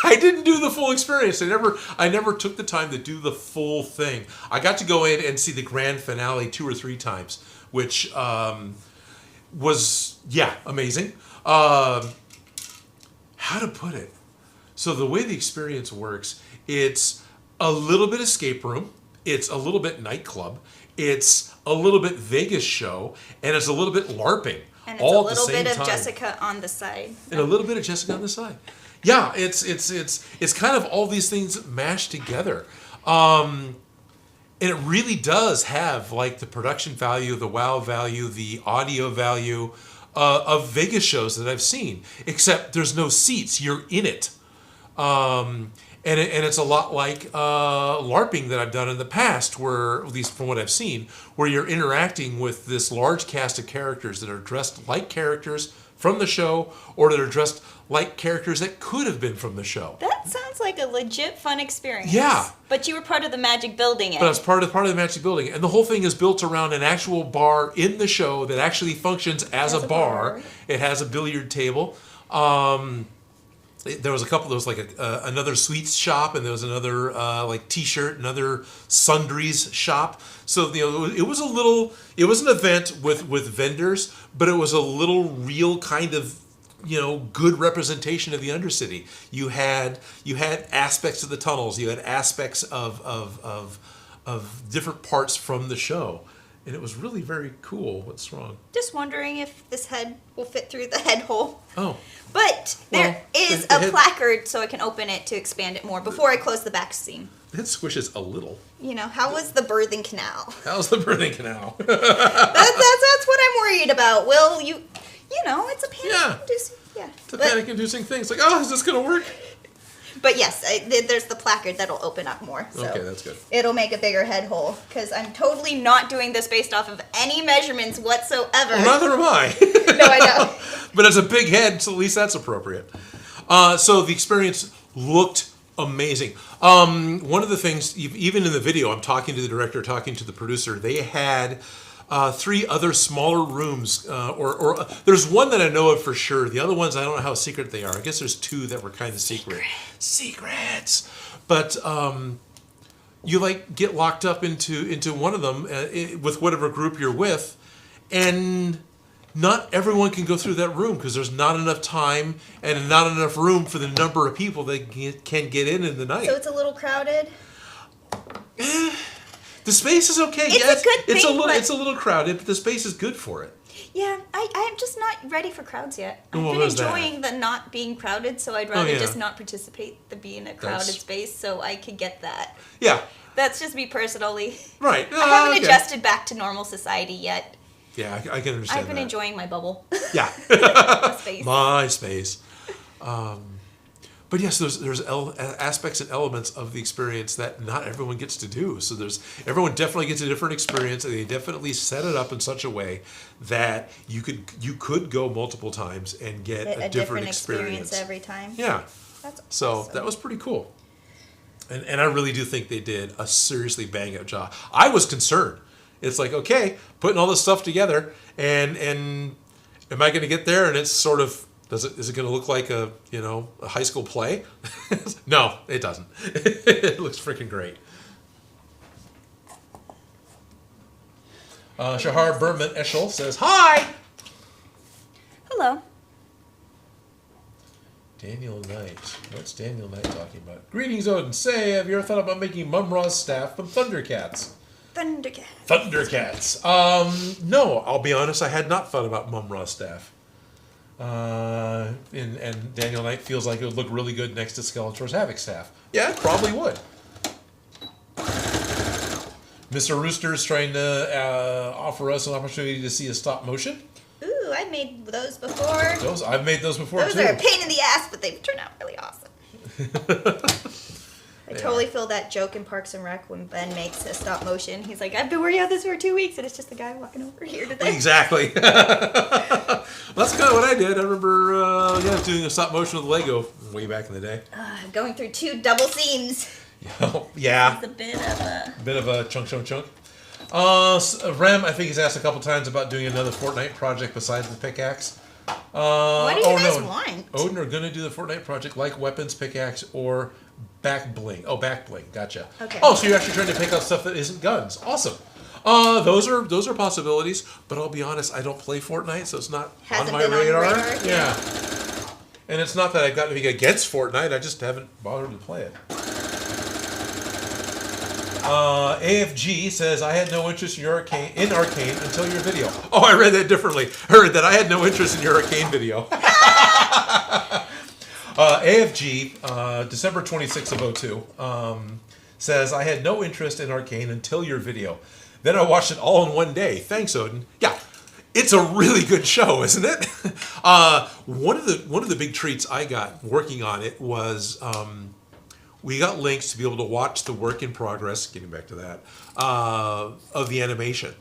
I didn't do the full experience. I never took the time to do the full thing. I got to go in and see the grand finale 2 or 3 times, which was, amazing. How to put it? So the way the experience works, it's a little bit escape room, it's a little bit nightclub, it's a little bit Vegas show, and it's a little bit LARPing. And it's all a little bit of Jessica on the side. And a little bit of Jessica on the side. Yeah, it's kind of all these things mashed together. And it really does have like the production value, the wow value, the audio value of Vegas shows that I've seen. Except there's no seats. You're in it. And And it's a lot like LARPing that I've done in the past, where, at least from what I've seen, where you're interacting with this large cast of characters that are dressed like characters from the show, or that are dressed like characters that could have been from the show. That sounds like a legit fun experience. Yeah. But you were part of the magic building. But I was part of the magic building. And the whole thing is built around an actual bar in the show that actually functions as a bar. It has a billiard table. There was a couple. There was like another sweets shop, and there was another like T-shirt, another sundries shop. So it was an event with vendors, but it was a little real kind of good representation of the Undercity. You had aspects of the tunnels. You had aspects of different parts from the show. And it was really very cool. What's wrong? Just wondering if this head will fit through the head hole. Oh. But there is a placard, so I can open it to expand it more before I close the back seam. It squishes a little. How was the birthing canal? How's the birthing canal? That's what I'm worried about. Will you? It's a panic-inducing. Yeah. It's a panic-inducing thing. It's like, oh, is this going to work? But yes, there's the placard that'll open up more. So okay, that's good. It'll make a bigger head hole, because I'm totally not doing this based off of any measurements whatsoever. Well, neither am I. No, I know. But it's a big head, so at least that's appropriate. So the experience looked amazing. One of the things, even in the video, I'm talking to the director, talking to the producer, they had 3 other smaller rooms, or there's one that I know of for sure. The other ones, I don't know how secret they are. I guess there's 2 that were kind of secret. Secrets. But you get locked up into one of them with whatever group you're with, and not everyone can go through that room because there's not enough time and not enough room for the number of people that can get in the night. So it's a little crowded. The space is okay. It's a good thing. It's a little crowded, but the space is good for it. Yeah, I'm just not ready for crowds yet. I've been enjoying the not being crowded, so I'd rather just not participate than be in a crowded space so I could get that. Yeah. That's just me personally. Right. I haven't adjusted back to normal society yet. Yeah, I can understand I've been enjoying my bubble. Yeah. My space. My space. But yes, there's aspects and elements of the experience that not everyone gets to do. So everyone definitely gets a different experience, and they definitely set it up in such a way that you could go multiple times and get a different experience every time. Yeah. That's so awesome. That was pretty cool. And I really do think they did a seriously bang-up job. I was concerned. It's like, okay, putting all this stuff together, and am I going to get there? And it's sort of, is it going to look like a high school play? No, it doesn't. It looks freaking great. Shahar Berman Eschel says, hi! Hello. Daniel Knight. What's Daniel Knight talking about? Greetings, Odin. Say, have you ever thought about making Mumra's staff from Thundercats? Thundercats. No, I'll be honest, I had not thought about Mumra's staff. And Daniel Knight feels like it would look really good next to Skeletor's Havoc staff. Yeah, it probably would. Mr. Rooster's trying to offer us an opportunity to see a stop motion. Ooh, I've made those before. I've made those before too. Those are a pain in the ass, but they've turned out really awesome. I totally feel that joke in Parks and Rec when Ben makes a stop motion. He's like, I've been working on this for 2 weeks, and it's just the guy walking over here today. Exactly. That's kind of what I did. I remember doing a stop motion with Lego way back in the day. Going through 2 double seams. Yeah. It's a bit of a chunk. Rem, I think he's asked a couple times about doing another Fortnite project besides the pickaxe. What do you guys want? Odin are going to do the Fortnite project like weapons, pickaxe, or back bling. Oh, back bling. Gotcha. Okay. Oh, so you're actually trying to pick out stuff that isn't guns. Awesome. Those are possibilities, but I'll be honest, I don't play Fortnite, so it's not on my radar. Yeah. And it's not that I've gotten anything against Fortnite, I just haven't bothered to play it. AFG says, I had no interest in Arcane until your video. Oh, I read that differently. Heard that I had no interest in your Arcane video. AFG, December 26th of 02, says, I had no interest in Arcane until your video. Then I watched it all in one day. Thanks, Odin. Yeah, it's a really good show, isn't it? One of the big treats I got working on it was we got links to be able to watch the work in progress, getting back to that, of the animation.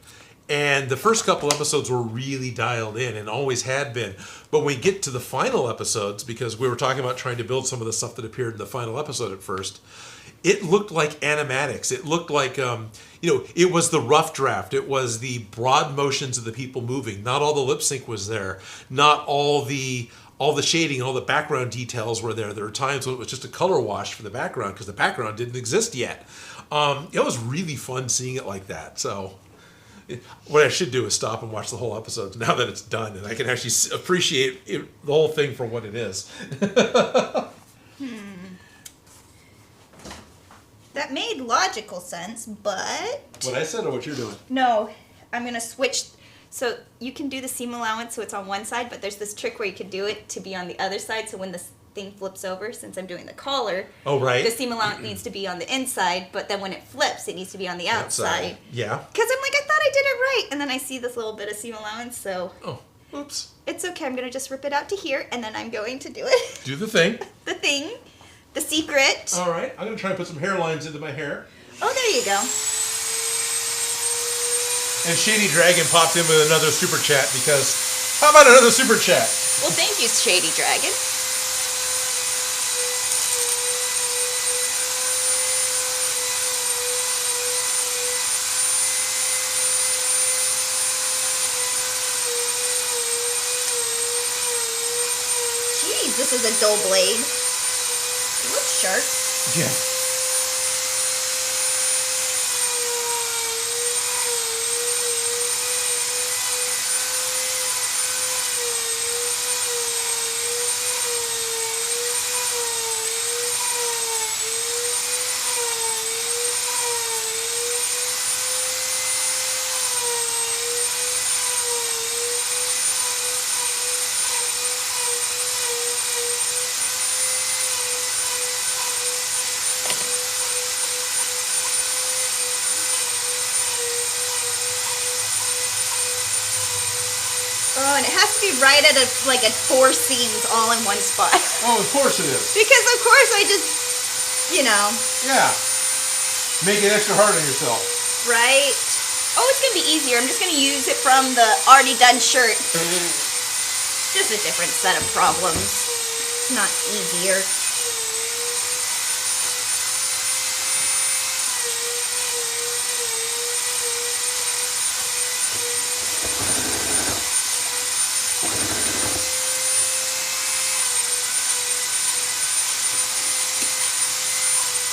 And the first couple episodes were really dialed in and always had been. But when we get to the final episodes, because we were talking about trying to build some of the stuff that appeared in the final episode at first, it looked like animatics. It looked like, it was the rough draft. It was the broad motions of the people moving. Not all the lip sync was there. Not all the shading, all the background details were there. There were times when it was just a color wash for the background because the background didn't exist yet. It was really fun seeing it like that. So what I should do is stop and watch the whole episode now that it's done, and I can actually appreciate the whole thing for what it is. That made logical sense, but... What I said or what you're doing? No, I'm going to switch. So you can do the seam allowance so it's on one side, but there's this trick where you can do it to be on the other side, so when the thing flips over, since I'm doing the collar, the seam allowance needs to be on the inside, but then when it flips, it needs to be on the outside. Yeah. Because I'm like, I thought I did it right, and then I see this little bit of seam allowance, so... Oh, oops. It's okay, I'm going to just rip it out to here, and then I'm going to do it. Do the thing. The thing. The secret. All right, I'm going to try and put some hairlines into my hair. Oh, there you go. And Shady Dragon popped in with another super chat because, how about another super chat? Well, thank you, Shady Dragon. Jeez, this is a dull blade. It looks sharp. Yeah. Oh, and it has to be right at like 4 seams all in one spot. Oh, of course it is. Because of course I just, Yeah. Make it extra hard on yourself. Right? Oh, it's going to be easier. I'm just going to use it from the already done shirt. Just a different set of problems. It's not easier.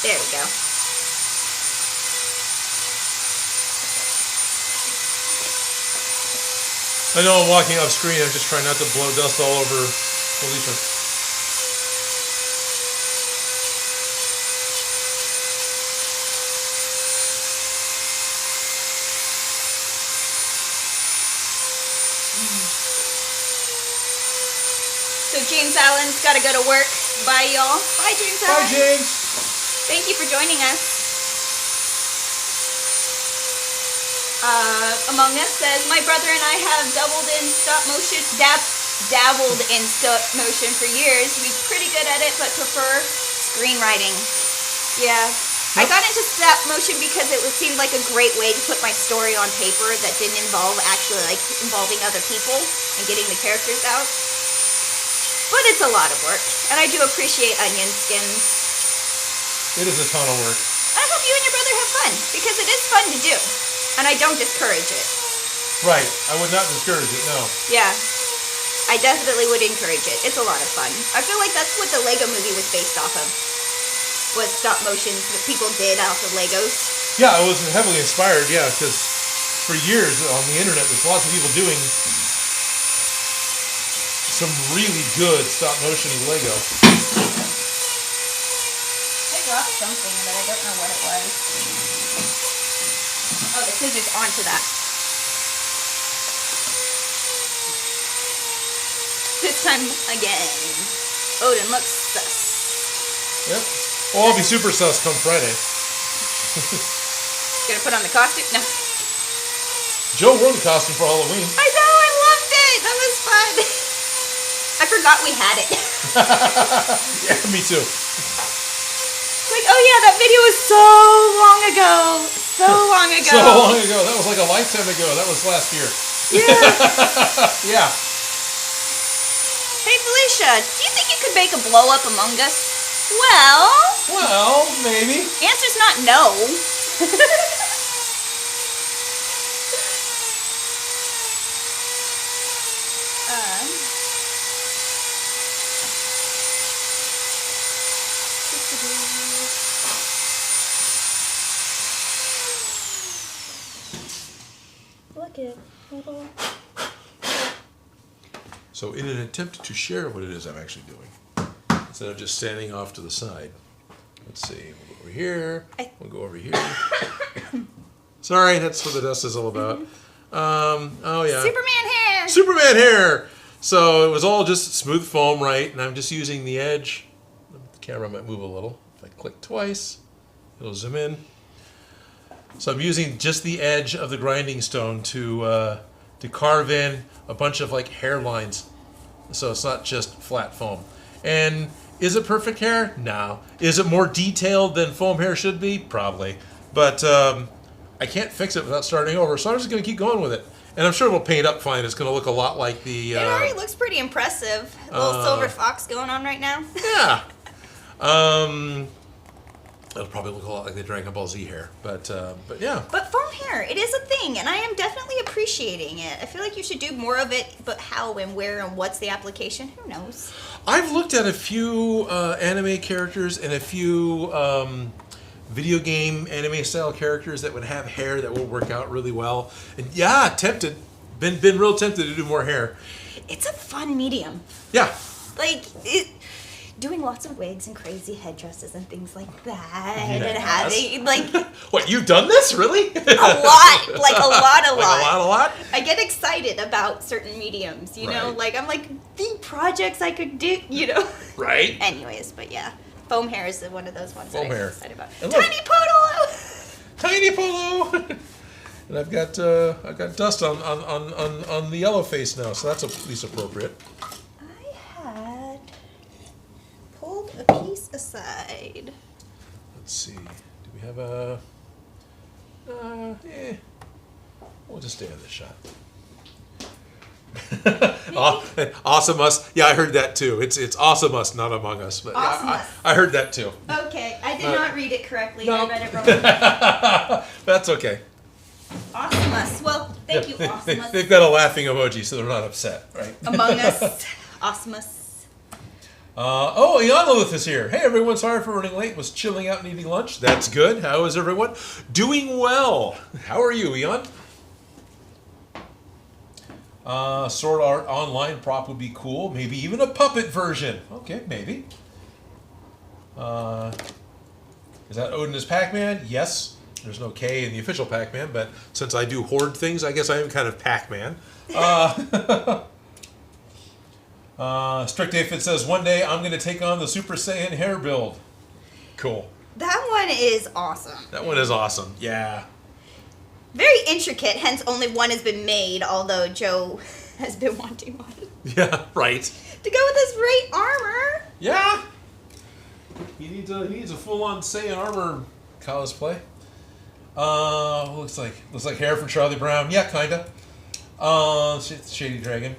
There we go. I know I'm walking off screen. I'm just trying not to blow dust all over Felicia. So James Allen's got to go to work. Bye, y'all. Bye, James Allen. Bye, James. Thank you for joining us. Among Us says, my brother and I have dabbled in stop motion for years. We're pretty good at it, but prefer screenwriting. Yeah. I got into stop motion because it seemed like a great way to put my story on paper that didn't involve actually involving other people and getting the characters out. But it's a lot of work, and I do appreciate onion skins. It is a ton of work. I hope you and your brother have fun, because it is fun to do, and I don't discourage it. Right. I would not discourage it, no. Yeah. I definitely would encourage it. It's a lot of fun. I feel like that's what the Lego movie was based off of, was stop motions that people did out of Legos. Yeah, I was heavily inspired, because for years on the internet, there's lots of people doing some really good stop motion Lego. I dropped something, but I don't know what it was. Oh, the scissors onto that. This time again. Odin looks sus. Yep. Well, I'll be super sus come Friday. Gonna put on the costume? No. Joe wore the costume for Halloween. I know, I loved it. That was fun. I forgot we had it. Yeah, me too. It's like, yeah, that video was so long ago. So long ago. So long ago. That was like a lifetime ago. That was last year. Yeah. Yeah. Hey, Felicia, do you think you could make a blow-up Among Us? Well, maybe. Answer's not no. Look at little. So in an attempt to share what it is I'm actually doing, instead of just standing off to the side, let's see, we'll go over here, we'll go over here. Sorry, that's what the dust is all about. Oh yeah. Superman hair! Superman hair! So it was all just smooth foam, right? And I'm just using the edge. The camera might move a little. If I click twice, it'll zoom in. So I'm using just the edge of the grinding stone to carve in a bunch of like hairlines. So it's not just flat foam. And is it perfect hair? No. Is it more detailed than foam hair should be? Probably. But I can't fix it without starting over, so I'm just going to keep going with it. And I'm sure it'll paint up fine. It's going to look a lot like the... it already looks pretty impressive. A little silver fox going on right now. Yeah. It'll probably look a lot like the Dragon Ball Z hair, but yeah. But foam hair, it is a thing, and I am definitely appreciating it. I feel like you should do more of it, but how and where and what's the application? Who knows? I've looked at a few anime characters and a few video game anime style characters that would have hair that will work out really well. And yeah, tempted. Been real tempted to do more hair. It's a fun medium. Yeah. Like doing lots of wigs and crazy headdresses and things like that, Yes. and having like What, you've done this? Really? a lot. A lot? I get excited about certain mediums, you know? Right. Like, I'm like, the projects I could do, you know? Right. Anyways, but yeah. Foam hair is one of those ones Foam that I'm hair. excited about. And look. Tiny Polo! Tiny Polo! And I've got dust on the yellow face now, so that's at least appropriate. I had pulled a piece aside. Let's see. Do we have a... We'll just stay on this shot. Awesome Us. Yeah, I heard that too. It's Awesome Us, not Among Us. But Awesome yeah, Us. I heard that too. Okay, I did not read it correctly. No. I read it wrong. That's okay. Awesomeness. Well, thank you, Awesomeness. They've got a laughing emoji, so they're not upset, right? Among Us. Awesomeness. Ian Lilith is here. Hey everyone, sorry for running late. Was chilling out and eating lunch. That's good. How is everyone? Doing well. How are you, Ian? Sword Art Online prop would be cool. Maybe even a puppet version. Okay, maybe. Is that Odin as Pac-Man? Yes. There's no K in the official Pac-Man, but since I do hoard things, I guess I am kind of Pac-Man. Strict Aphid says, one day I'm going to take on the Super Saiyan hair build. Cool. That one is awesome. That one is awesome. Yeah. Very intricate, hence only one has been made, although Joe has been wanting one. Yeah, right. To go with his great armor. Yeah. He needs a full-on Saiyan armor cosplay. Looks like hair from Charlie Brown. Yeah, kinda. Shady Dragon.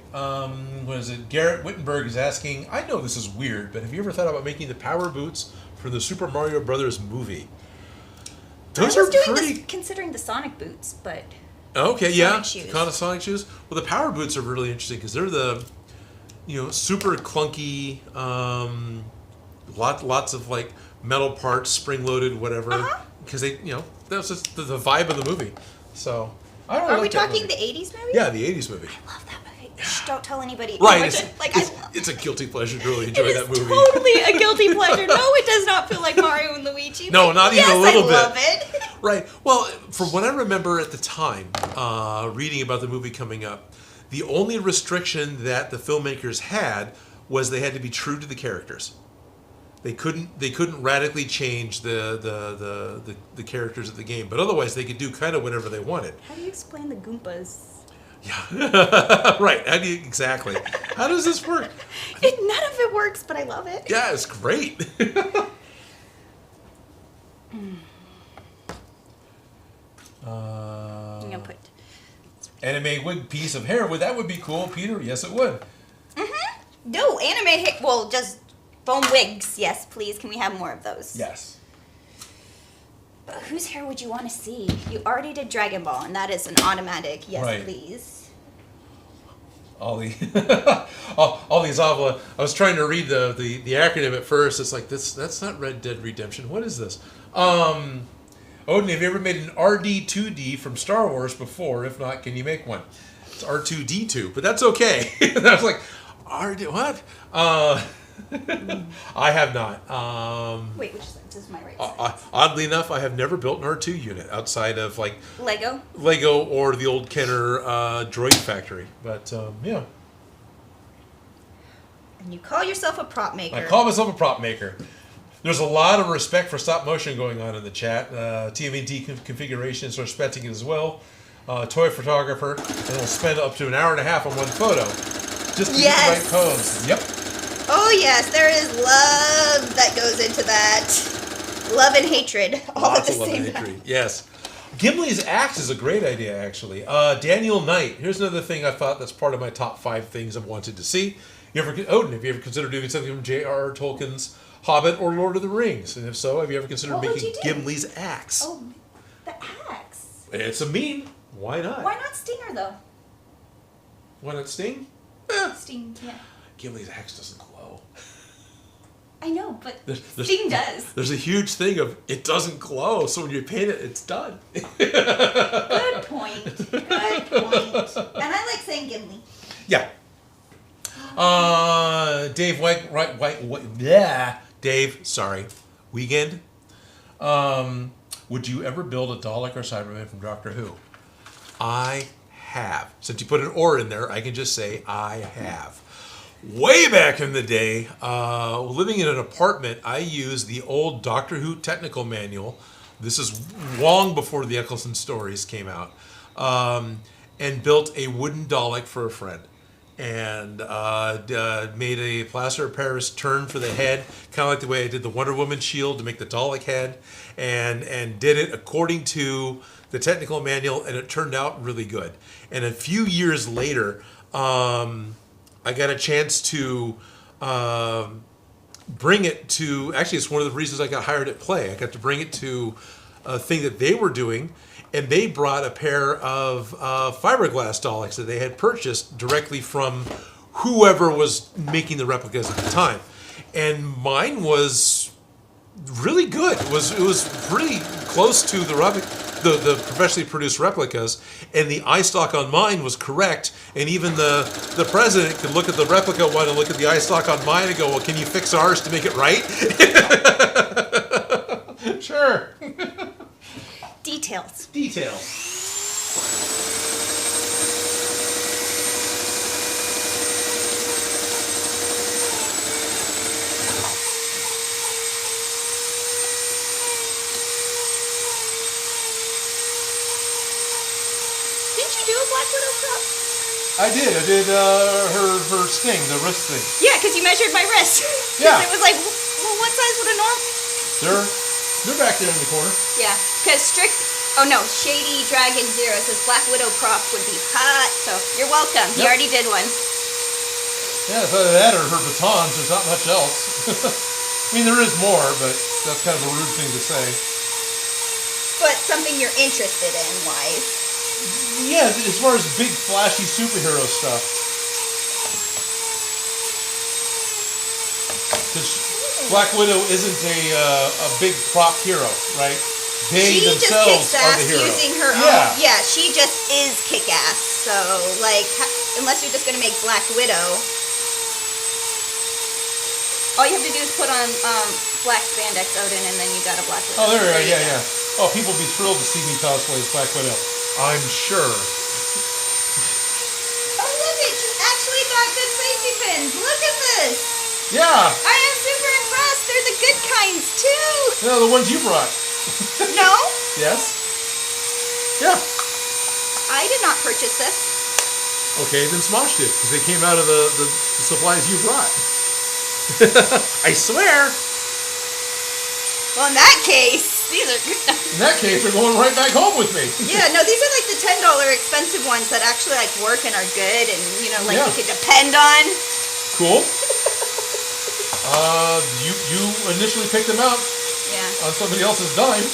What is it? Garrett Wittenberg is asking, I know this is weird, but have you ever thought about making the power boots for the Super Mario Brothers movie? Those I was are doing pretty... this considering the Sonic boots, but... Okay, yeah. Shoes. Kind of Sonic shoes. Well, the power boots are really interesting because they're the, super clunky, lots of like metal parts, spring-loaded, whatever. Because they, that's just the vibe of the movie. So, I don't know. Are we talking the 80s movie? Yeah, the 80s movie. I love that movie. Shh, don't tell anybody. Right. No, It's a guilty pleasure to really enjoy that movie. It's totally a guilty pleasure. No, it does not feel like Mario and Luigi. No, not even a little bit. I love it. Right. Well, from what I remember at the time, reading about the movie coming up, the only restriction that the filmmakers had was they had to be true to the characters. They couldn't radically change the characters of the game, but otherwise they could do kind of whatever they wanted. How do you explain the Goombas? Yeah. Right. Exactly. How does this work? None of it works, but I love it. Yeah, it's great. I'm gonna put anime wig piece of hair. That would be cool, Peter. Yes, it would. No, anime hair. Well, just foam wigs. Yes, please. Can we have more of those? Yes. But whose hair would you want to see? You already did Dragon Ball, and that is an automatic. Yes, right. Please. All these Avla. I was trying to read the acronym at first. It's like this. That's not Red Dead Redemption. What is this? Odin, have you ever made an RD2D from Star Wars before? If not, can you make one? It's R2D2, but that's okay. And I was like, RD what? I have not. Wait, which side? This is my right side. Oddly enough, I have never built an R2 unit outside of like Lego or the old Kenner droid factory. But yeah. And you call yourself a prop maker. I call myself a prop maker. There's a lot of respect for stop motion going on in the chat. TMNT configurations are respecting it as well. Toy photographer, and will spend up to an hour and a half on one photo. Just to get the right pose. Yep. Oh yes, there is love that goes into that. Love and hatred all at the same time. Yes. Gimli's axe is a great idea, actually. Daniel Knight. Here's another thing I thought that's part of my top 5 things I've wanted to see. Odin, have you ever considered doing something from J.R.R. Tolkien's Hobbit or Lord of the Rings? And if so, have you ever considered making Gimli's axe? Oh, the axe. It's a meme. Why not? Why not Stinger, though? Why not Sting? Sting, yeah. Gimli's axe doesn't glow. I know, but Sting does. There's a huge thing of it doesn't glow, so when you paint it, it's done. Good point. Good point. And I like saying Gimli. Yeah. Dave Dave, sorry. Weekend. Would you ever build a Dalek or Cyberman from Doctor Who? I have. Since you put an or in there, I can just say I have. Way back in the day, living in an apartment, I used the old Doctor Who technical manual. This is long before the Eccleston stories came out. And built a wooden Dalek for a friend. And made a plaster of Paris turn for the head, kind of like the way I did the Wonder Woman shield to make the Dalek head, and did it according to the technical manual, and it turned out really good. And a few years later, I got a chance to bring it to, actually it's one of the reasons I got hired at Play. I got to bring it to a thing that they were doing, and they brought a pair of fiberglass Daleks that they had purchased directly from whoever was making the replicas at the time. And mine was really good. It was pretty close to the professionally produced replicas, and the eye stock on mine was correct, and even the president could look at the replica one and look at the eye stock on mine and go, well, can you fix ours to make it right? Sure. Details. I did her sting, the wrist thing. Yeah, because you measured my wrist. Yeah. It was like, well, what size would a normal? They're back there in the corner. Yeah, because Shady Dragon Zero says Black Widow prop would be hot, so you're welcome. He already did one. Yeah, it's either that or her batons. There's not much else. I mean, there is more, but that's kind of a rude thing to say. But something you're interested in, wise. Yeah, as far as big, flashy superhero stuff. Because Black Widow isn't a big prop hero, right? They she themselves just kicks ass are the hero. using her own. Yeah, she just is kick ass. So, like, unless you're just going to make Black Widow, all you have to do is put on black spandex Odin, and then you got a Black Widow. Oh, there we go. Yeah. Oh, people would be thrilled to see me cosplay as Black Widow. I'm sure. Oh, look it! You actually got good safety pins. Look at this. Yeah. I am super impressed. They're the good kinds too. No, the ones you brought. No. Yes. Yeah. I did not purchase this. Okay, then Smosh did, because they came out of the supplies you brought. I swear. Well, in that case. These are in that case, they're going right back home with me. Yeah, no, these are like the $10 expensive ones that actually like work and are good, and you know, like you could depend on. Cool. You initially picked them out. Yeah. On somebody else's dime.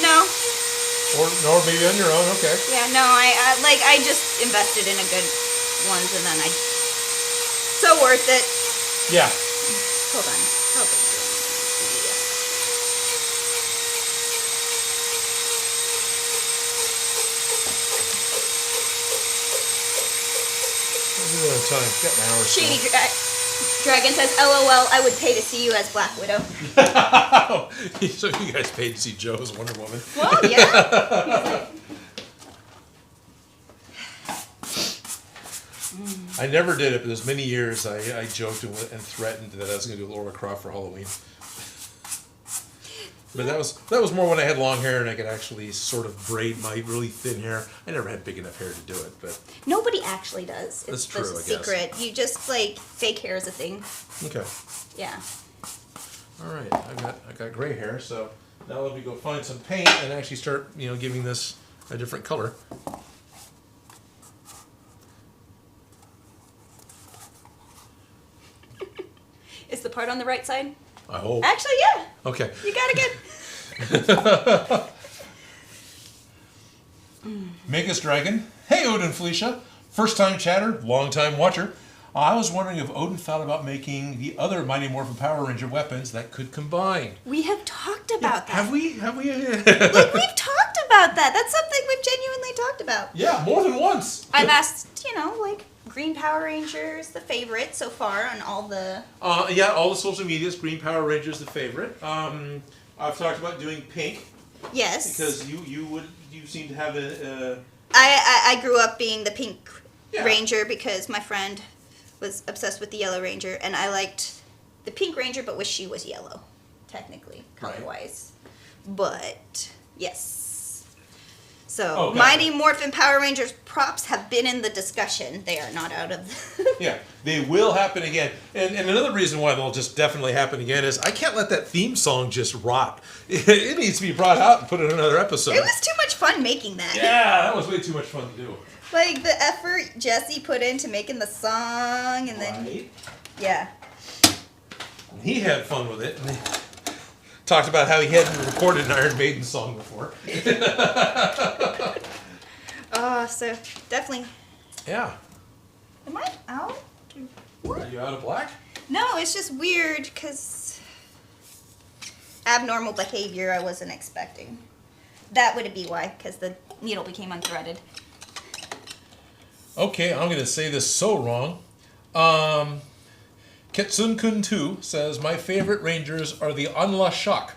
No. Or maybe on your own. Okay. Yeah, no, I just invested in a good ones, and then so worth it. Yeah. Hold on. Time. Got an hour. Shady Dragon says, "LOL, I would pay to see you as Black Widow." So you guys paid to see Joe as Wonder Woman? Well, yeah. I never did it, but there's many years I joked and threatened that I was going to do Laura Croft for Halloween. But that was more when I had long hair and I could actually sort of braid my really thin hair. I never had big enough hair to do it, but nobody actually does. That's It's true, the I secret. guess. You just like fake hair is a thing. Okay. Yeah. All right, I got gray hair, so now let me go find some paint and actually start, giving this a different color. Is the part on the right side? I hope. Actually, yeah. Okay. You got it good. Magus Dragon. Hey, Odin, Felicia. First time chatter, long time watcher. I was wondering if Odin thought about making the other Mighty Morphin Power Ranger weapons that could combine. We have talked about that. Have we? Like, we've talked about that. That's something we've genuinely talked about. Yeah, more than once. I've asked, like Green Power Rangers, the favorite so far on all the... all the social medias, Green Power Rangers the favorite. I've talked about doing pink. Yes. Because you seem to have a... I grew up being the Pink Ranger because my friend was obsessed with the Yellow Ranger, and I liked the Pink Ranger but wish she was yellow, technically, color-wise. Right. But, yes. So, Mighty Morphin Power Rangers props have been in the discussion. They are not out of Yeah, they will happen again. And another reason why they'll just definitely happen again is I can't let that theme song just rot. It needs to be brought out and put in another episode. It was too much fun making that. Yeah, that was way too much fun to do. Like, the effort Jesse put into making the song, and then... Yeah. He had fun with it. And talked about how he hadn't recorded an Iron Maiden song before. So definitely. Yeah. Am I out? Are you out of black? No, it's just weird because abnormal behavior I wasn't expecting. That would be why, because the needle became unthreaded. Okay, I'm going to say this so wrong. Ketsun-kun 2 says, my favorite Rangers are the Anla Shock.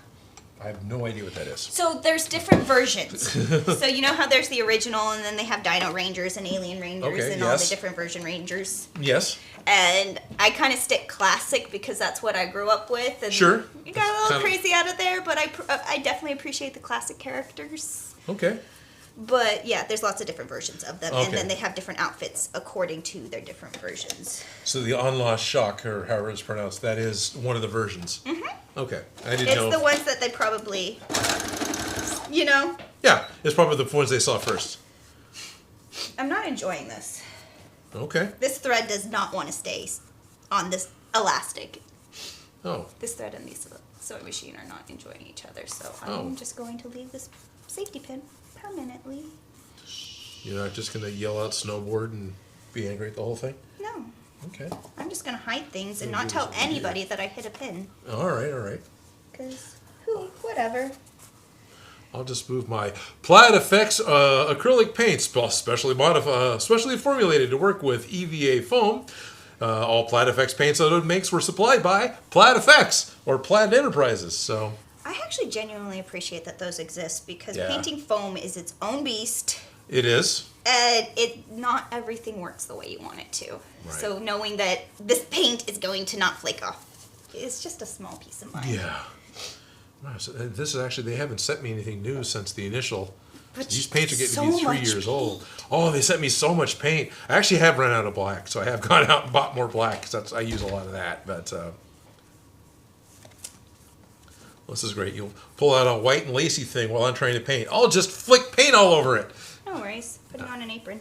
I have no idea what that is. So there's different versions. So you know how there's the original, and then they have Dino Rangers and Alien Rangers and all the different version Rangers? Yes. And I kind of stick classic because that's what I grew up with. And sure. You got a little crazy out of there, but I definitely appreciate the classic characters. Okay. But yeah, there's lots of different versions of them, okay. And then they have different outfits according to their different versions. So the Anla Shock, or however it's pronounced, that is one of the versions. Mm-hmm. Okay, I didn't know. It's the ones that they probably, Yeah, it's probably the ones they saw first. I'm not enjoying this. Okay. This thread does not want to stay on this elastic. Oh. This thread and this sewing machine are not enjoying each other, so I'm just going to leave this safety pin permanently. You're not just going to yell out snowboard and be angry at the whole thing? No. Okay. I'm just going to hide things and not tell anybody that I hit a pin. All right. Because, whatever. I'll just move my Plaid Effects acrylic paints, specially formulated to work with EVA foam. All Plaid Effects paints that Odin Makes were supplied by Plaid Effects, or Plaid Enterprises, so... I actually genuinely appreciate that those exist because painting foam is its own beast. It is. And not everything works the way you want it to. Right. So knowing that this paint is going to not flake off is just a small peace of mind. Yeah. This is actually, they haven't sent me anything new since the initial. But these paints are getting to be 3 years old. Oh, they sent me so much paint. I actually have run out of black, so I have gone out and bought more black because I use a lot of that. But This is great. You'll pull out a white and lacy thing while I'm trying to paint. I'll just flick paint all over it. No worries. Putting on an apron.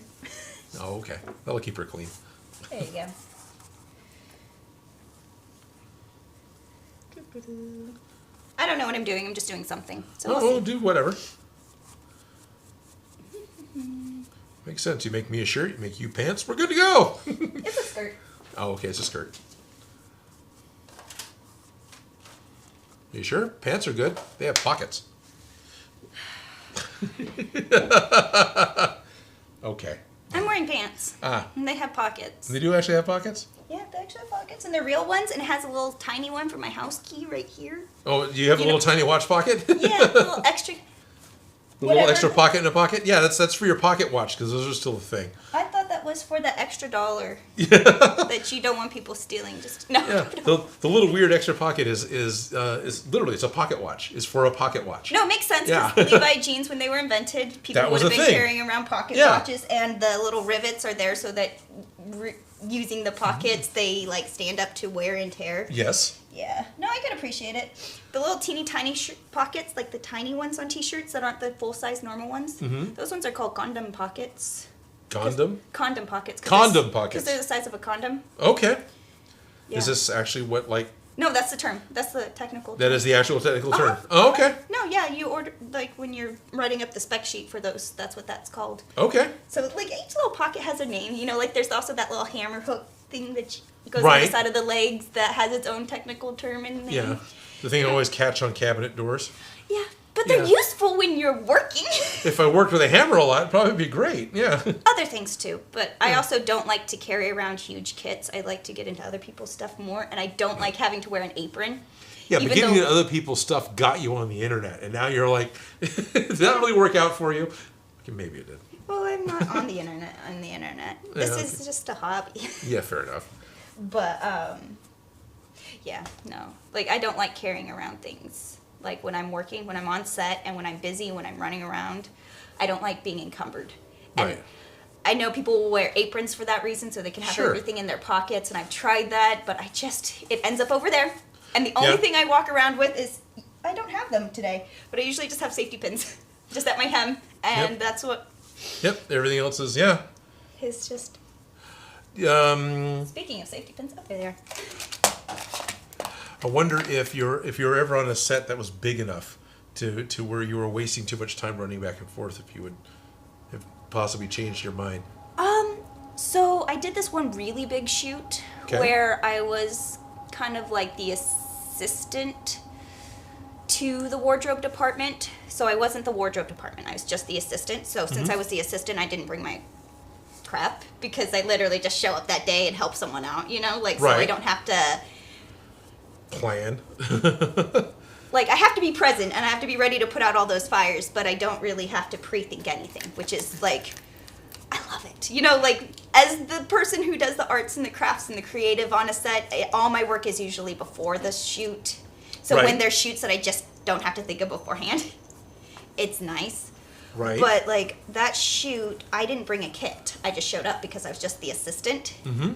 Oh, okay. That'll keep her clean. There you go. I don't know what I'm doing. I'm just doing something. So we'll do whatever. Makes sense. You make me a shirt, you make you pants, we're good to go. It's a skirt. Oh, okay, it's a skirt. Are you sure? Pants are good. They have pockets. Okay. I'm wearing pants. Ah. And they have pockets. They do actually have pockets? Yeah, they actually have pockets. And they're real ones. And it has a little tiny one for my house key right here. Oh, do you have a little tiny watch pocket? Yeah, a little extra. The little extra pocket in a pocket? Yeah, that's for your pocket watch, because those are still a thing. I thought that was for the extra $1 that you don't want people stealing. Just no. Yeah, the little weird extra pocket is literally, it's a pocket watch. It's for a pocket watch. No, it makes sense, Yeah. because Levi jeans, when they were invented, people would have been carrying around pocket watches, and the little rivets are there so that using the pockets, they like stand up to wear and tear. Yes. Yeah. No, I can appreciate it. The little teeny tiny pockets, like the tiny ones on t-shirts that aren't the full-size normal ones, those ones are called condom pockets. Condom? Condom pockets. Condom pockets. Because they're the size of a condom. Okay. Yeah. Is this actually what, like... No, that's the term. That's the technical term. That is the actual technical term. Oh, okay. No, yeah, you order, like, when you're writing up the spec sheet for those, that's what that's called. Okay. So, like, each little pocket has a name. You know, like, there's also that little hammer hook thing that goes on the side of the legs that has its own technical term and name. Yeah. The thing I always catch on cabinet doors. Yeah. But they're useful when you're working. If I worked with a hammer a lot, it'd probably be great. Yeah. Other things too, but I also don't like to carry around huge kits. I like to get into other people's stuff more, and I don't like having to wear an apron. Yeah, but getting into other people's stuff got you on the internet, and now you're like, did that really work out for you? Okay, maybe it did. Well, I'm not on the internet. This is just a hobby. Yeah, fair enough. But yeah, no. Like, I don't like carrying around things. Like, when I'm working, when I'm on set, and when I'm busy, when I'm running around, I don't like being encumbered. And right. I know people will wear aprons for that reason, so they can have everything in their pockets, and I've tried that, but it ends up over there. And the only thing I walk around with is, I don't have them today, but I usually just have safety pins, just at my hem, and that's what... Yep, everything else is, It's just... Speaking of safety pins, up there. I wonder if you're ever on a set that was big enough to where you were wasting too much time running back and forth, if you would have possibly changed your mind. So I did this one really big shoot where I was kind of like the assistant to the wardrobe department. So I wasn't the wardrobe department, I was just the assistant. So since I was the assistant, I didn't bring my crap because I literally just show up that day and help someone out, you know? Like, so I don't have to... plan. Like, I have to be present and I have to be ready to put out all those fires, but I don't really have to pre-think anything, which is like, I love it. You know, like, as the person who does the arts and the crafts and the creative on a set, all my work is usually before the shoot. So when there's shoots that I just don't have to think of beforehand, it's nice. Right. But, like, that shoot, I didn't bring a kit. I just showed up because I was just the assistant. Mm-hmm.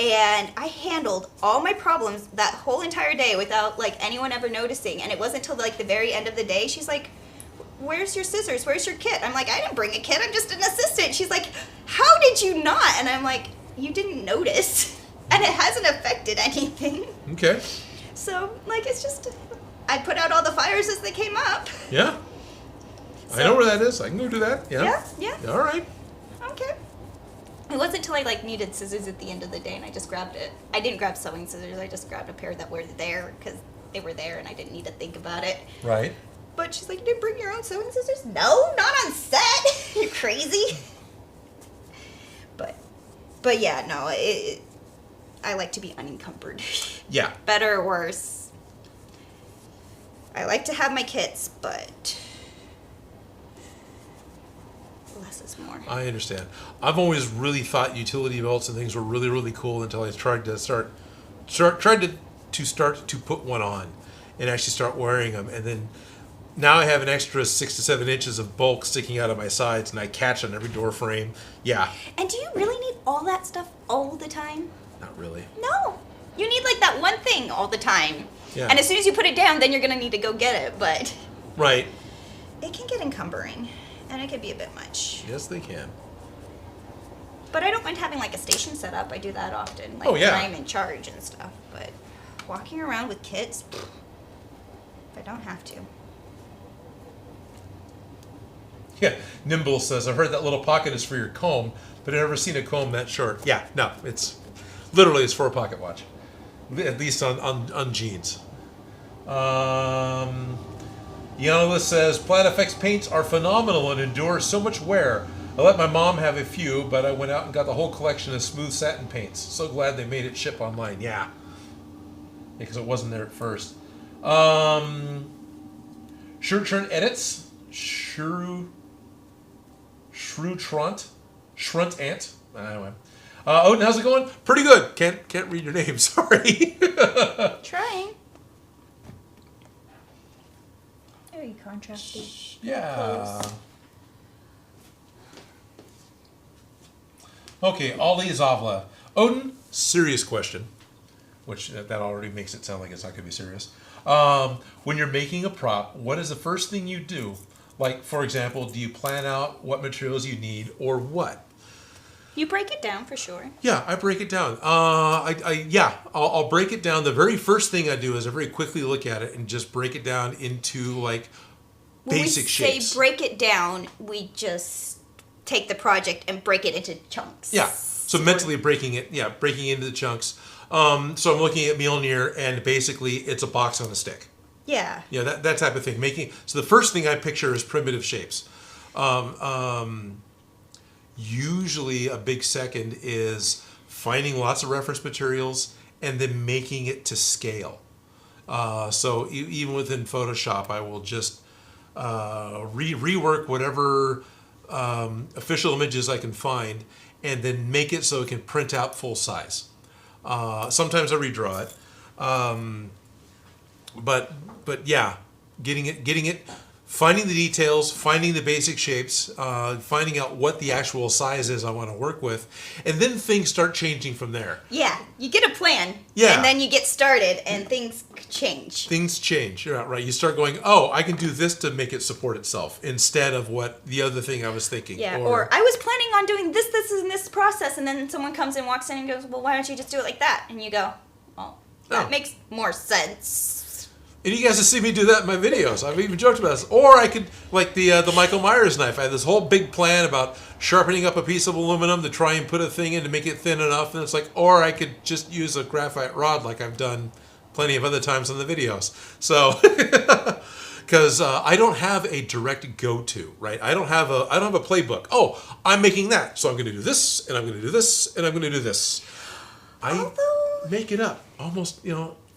And I handled all my problems that whole entire day without, like, anyone ever noticing. And it wasn't until, like, the very end of the day, she's like, where's your scissors? Where's your kit? I'm like, I didn't bring a kit. I'm just an assistant. She's like, how did you not? And I'm like, you didn't notice. And it hasn't affected anything. Okay. So, like, it's just, I put out all the fires as they came up. Yeah. So, I know where that is. I can go do that. Yeah. Yeah. All right. Okay. It wasn't until I, like, needed scissors at the end of the day and I just grabbed it. I didn't grab sewing scissors. I just grabbed a pair that were there because they were there and I didn't need to think about it. Right. But she's like, you didn't bring your own sewing scissors? No, not on set. You're crazy. But yeah, no, I like to be unencumbered. Yeah. Better or worse. I like to have my kits, but less is more. I understand. I've always really thought utility belts and things were really, really cool until I tried to put one on and actually start wearing them. And then now I have an extra 6 to 7 inches of bulk sticking out of my sides and I catch on every door frame. Yeah. And do you really need all that stuff all the time? Not really. No. You need, like, that one thing all the time. Yeah. And as soon as you put it down, then you're going to need to go get it. But right. It can get encumbering, and it can be a bit much. Yes, they can. But I don't mind having like a station set up. I do that often. Like Oh, yeah. when I'm in charge and stuff. But walking around with kids, I don't have to. Yeah, Nimble says, I've heard that little pocket is for your comb, but I've never seen a comb that short. Yeah, no, it's for a pocket watch. At least on jeans. Yanala says, Plaid Effects paints are phenomenal and endure so much wear. I let my mom have a few, but I went out and got the whole collection of smooth satin paints. So glad they made it ship online. Yeah. Because it wasn't there at first. Shirt Turn Edits. Shrunt Ant. Anyway. Odin, how's it going? Pretty good. Can't read your name. Sorry. Trying. Very contrasty. Yeah. Close. Okay, Ali Zavla. Odin, serious question. Which that already makes it sound like it's not going to be serious. When you're making a prop, what is the first thing you do? Like, for example, do you plan out what materials you need or what? You break it down for sure. Yeah, I break it down. I'll break it down. The very first thing I do is I very quickly look at it and just break it down into like basic shapes. When we say break it down, we just take the project and break it into chunks. Yeah. So mentally breaking it into the chunks. So I'm looking at Mjolnir, and basically it's a box on a stick. Yeah. Yeah, that type of thing. So the first thing I picture is primitive shapes. Usually a big second is finding lots of reference materials and then making it to scale. So even within Photoshop, I will just rework whatever official images I can find and then make it so it can print out full size. Sometimes I redraw it. But yeah, getting it, finding the details, finding the basic shapes, finding out what the actual size is I want to work with, and then things start changing from there. Yeah, you get a plan, and then you get started, and things change. Things change, you're right. You start going, oh, I can do this to make it support itself, instead of what the other thing I was thinking. Yeah, or I was planning on doing this, and this process, and then someone comes and walks in and goes, well, why don't you just do it like that? And you go, well, that makes more sense. And you guys have seen me do that in my videos. I've even joked about this. Or I could, like the Michael Myers knife. I had this whole big plan about sharpening up a piece of aluminum to try and put a thing in to make it thin enough. And it's like, or I could just use a graphite rod like I've done plenty of other times in the videos. So, because I don't have a direct go-to, right? I don't have a playbook. Oh, I'm making that, so I'm going to do this, and I'm going to do this, and I'm going to do this. I make it up almost,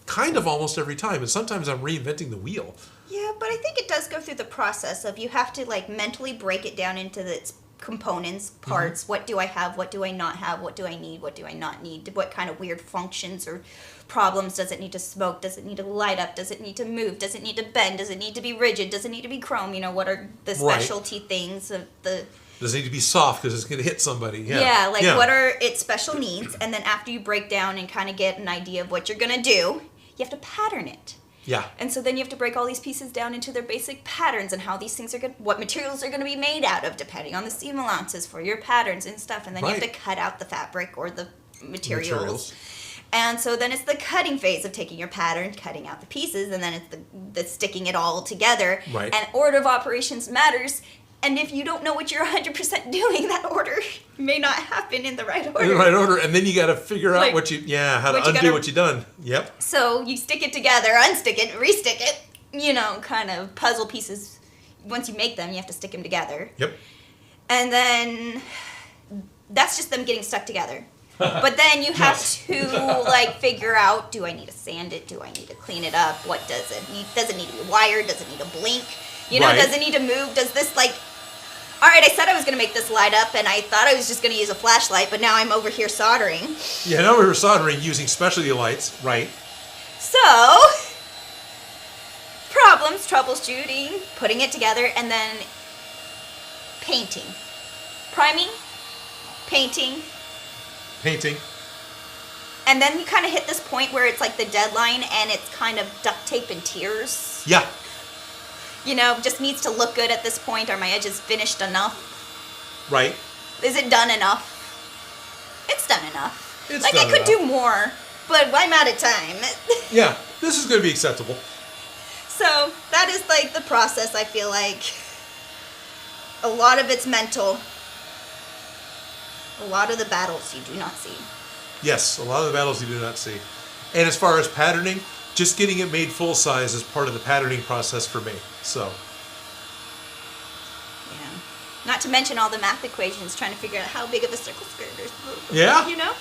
kind of almost every time, and sometimes I'm reinventing the wheel. Yeah, but I think it does go through the process of you have to like mentally break it down into its components, parts. Mm-hmm. What do I have? What do I not have? What do I need? What do I not need? What kind of weird functions or problems does it need to smoke? Does it need to light up? Does it need to move? Does it need to bend? Does it need to be rigid? Does it need to be chrome? What are the specialty things of the... Does it need to be soft because it's going to hit somebody? Yeah, what are its special needs? And then after you break down and kind of get an idea of what you're going to do, you have to pattern it. Yeah. And so then you have to break all these pieces down into their basic patterns and how these things are going what materials are going to be made out of depending on the seam allowances for your patterns and stuff. And then you have to cut out the fabric or the materials. And so then it's the cutting phase of taking your pattern, cutting out the pieces, and then it's the sticking it all together. Right. And order of operations matters. And if you don't know what you're 100% doing, that order may not happen in the right order. In the right order, and then you got to figure out how to undo what you've done. Yep. So you stick it together, unstick it, restick it, kind of puzzle pieces. Once you make them, you have to stick them together. Yep. And then that's just them getting stuck together. But then you have to figure out, do I need to sand it? Do I need to clean it up? What does it need? Does it need to be wired? Does it need to blink? Does it need to move? Does this all right, I said I was going to make this light up, and I thought I was just going to use a flashlight, but now I'm over here soldering. Yeah, now we're soldering using specialty lights, right? So, problems, troubleshooting, putting it together, and then painting. Priming, painting. Painting. And then you kind of hit this point where it's like the deadline and it's kind of duct tape and tears. Yeah. You know, just needs to look good at this point. Are my edges finished enough? Right. Is it done enough? It's done enough. It's like, done I could enough. do more, but I'm out of time. Yeah, this is going to be acceptable. So, that is like the process, I feel like. A lot of it's mental. A lot of the battles you do not see. Yes, a lot of the battles you do not see. And as far as patterning, just getting it made full size is part of the patterning process for me. So, yeah. Not to mention all the math equations, trying to figure out how big of a circle skirt is. Yeah. You know?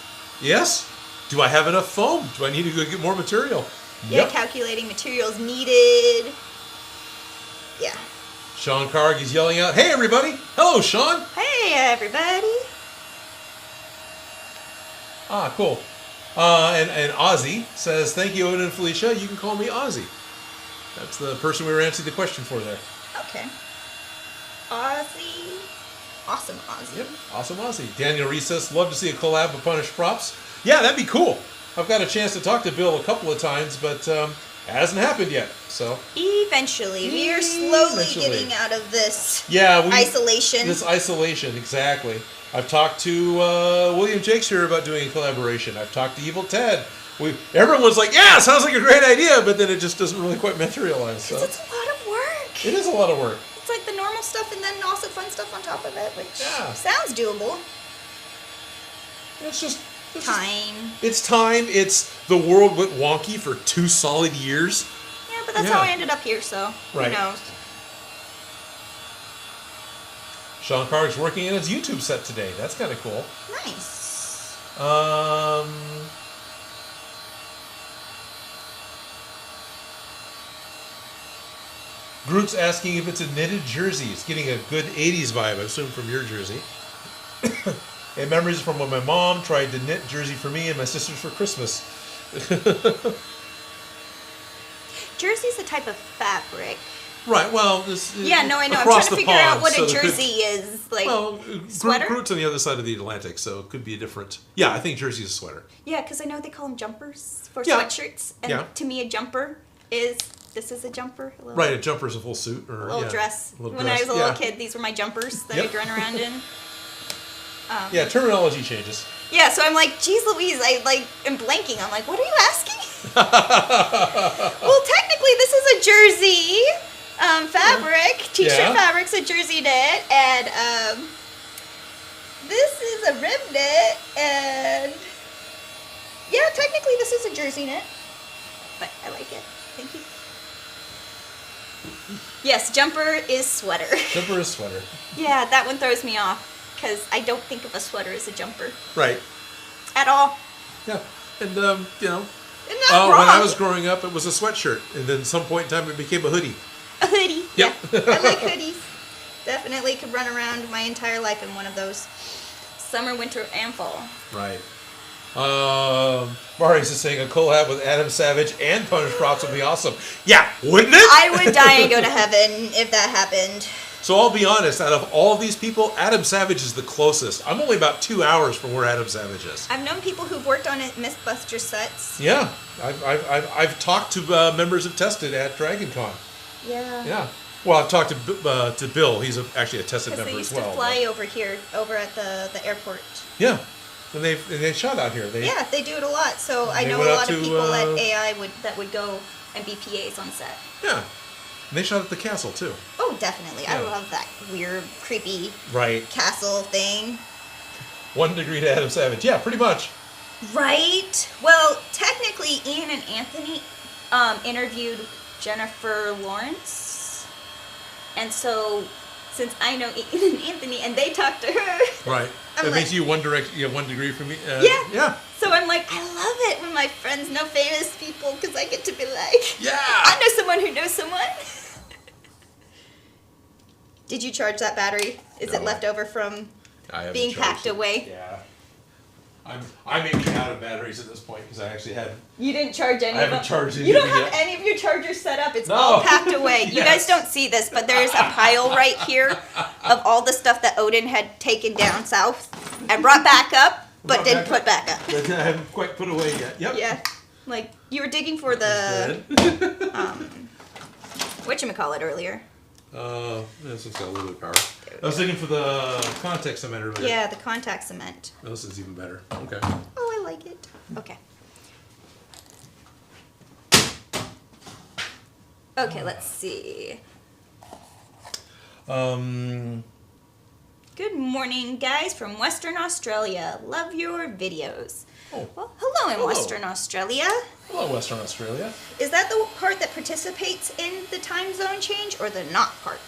Yes. Do I have enough foam? Do I need to go get more material? Yeah, Yep. calculating materials needed. Yeah. Sean Carg is yelling out, "Hey, everybody!" Hello, Sean. Hey, everybody. Ah, cool. And Ozzy says, "Thank you, Odin and Felicia. You can call me Ozzy." That's the person we were answering the question for there. Okay. Ozzy. Awesome Ozzy. Yep, awesome Ozzy. Daniel Reese says, "Love to see a collab of Punished Props." Yeah, that'd be cool. I've got a chance to talk to Bill a couple of times, but it hasn't happened yet. So Eventually. We are slowly getting out of this isolation. This isolation, exactly. I've talked to William Jakes here about doing a collaboration. I've talked to Evil Ted. Everyone's like, "Yeah, sounds like a great idea," but then it just doesn't really quite materialize. So. It's a lot of work. It is a lot of work. It's like the normal stuff and then also fun stuff on top of it, which sounds doable. It's just... Time. It's time. It's the world went wonky for 2 solid years. Yeah, but that's how I ended up here, so right. Who knows? Sean Carr's working in his YouTube set today. That's kind of cool. Nice. Groot's asking if it's a knitted jersey. It's getting a good 80s vibe, I assume, from your jersey. And memories from when my mom tried to knit jersey for me and my sisters for Christmas. Jersey's a type of fabric. Right, well... I know. I'm trying to figure out what a jersey is. Like, sweater? Groot's on the other side of the Atlantic, so it could be a different... Yeah, I think jersey is a sweater. Yeah, because I know they call them jumpers for sweatshirts. And to me, a jumper is... This is a jumper. Right, a jumper is a full suit. Or, a little dress. A little when dress. I was a little kid, these were my jumpers that I'd run around in. Yeah, terminology changes. Yeah, so I'm like, geez Louise, I am blanking. I'm like, what are you asking? Well, technically, this is a jersey fabric. T-shirt fabric's a jersey knit, and this is a rib knit, and yeah, technically this is a jersey knit, but I like it. Thank you. Yes, jumper is sweater. Jumper is sweater. Yeah, that one throws me off. Because I don't think of a sweater as a jumper. Right. At all. Yeah. And, Not when wrong. I was growing up, it was a sweatshirt. And then at some point in time, it became a hoodie. A hoodie. Yep. Yeah. I like hoodies. Definitely could run around my entire life in one of those. Summer, winter, and fall. Right. Marius is saying a collab with Adam Savage and Punished Props would be awesome. Yeah, wouldn't it? I would die and go to heaven if that happened. So I'll be honest, out of all these people, Adam Savage is the closest. I'm only about 2 hours from where Adam Savage is. I've known people who've worked on Mythbuster sets. Yeah, I've talked to members of Tested at Dragon Con. Yeah. Yeah. Well, I've talked to Bill. He's actually a Tested member as well. Because they used to fly over here, over at the airport. Yeah. And they shot out here. They do it a lot. So I know a lot of people at AI that would go and be PAs on set. Yeah. And they shot at the castle, too. Oh, definitely. Yeah. I love that weird, creepy castle thing. 1 degree to Adam Savage. Yeah, pretty much. Right? Well, technically, Ian and Anthony interviewed Jennifer Lawrence. And so, since I know Ian and Anthony, and they talked to her... Right. That makes you 1 degree from me. Yeah. So I'm like, I love it when my friends know famous people, because I get to be like... Yeah! I know someone who knows someone. Did you charge that battery? Is it left over from being packed away? Yeah. I may be out of batteries at this point because I actually had... You didn't charge any of them? I haven't charged any You of don't them have yet. any of your chargers set up. It's all packed away. You guys don't see this, but there's a pile right here of all the stuff that Odin had taken down south and brought back up. But didn't put back up. That I haven't quite put away yet. Yep. Yeah. Like, you were digging for the, whatchamacallit earlier. This has got a little bit of power. I was looking for the contact cement earlier. Yeah, the contact cement. Oh, this is even better. Okay. Oh, I like it. Okay. Okay, let's see. Good morning, guys from Western Australia. Love your videos. Oh. Well, hello in Western Australia. Hello, Western Australia. Is that the part that participates in the time zone change or the not part?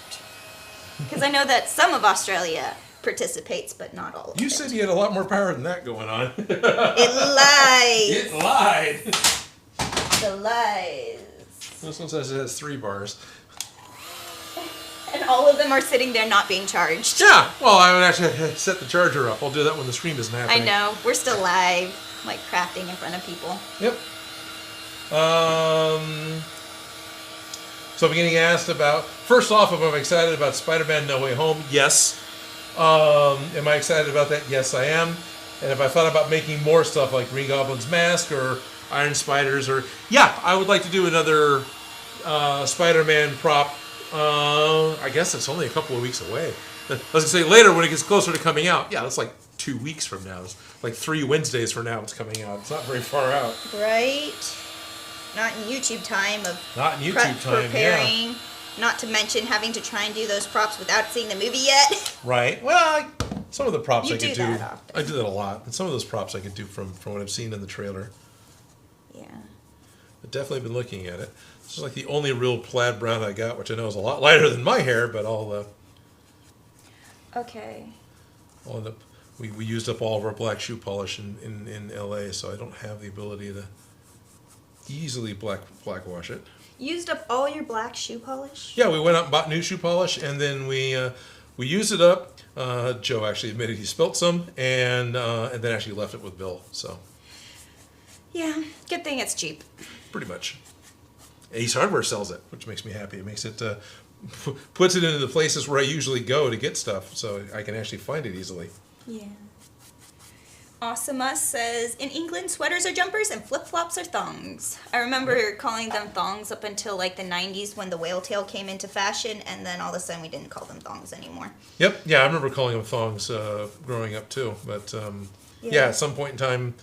Because I know that some of Australia participates, but not all of it. You said you had a lot more power than that going on. It lies. It lied. The lies. This one says it has 3 bars. And all of them are sitting there not being charged. Yeah, well, I would actually set the charger up. I'll do that when the stream isn't happening. I know. We're still live, like crafting in front of people. Yep. So I'm getting asked about, first off, if I'm excited about Spider-Man No Way Home, yes. Am I excited about that? Yes, I am. And if I thought about making more stuff like Green Goblin's Mask or Iron Spiders or, yeah, I would like to do another Spider-Man prop. I guess it's only a couple of weeks away. I was going to say later when it gets closer to coming out. Yeah, that's like 2 weeks from now. It's like 3 Wednesdays from now it's coming out. It's not very far out. Right. Not in YouTube time of not in YouTube time, preparing. Yeah. Not to mention having to try and do those props without seeing the movie yet. Right. Well, some of the props I could do. That I do that a lot. And some of those props I could do from what I've seen in the trailer. Yeah. I've definitely been looking at it. This is like the only real plaid brown I got, which I know is a lot lighter than my hair, but okay. We used up all of our black shoe polish in LA, so I don't have the ability to easily black wash it. Used up all your black shoe polish? Yeah, we went out and bought new shoe polish, and then we used it up. Joe actually admitted he spilt some, and then actually left it with Bill. So. Yeah, good thing it's cheap. Pretty much. Ace Hardware sells it, which makes me happy. It makes it puts it into the places where I usually go to get stuff, so I can actually find it easily. Yeah. Awesomus says, in England, sweaters are jumpers and flip-flops are thongs. I remember calling them thongs up until like the 90s when the whale tail came into fashion, and then all of a sudden we didn't call them thongs anymore. Yep, yeah, I remember calling them thongs growing up too, but yeah, at some point in time,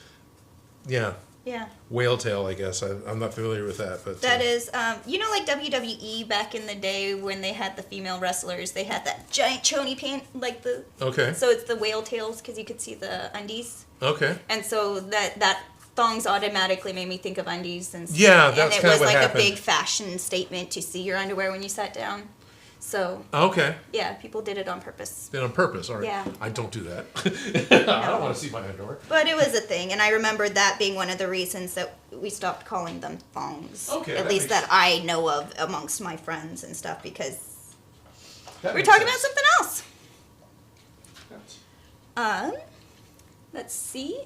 yeah. Yeah. Whale tail, I guess. I'm not familiar with that, but that is, you know, like WWE back in the day when they had the female wrestlers, they had that giant chony pant, like the. Okay. So it's the whale tails because you could see the undies. Okay. And so that thongs automatically made me think of undies and. Yeah, that's kind of what happened. And it was like a big fashion statement to see your underwear when you sat down. So. Okay. Yeah, people did it on purpose. Did on purpose, all right. Yeah. I don't do that. I don't want to see my underwear. But it was a thing, and I remember that being one of the reasons that we stopped calling them thongs. Okay. At least that I know of amongst my friends and stuff, because we're talking about something else. Let's see.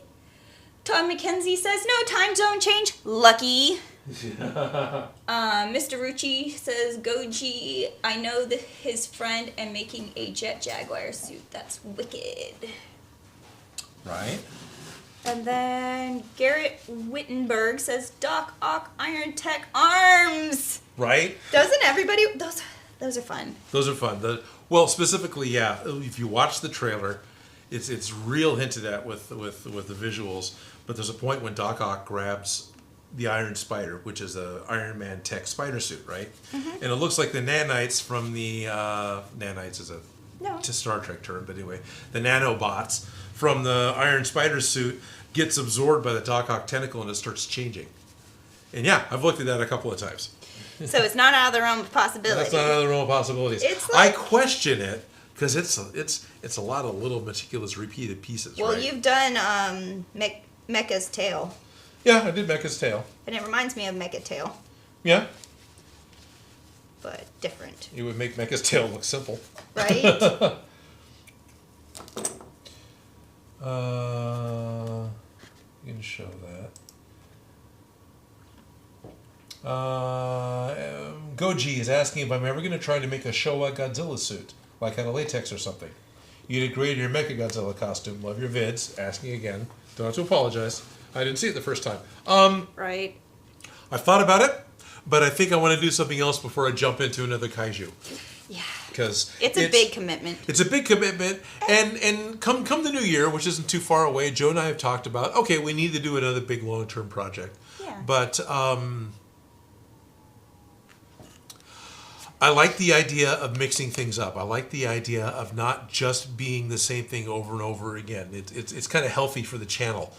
Tom McKenzie says, no time zone change. Lucky. Mr. Rucci says, Goji, I know his friend and making a Jet Jaguar suit. That's wicked. Right. And then Garrett Wittenberg says, Doc Ock Iron Tech Arms. Right. Doesn't everybody? Those are fun. Those are fun. Well, specifically, yeah. If you watch the trailer, it's real hinted at with the visuals. But there's a point when Doc Ock grabs the Iron Spider, which is a Iron Man tech spider suit, right? Mm-hmm. And it looks like the nanites from the nanites is a Star Trek term, but anyway, the nanobots from the Iron Spider suit gets absorbed by the Doc Ock tentacle and it starts changing. And yeah, I've looked at that a couple of times. So it's not out of the realm of possibility. That's not out of the realm of possibilities. It's like, I question it because it's a lot of little meticulous repeated pieces. Well, right? You've done Mecha's tail. Yeah, I did Mecha's tail. And it reminds me of Mecha tail. Yeah. But different. You would make Mecha's tail look simple. Right? You can show that. Goji is asking if I'm ever going to try to make a Showa Godzilla suit, like out of latex or something. You did great in your Mechagodzilla costume. Love your vids. Asking again. Don't have to apologize. I didn't see it the first time. Right. I thought about it, but I think I want to do something else before I jump into another kaiju. Yeah. Because it's a big commitment. It's a big commitment, and come the new year, which isn't too far away, Joe and I have talked about, okay, we need to do another big long-term project. Yeah. But I like the idea of mixing things up. I like the idea of not just being the same thing over and over again. It's kind of healthy for the channel.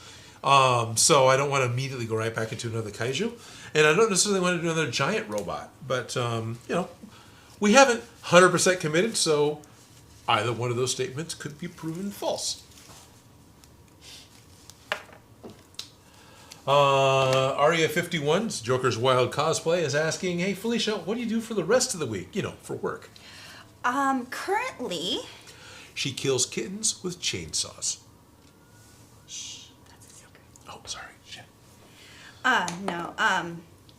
So I don't want to immediately go right back into another kaiju, and I don't necessarily want to do another giant robot. But we haven't 100% committed, so either one of those statements could be proven false. Aria51's Joker's Wild Cosplay is asking, hey, Felicia, what do you do for the rest of the week? For work. Currently... She kills kittens with chainsaws. Shh, that's a secret. Oh, sorry. Shit. No.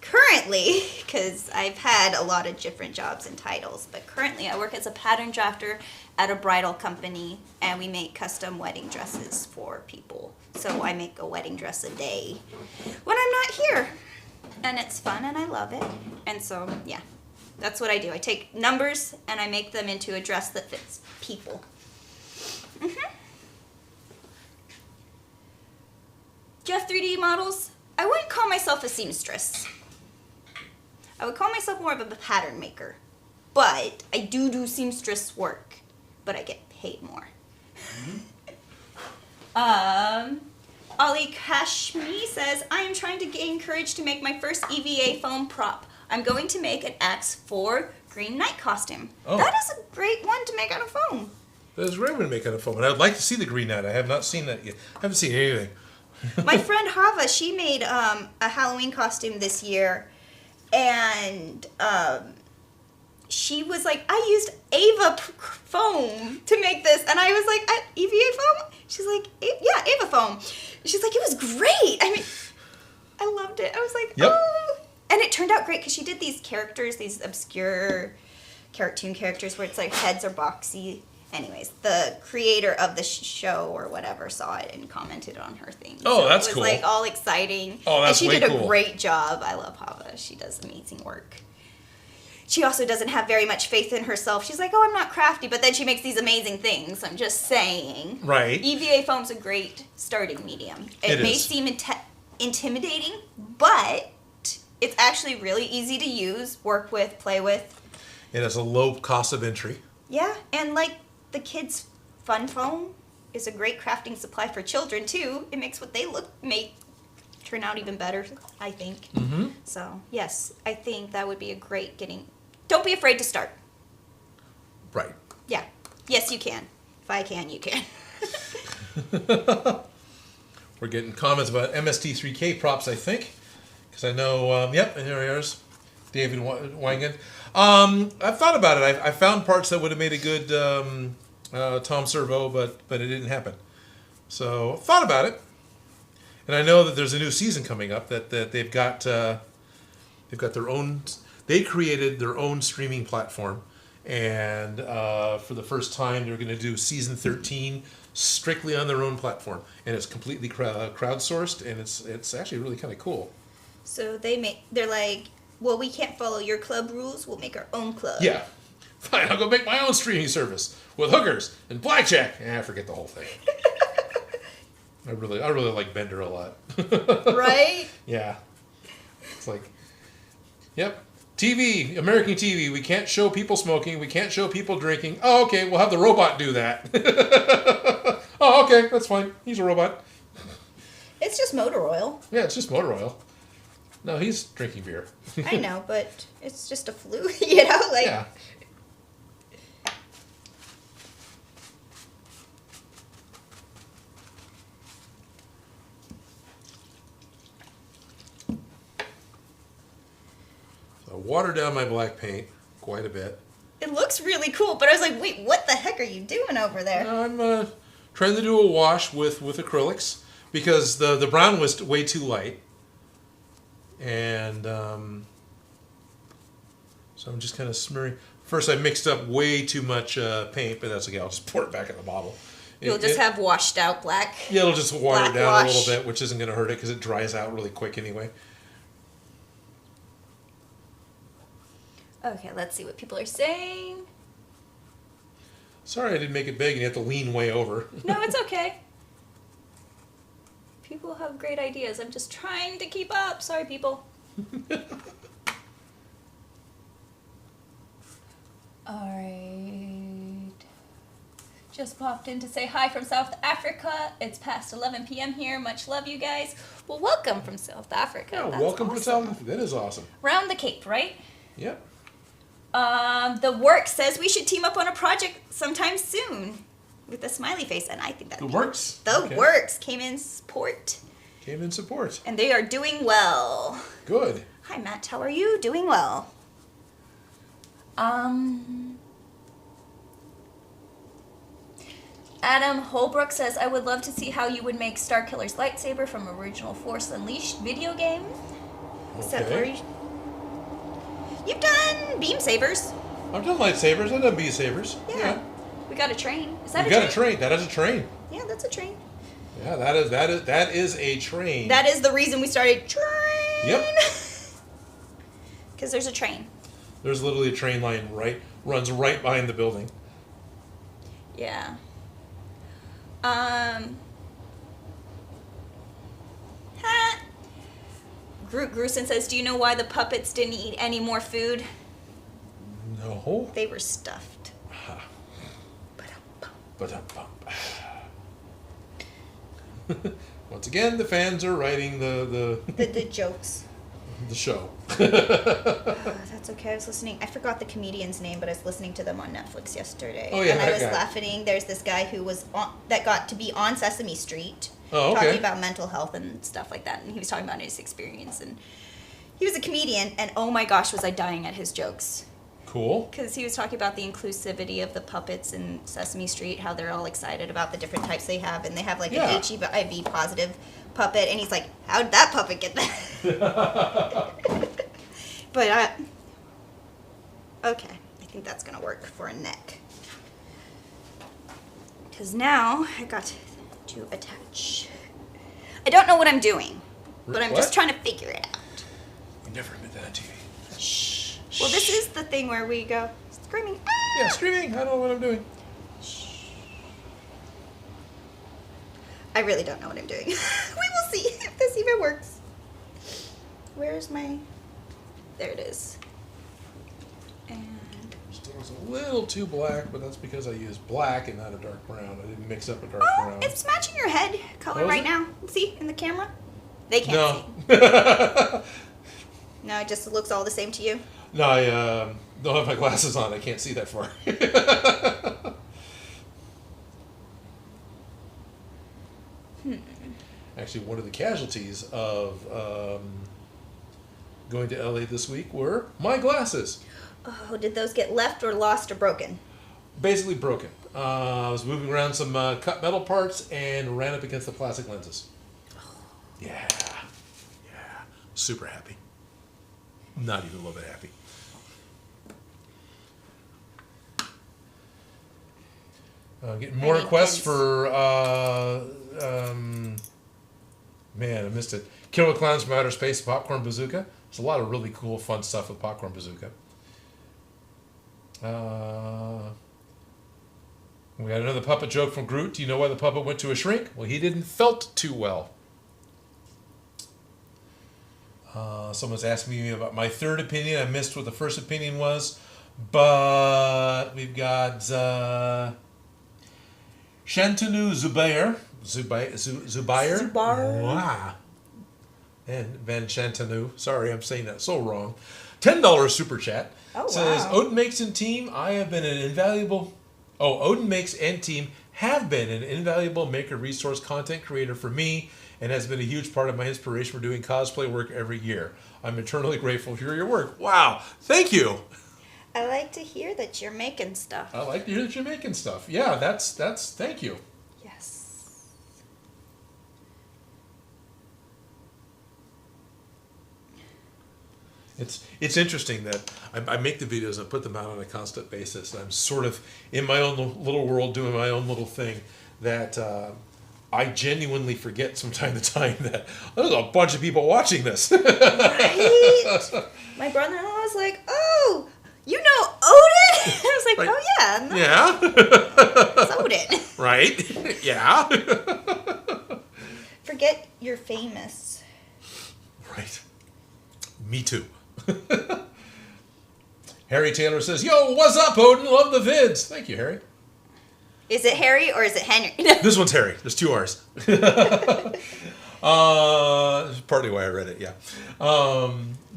Currently, because I've had a lot of different jobs and titles, but currently I work as a pattern drafter at a bridal company, and we make custom wedding dresses for people. So I make a wedding dress a day when I'm not here. And it's fun, and I love it. And so, yeah, that's what I do. I take numbers, and I make them into a dress that fits people. Mm-hmm. Do you have 3D models? I wouldn't call myself a seamstress. I would call myself more of a pattern maker. But I do seamstress work. But I get paid more. Ali Kashmi says, I am trying to gain courage to make my first EVA foam prop. I'm going to make an Axe 4 Green Knight costume. Oh. That is a great one to make out of foam. That is a great one to make out of foam. And I'd like to see the Green Knight. I have not seen that yet. I haven't seen anything. My friend Hava, she made a Halloween costume this year. And she was like, I used Ava foam to make this. And I was like, EVA foam? She's like, yeah, Ava foam. She's like, it was great. I mean, I loved it. I was like, yep. Oh. And it turned out great because she did these characters, these obscure cartoon characters where it's like heads are boxy. Anyways, the creator of the show or whatever saw it and commented on her thing. Oh, so that's cool. It was like all exciting. Oh, that's And she way did cool. a great job. I love Hava. She does amazing work. She also doesn't have very much faith in herself. She's like, oh, I'm not crafty, but then she makes these amazing things. I'm just saying. Right. EVA foam's a great starting medium. It may is. seem intimidating, but it's actually really easy to use, work with, play with. It has a low cost of entry. Yeah, and like the kids' fun foam is a great crafting supply for children too. It makes what they turn out even better, I think. Mm-hmm. So, yes, I think that would be a great Don't be afraid to start. Right. Yeah. Yes, you can. If I can, you can. We're getting comments about MST3K props, I think. Because I know, yep, and there he is. David Wangan. I've thought about it. I found parts that would have made a good Tom Servo, but it didn't happen. So, thought about it. And I know that there's a new season coming up that they've got their own. They created their own streaming platform, and for the first time, they're going to do season 13 strictly on their own platform, and it's completely crowdsourced, and it's actually really kind of cool. So they're like, well, we can't follow your club rules. We'll make our own club. Yeah, fine. I'll go make my own streaming service with hookers and blackjack. Forget the whole thing. I really like Bender a lot. Right? Yeah. It's like, yep. TV, American TV, we can't show people smoking, we can't show people drinking. Oh, okay, we'll have the robot do that. Oh, okay, that's fine. He's a robot. It's just motor oil. Yeah, it's just motor oil. No, he's drinking beer. I know, but it's just a fluid, you know? Like, yeah. So I watered down my black paint quite a bit. It looks really cool, but I was like, wait, what the heck are you doing over there? I'm trying to do a wash with acrylics because the brown was way too light. And so So I'm just kind of smearing. First, I mixed up way too much paint, but that's okay. I'll just pour it back in the bottle. You'll just have washed out black. Yeah, it'll just water it down wash. a little bit, which isn't going to hurt it because it dries out really quick anyway. Okay, let's see what people are saying. Sorry I didn't make it big and you have to lean way over. No, it's okay. People have great ideas. I'm just trying to keep up. Sorry, people. Alright. Just popped in to say hi from South Africa. It's past 11 p.m. here. Much love, you guys. Well, welcome from South Africa. Yeah, That's welcome awesome. to South Africa. That is awesome. Round the Cape, right? Yep. The work says we should team up on a project sometime soon with a smiley face, and I think that The works. The works came in support. Came in support. And they are doing well. Good. Hi, Matt. How are you? Doing well. Adam Holbrook says, I would love to see how you would make Starkiller's lightsaber from original Force Unleashed video game. Except for you've done beam sabers. I've done lightsabers. I've done beam sabers. Yeah. We got a train. Is that we a train? got a train. That is a train. Yeah, that's a train. Yeah, that is a train. That is the reason we started train. Yep. Because there's a train. There's literally a train line runs right behind the building. Yeah. Groot Grusin says, do you know why the puppets didn't eat any more food? No. They were stuffed. Once again, the fans are writing the jokes. The show. That's okay. I was listening. I forgot the comedian's name, but I was listening to them on Netflix yesterday. Oh yeah, and I was guy. laughing. There's this guy who was that got to be on Sesame Street, Okay. talking about mental health and stuff like that. And he was talking about his experience. And he was a comedian, and oh my gosh, was I dying at his jokes. Cool. Because he was talking about the inclusivity of the puppets in Sesame Street, how they're all excited about the different types they have, and they have like an HIV positive puppet, and he's like, how did that puppet get that? But, okay, I think that's going to work for a neck. Because now I got to attach. I don't know what I'm doing, but I'm just trying to figure it out. We never admit that on TV. Shh. Well, this is the thing where we go screaming. Ah! Yeah, screaming. I don't know what I'm doing. I really don't know what I'm doing. We will see if this even works. Where's my... There it is. And... Still is a little too black, but that's because I used black and not a dark brown. I didn't mix up a dark brown. It's matching your head color right now. See, in the camera? They can't No. see. No, it just looks all the same to you? No, I don't have my glasses on. I can't see that far. Actually, one of the casualties of going to LA this week were my glasses. Oh, did those get left or lost or broken? Basically broken. I was moving around some cut metal parts and ran up against the plastic lenses. Yeah. Super happy. Not even a little bit happy. Getting more requests for, man, I missed it. Killer Clowns from Outer Space, Popcorn Bazooka. There's a lot of really cool, fun stuff with Popcorn Bazooka. We got another puppet joke from Groot. Do you know why the puppet went to a shrink? Well, he didn't felt too well. Someone's asking me about my third opinion. I missed what the first opinion was. But we've got Shantanu Zubair. Zubair? Wow. And Van Shantanu. Sorry, I'm saying that so wrong. $10 super chat. Oh, says, wow. Odin Makes and team, Odin Makes and team have been an invaluable maker resource content creator for me and has been a huge part of my inspiration for doing cosplay work every year. I'm eternally grateful for your work. Wow. Thank you. I like to hear that you're making stuff. I like to hear that you're making stuff. Yeah, that's thank you. Yes. It's interesting that I make the videos and put them out on a constant basis. I'm sort of in my own little world doing my own little thing that I genuinely forget from time to time that there's a bunch of people watching this. Right? My brother-in-law was like, "Oh, you know Odin?" I was like, Right. "Oh yeah, no, Yeah. it's Odin." Right? Yeah. Forget you're famous. Right. Me too. Harry Taylor says, "Yo, what's up, Odin? Love the vids." Thank you, Harry. Is it Harry or is it Henry? This one's Harry. There's 2 R's. That's partly why I read it, yeah.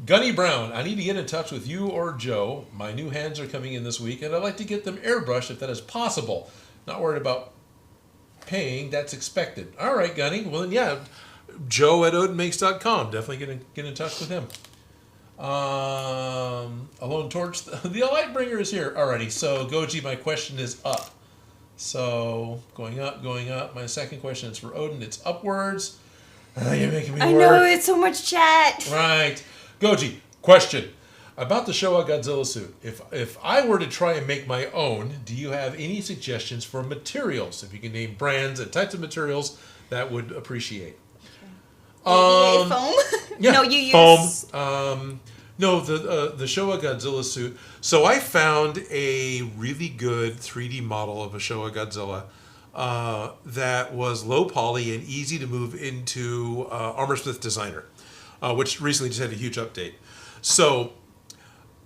Gunny Brown, I need to get in touch with you or Joe. My new hands are coming in this week, and I'd like to get them airbrushed if that is possible. Not worried about paying. That's expected. All right, Gunny. Well, then, yeah. Joe at odinmakes.com. Definitely get in touch with him. Alone Torch. The Lightbringer is here already. So, Goji, my question is up. So, going up. My second question is for Odin. It's upwards. You're making me work. I know, it's so much chat. Right. Goji, question. About the Showa Godzilla suit. If I were to try and make my own, do you have any suggestions for materials? If you can name brands and types of materials, that would appreciate. Foam? Yeah, No, you use... foam. No, the Showa Godzilla suit. So I found a really good 3D model of a Showa Godzilla that was low poly and easy to move into Armorsmith Designer, which recently just had a huge update. So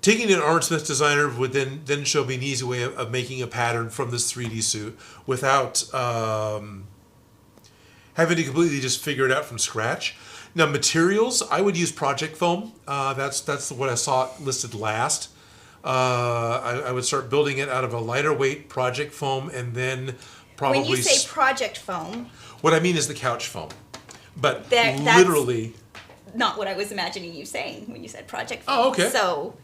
taking an Armorsmith Designer would then show me an easy way of making a pattern from this 3D suit without having to completely just figure it out from scratch. Now, materials, I would use Project Foam. That's what I saw listed last. I would start building it out of a lighter weight Project Foam, and then probably... When you say Project Foam... What I mean is the couch foam. But that's literally... not what I was imagining you saying when you said Project Foam. Oh, okay. So,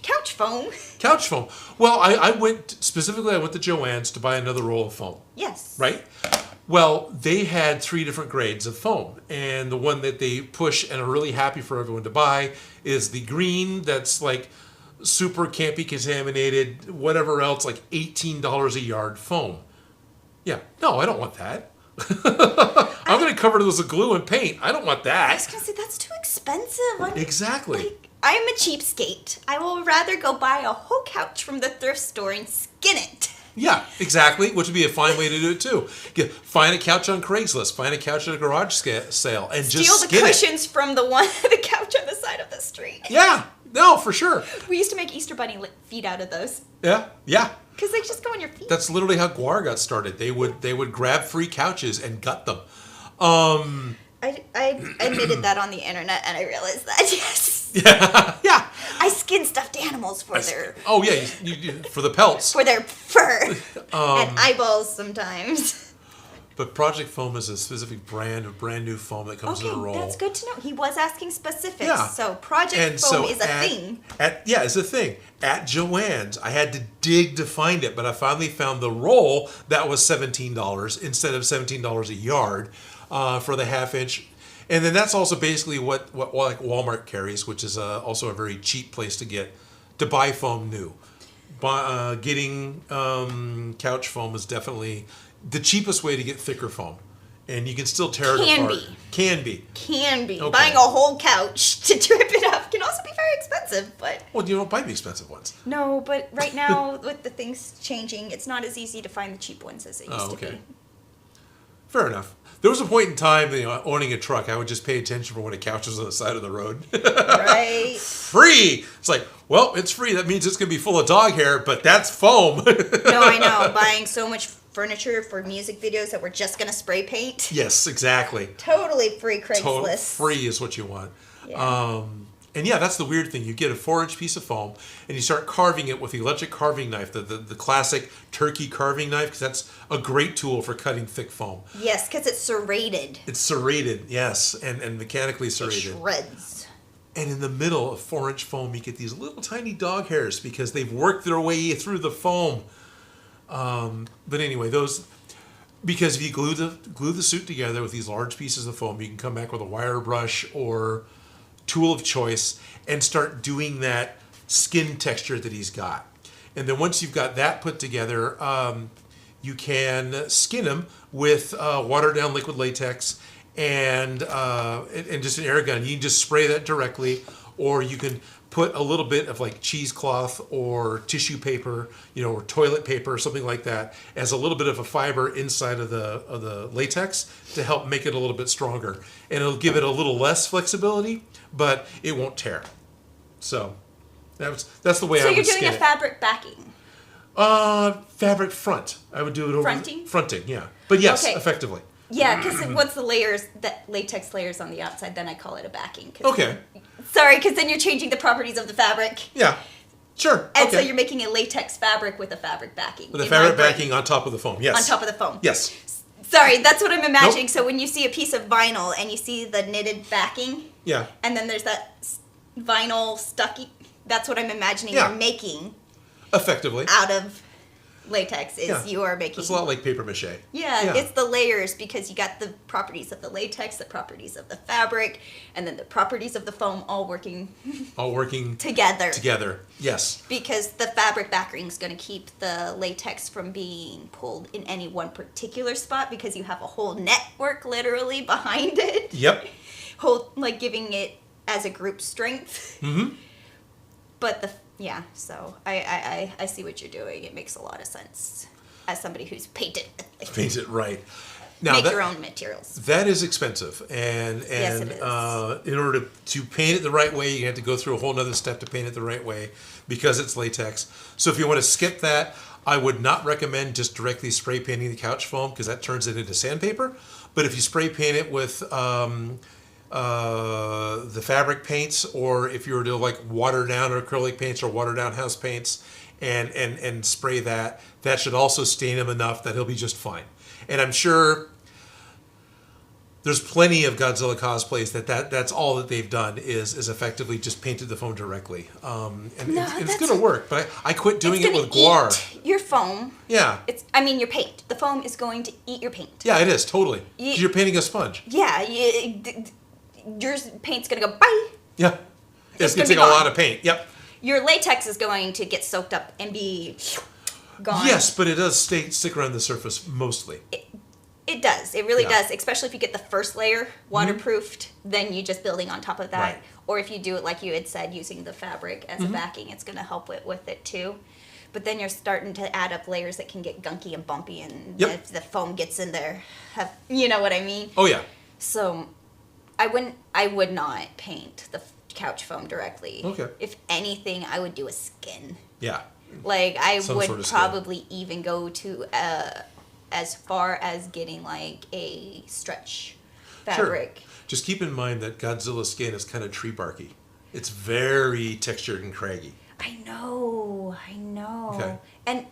couch foam. Couch foam. Well, I went to Joann's to buy another roll of foam. Yes. Right? Well, they had 3 different grades of foam, and the one that they push and are really happy for everyone to buy is the green that's like super can't be contaminated, whatever else, like $18 a yard foam. Yeah, no, I don't want that. I'm going to cover those with glue and paint. I don't want I that. was going to say, that's too expensive. Exactly. I'm a cheapskate. I will rather go buy a whole couch from the thrift store and skin it. Yeah, exactly, which would be a fine way to do it too. Find a couch on Craigslist, find a couch at a garage sale, and just skin Steal the cushions from the couch on the side of the street. Yeah, no, for sure. We used to make Easter Bunny feet out of those. Yeah. Because they just go on your feet. That's literally how Guar got started. They would grab free couches and gut them. I admitted that on the internet, and I realized that, yes. Yeah. I skin stuffed animals for their... Oh, yeah, you for the pelts. For their fur. And eyeballs sometimes. But Project Foam is a specific brand new foam that comes in a roll. Okay, that's good to know. He was asking specifics. Yeah. So Project Foam is a thing. It's a thing. At Joann's, I had to dig to find it, but I finally found the roll that was $17 instead of $17 a yard for the 1/2 inch. And then that's also basically what like Walmart carries, which is also a very cheap place to buy foam new. Getting couch foam is definitely the cheapest way to get thicker foam. And you can still tear it apart. Can be. Okay. Buying a whole couch to trip it up can also be very expensive, but... Well, you don't buy the expensive ones. No, but right now, with the things changing, it's not as easy to find the cheap ones as it used to be. Fair enough. There was a point in time, owning a truck, I would just pay attention for when a couch was on the side of the road. Right. Free! It's like, well, it's free. That means it's going to be full of dog hair, but that's foam. No, I know. Buying so much furniture for music videos that we're just going to spray paint. Yes, exactly. Totally free Craigslist. Free is what you want. Yeah. And yeah, that's the weird thing. You get a 4-inch piece of foam, and you start carving it with the electric carving knife, the classic turkey carving knife, because that's a great tool for cutting thick foam. Yes, because it's serrated. It's serrated, yes, and mechanically serrated. It shreds. And in the middle of 4-inch foam, you get these little tiny dog hairs because they've worked their way through the foam. But anyway, because if you glue the suit together with these large pieces of foam, you can come back with a wire brush or tool of choice and start doing that skin texture that he's got. And then once you've got that put together, you can skin him with watered down liquid latex and just an air gun. You can just spray that directly, or you can put a little bit of like cheesecloth or tissue paper, or toilet paper or something like that as a little bit of a fiber inside of the latex to help make it a little bit stronger. And it'll give it a little less flexibility, but it won't tear. So that's the way I would skin it. So you're doing a fabric backing? Fabric front. I would do it over fronting. Fronting, yeah. But yes, effectively. Yeah, because once the latex layers on the outside, then I call it a backing. Okay. Sorry, because then you're changing the properties of the fabric. Yeah, sure. And so you're making a latex fabric with a fabric backing. With a fabric backing on top of the foam, yes. On top of the foam. Yes. Sorry, that's what I'm imagining. Nope. So when you see a piece of vinyl and you see the knitted backing, yeah, and then there's that vinyl stucky, that's what I'm imagining you're making. Effectively. Out of latex you are making. It's a lot like paper mache. Yeah, it's the layers because you got the properties of the latex, the properties of the fabric, and then the properties of the foam all working together. Together, yes. Because the fabric backing is going to keep the latex from being pulled in any one particular spot because you have a whole network literally behind it. Yep. Giving it as a group strength. Mm-hmm. But so I see what you're doing. It makes a lot of sense as somebody who's painted. Painted right. Now make your own materials. That is expensive, and yes, it is. In order to paint it the right way, you have to go through a whole other step to paint it the right way because it's latex. So if you want to skip that, I would not recommend just directly spray painting the couch foam because that turns it into sandpaper. But if you spray paint it with the fabric paints, or if you were to like water down acrylic paints or water down house paints and spray that should also stain him enough that he'll be just fine. And I'm sure there's plenty of Godzilla cosplays that's all that they've done is effectively just painted the foam directly. It's going to work, but I quit doing it with guar. Your foam. Yeah. Your paint. The foam is going to eat your paint. Yeah, it is, totally. You're painting a sponge. Yeah, your paint's going to go, bye. Yeah. It's going to take a lot of paint. Yep. Your latex is going to get soaked up and be gone. Yes, but it does stick around the surface mostly. It does. It really does. Especially if you get the first layer waterproofed, then you're just building on top of that. Right. Or if you do it like you had said, using the fabric as a backing, it's going to help with it too. But then you're starting to add up layers that can get gunky and bumpy, and if the foam gets in there, you know what I mean? Oh yeah. So I would not paint the couch foam directly. Okay. If anything, I would do a skin. Yeah. Like I Some would sort of probably even go to as far as getting like a stretch fabric. Sure. Just keep in mind that Godzilla's skin is kind of tree barky. It's very textured and craggy. I know. Okay. And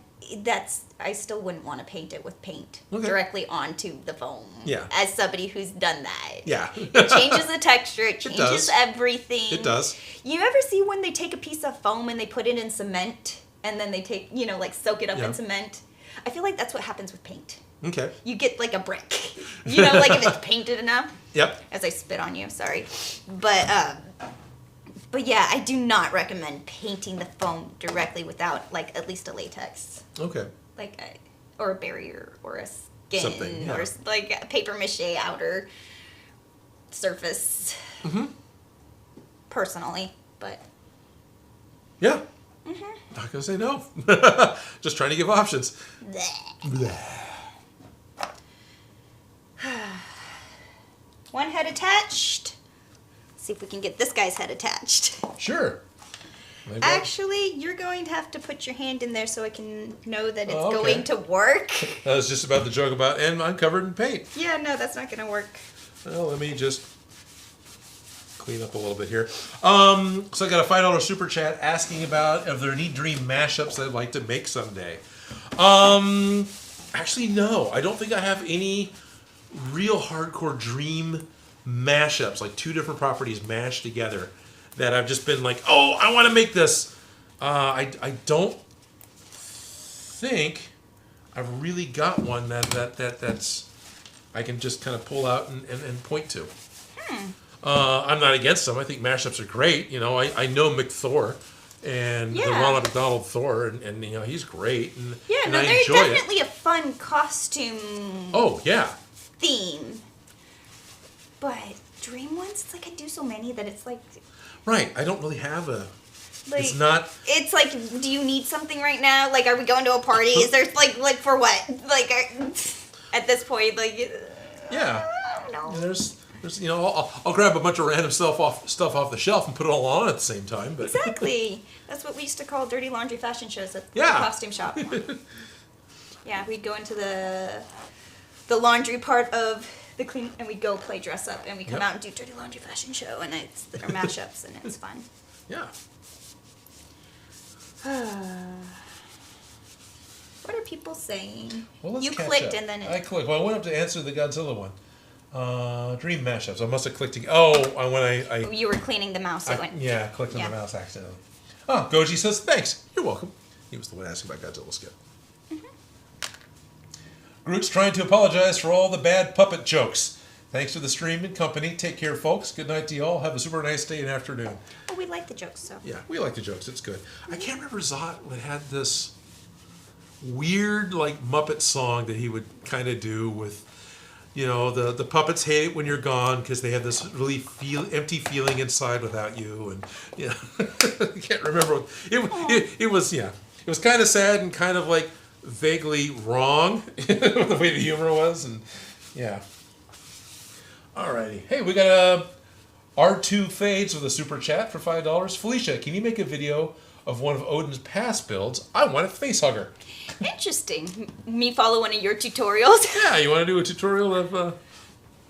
I still wouldn't want to paint it with paint directly onto the foam. Yeah. As somebody who's done that. Yeah. It changes the texture. It changes everything. It does. You ever see when they take a piece of foam and they put it in cement and then they take, soak it up in cement? I feel like that's what happens with paint. Okay. You get like a brick. Like if it's painted enough. Yep. As I spit on you, sorry. But yeah, I do not recommend painting the foam directly without like at least a latex. Okay. Or a barrier or a skin or like a paper mache outer surface. Mm-hmm. Personally, but. Yeah. Mm-hmm. Not gonna say no. Just trying to give options. Bleh. One head attached. See if we can get this guy's head attached. Sure. Actually, you're going to have to put your hand in there so I can know that it's going to work. I was just about to joke about, and I'm covered in paint. Yeah, no, that's not going to work. Well, let me just clean up a little bit here. So I got a $5 super chat asking about if there are any dream mashups I'd like to make someday. Actually, no. I don't think I have any real hardcore dream mashups, like two different properties mashed together that I've just been like, oh, I want to make this. I don't think I've really got one that's I can just kind of pull out and point to. I'm not against them. I think mashups are great. You know, I know McThor and the Ronald McDonald Thor, and you know, he's great. And, and no, I they're enjoy definitely a fun costume. Oh, yeah. Theme. But dream ones, it's like I do so many that it's like... Right. I don't really have a... Like, it's not... It's like, do you need something right now? Like, are we going to a party? Is there, like for what? Like, at this point, like... Yeah. I don't know. There's you know, I'll grab a bunch of random stuff off the shelf and put it all on at the same time. But Exactly. That's what we used to call dirty laundry fashion shows at the costume shop. Yeah, we'd go into the laundry part of the clean, and we'd go play dress up, and we come out and do dirty laundry fashion show, and it's our mashups, and it's fun. Yeah. What are people saying? Well, let's you catch clicked up. and then I clicked. Well, I went up to answer the Godzilla one. Dream mashups. I must have clicked. you were cleaning the mouse. I clicked on the mouse accidentally. Oh, Goji says thanks. You're welcome. He was the one asking about Godzilla skip. Groot's trying to apologize for all the bad puppet jokes. Thanks for the stream and company. Take care, folks. Good night to you all. Have a super nice day and afternoon. Oh, we like the jokes, so. Yeah, we like the jokes. It's good. I can't remember Zot had this weird, like, Muppet song that he would kind of do with, you know, the puppets hate it when you're gone because they have this really empty feeling inside without you. And, you know, I can't remember. It was kind of sad and kind of, like, vaguely wrong the way the humor was. And, yeah. Alrighty. Hey, we got R2 Fades with a super chat for $5. Felicia, can you make a video of one of Odin's past builds? I want a face hugger. Interesting. Me follow one of your tutorials? Yeah, you want to do a tutorial of...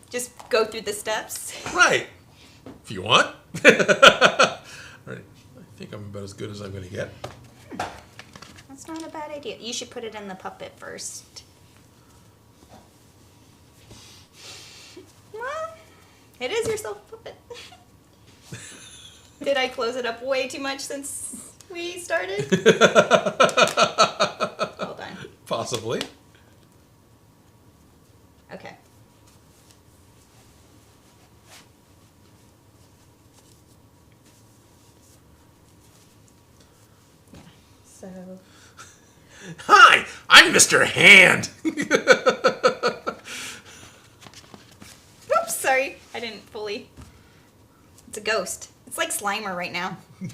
Just go through the steps? Right. If you want. All right. I think I'm about as good as I'm going to get. That's not a bad idea. You should put it in the puppet first. Well, it is your self-puppet. Did I close it up way too much since we started? Hold on. Possibly. Okay. Yeah, so... Hi, I'm Mr. Hand. Oops, sorry. I didn't fully... It's a ghost. It's like Slimer right now. I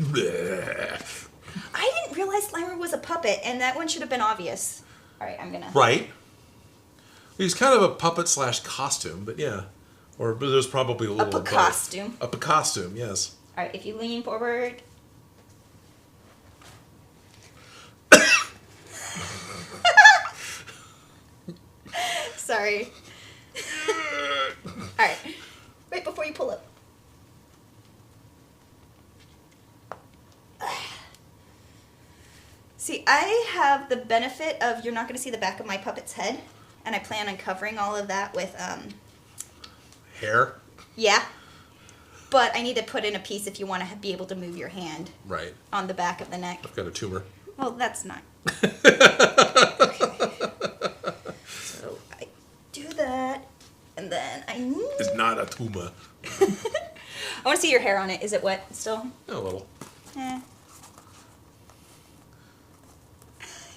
didn't realize Slimer was a puppet, and that one should have been obvious. All right, I'm gonna... Right. He's kind of a puppet / costume, but yeah. Or there's probably a little of both. costume. A costume, yes. All right, if you lean forward... Sorry. All right. Wait before you pull up. See, I have the benefit of you're not going to see the back of my puppet's head, and I plan on covering all of that with hair. Yeah. But I need to put in a piece if you want to be able to move your hand. Right. On the back of the neck. I've got a tumor. Well, that's not. Okay. So I do that, and then I need... It's not a tumor. I want to see your hair on it. Is it wet still? A little.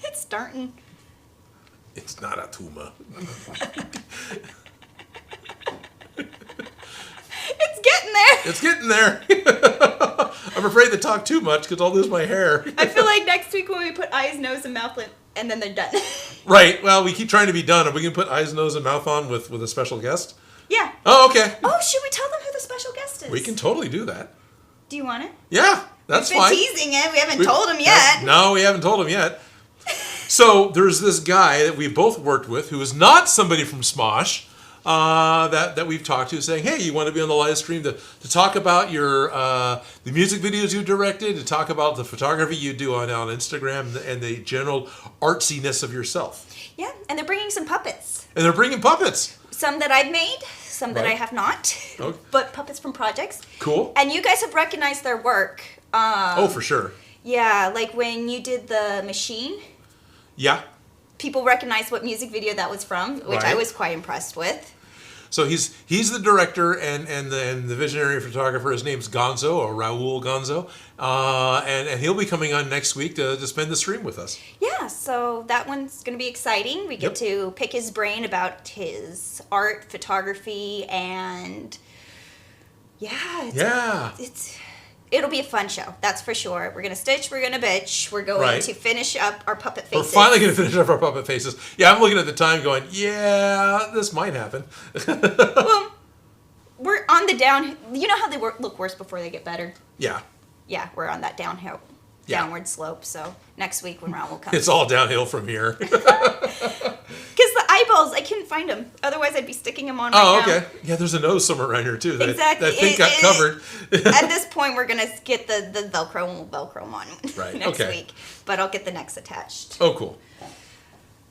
It's starting. It's not a tumor. It's getting there. It's getting there. I'm afraid to talk too much because I'll lose my hair. I feel like next week when we put eyes, nose, and mouth, and then they're done. Right. Well, we keep trying to be done. If we can put eyes, nose, and mouth on with a special guest. Yeah. Oh, okay. Oh, should we tell them who the special guest is? We can totally do that. Do you want it? Yeah, that's We've fine. been teasing it. We haven't told him yet. No, we haven't told him yet. So there's this guy that we both worked with who is not somebody from Smosh that we've talked to, saying, "Hey, you want to be on the live stream to talk about your the music videos you directed, to talk about the photography you do on Instagram, and the general artsiness of yourself." Yeah, and they're bringing some puppets. And they're bringing puppets. Some that I've made, some that I have not. Okay. But puppets from projects. Cool. And you guys have recognized their work. Oh, for sure. Yeah, like when you did the machine. Yeah. People recognized what music video that was from, which I was quite impressed with. So he's the director and the visionary photographer. His name's Gonzo, or Raul Gonzo, and he'll be coming on next week to spend the stream with us. Yeah, so that one's going to be exciting. We get to pick his brain about his art, photography, and it'll be a fun show, that's for sure. We're going to stitch, we're going to bitch, we're going to finish up our puppet faces. We're finally going to finish up our puppet faces. Yeah, I'm looking at the time going, yeah, this might happen. Well, we're on the down. You know how they look worse before they get better? Yeah. Yeah, we're on that downward slope, so next week when Raul comes. It's all downhill from here. Because the eyeballs, I couldn't find them. Otherwise, I'd be sticking them on right now. Oh, okay. Yeah, there's a nose somewhere around here, too. That Exactly. I think got covered. At this point, we're going to get the Velcro and we'll Velcro them on next week. But I'll get the necks attached. Oh, cool.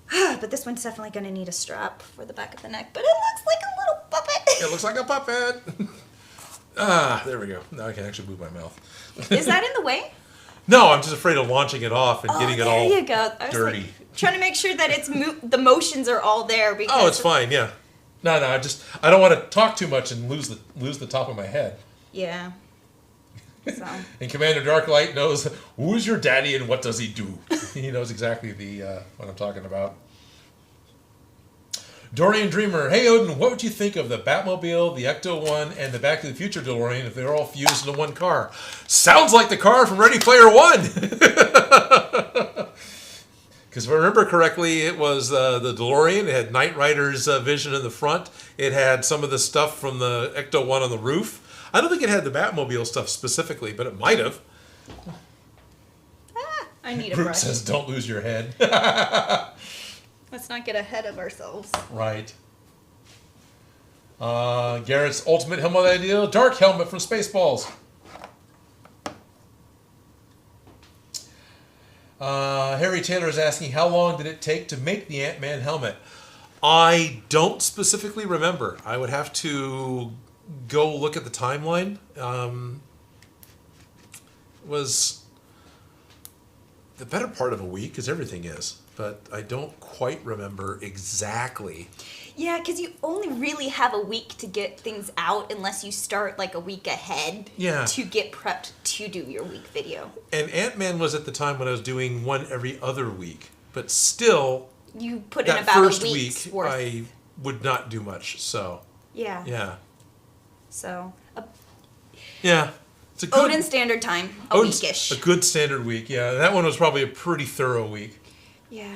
But this one's definitely going to need a strap for the back of the neck. But it looks like a little puppet. It looks like a puppet. There we go. Now I can actually move my mouth. Is that in the way? No, I'm just afraid of launching it off and getting it all dirty. Trying to make sure that the motions are all there. Because it's fine, yeah. No, I don't want to talk too much and lose the top of my head. Yeah. So. And Commander Darklight knows who's your daddy and what does he do. He knows exactly what I'm talking about. Dorian Dreamer, hey Odin, what would you think of the Batmobile, the Ecto-1, and the Back to the Future DeLorean if they were all fused into one car? Sounds like the car from Ready Player One! Because if I remember correctly, it was the DeLorean. It had Knight Rider's vision in the front. It had some of the stuff from the Ecto-1 on the roof. I don't think it had the Batmobile stuff specifically, but it might have. I need a Brute brush. says, don't lose your head. Let's not get ahead of ourselves. Right. Garrett's ultimate helmet idea, dark helmet from Spaceballs. Harry Taylor is asking, how long did it take to make the Ant-Man helmet? I don't specifically remember. I would have to go look at the timeline. Was the better part of a week, because everything is. But I don't quite remember exactly. Yeah, because you only really have a week to get things out unless you start like a week ahead to get prepped to do your week video. And Ant-Man was at the time when I was doing one every other week. But still, you put in about first a week's week, worth. I would not do much, so. Yeah. Yeah. So. Yeah. It's a good, Odin standard time, a weekish. A good standard week, yeah. That one was probably a pretty thorough week. Yeah.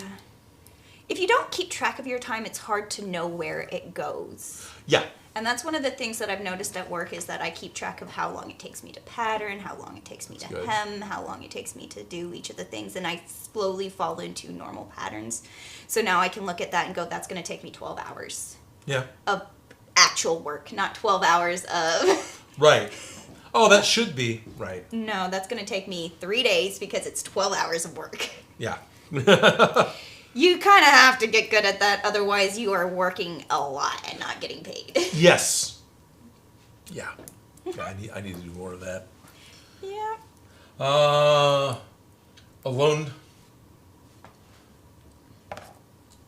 If you don't keep track of your time, it's hard to know where it goes. Yeah. And that's one of the things that I've noticed at work is that I keep track of how long it takes me to pattern, how long it takes me to hem, how long it takes me to do each of the things, and I slowly fall into normal patterns. So now I can look at that and go, that's going to take me 12 hours. Yeah. Of actual work, not 12 hours of... Right. Oh, that should be right. No, that's going to take me 3 days because it's 12 hours of work. Yeah. You kind of have to get good at that, otherwise you are working a lot and not getting paid. Yes. Yeah. I need to do more of that. Yeah. Alone.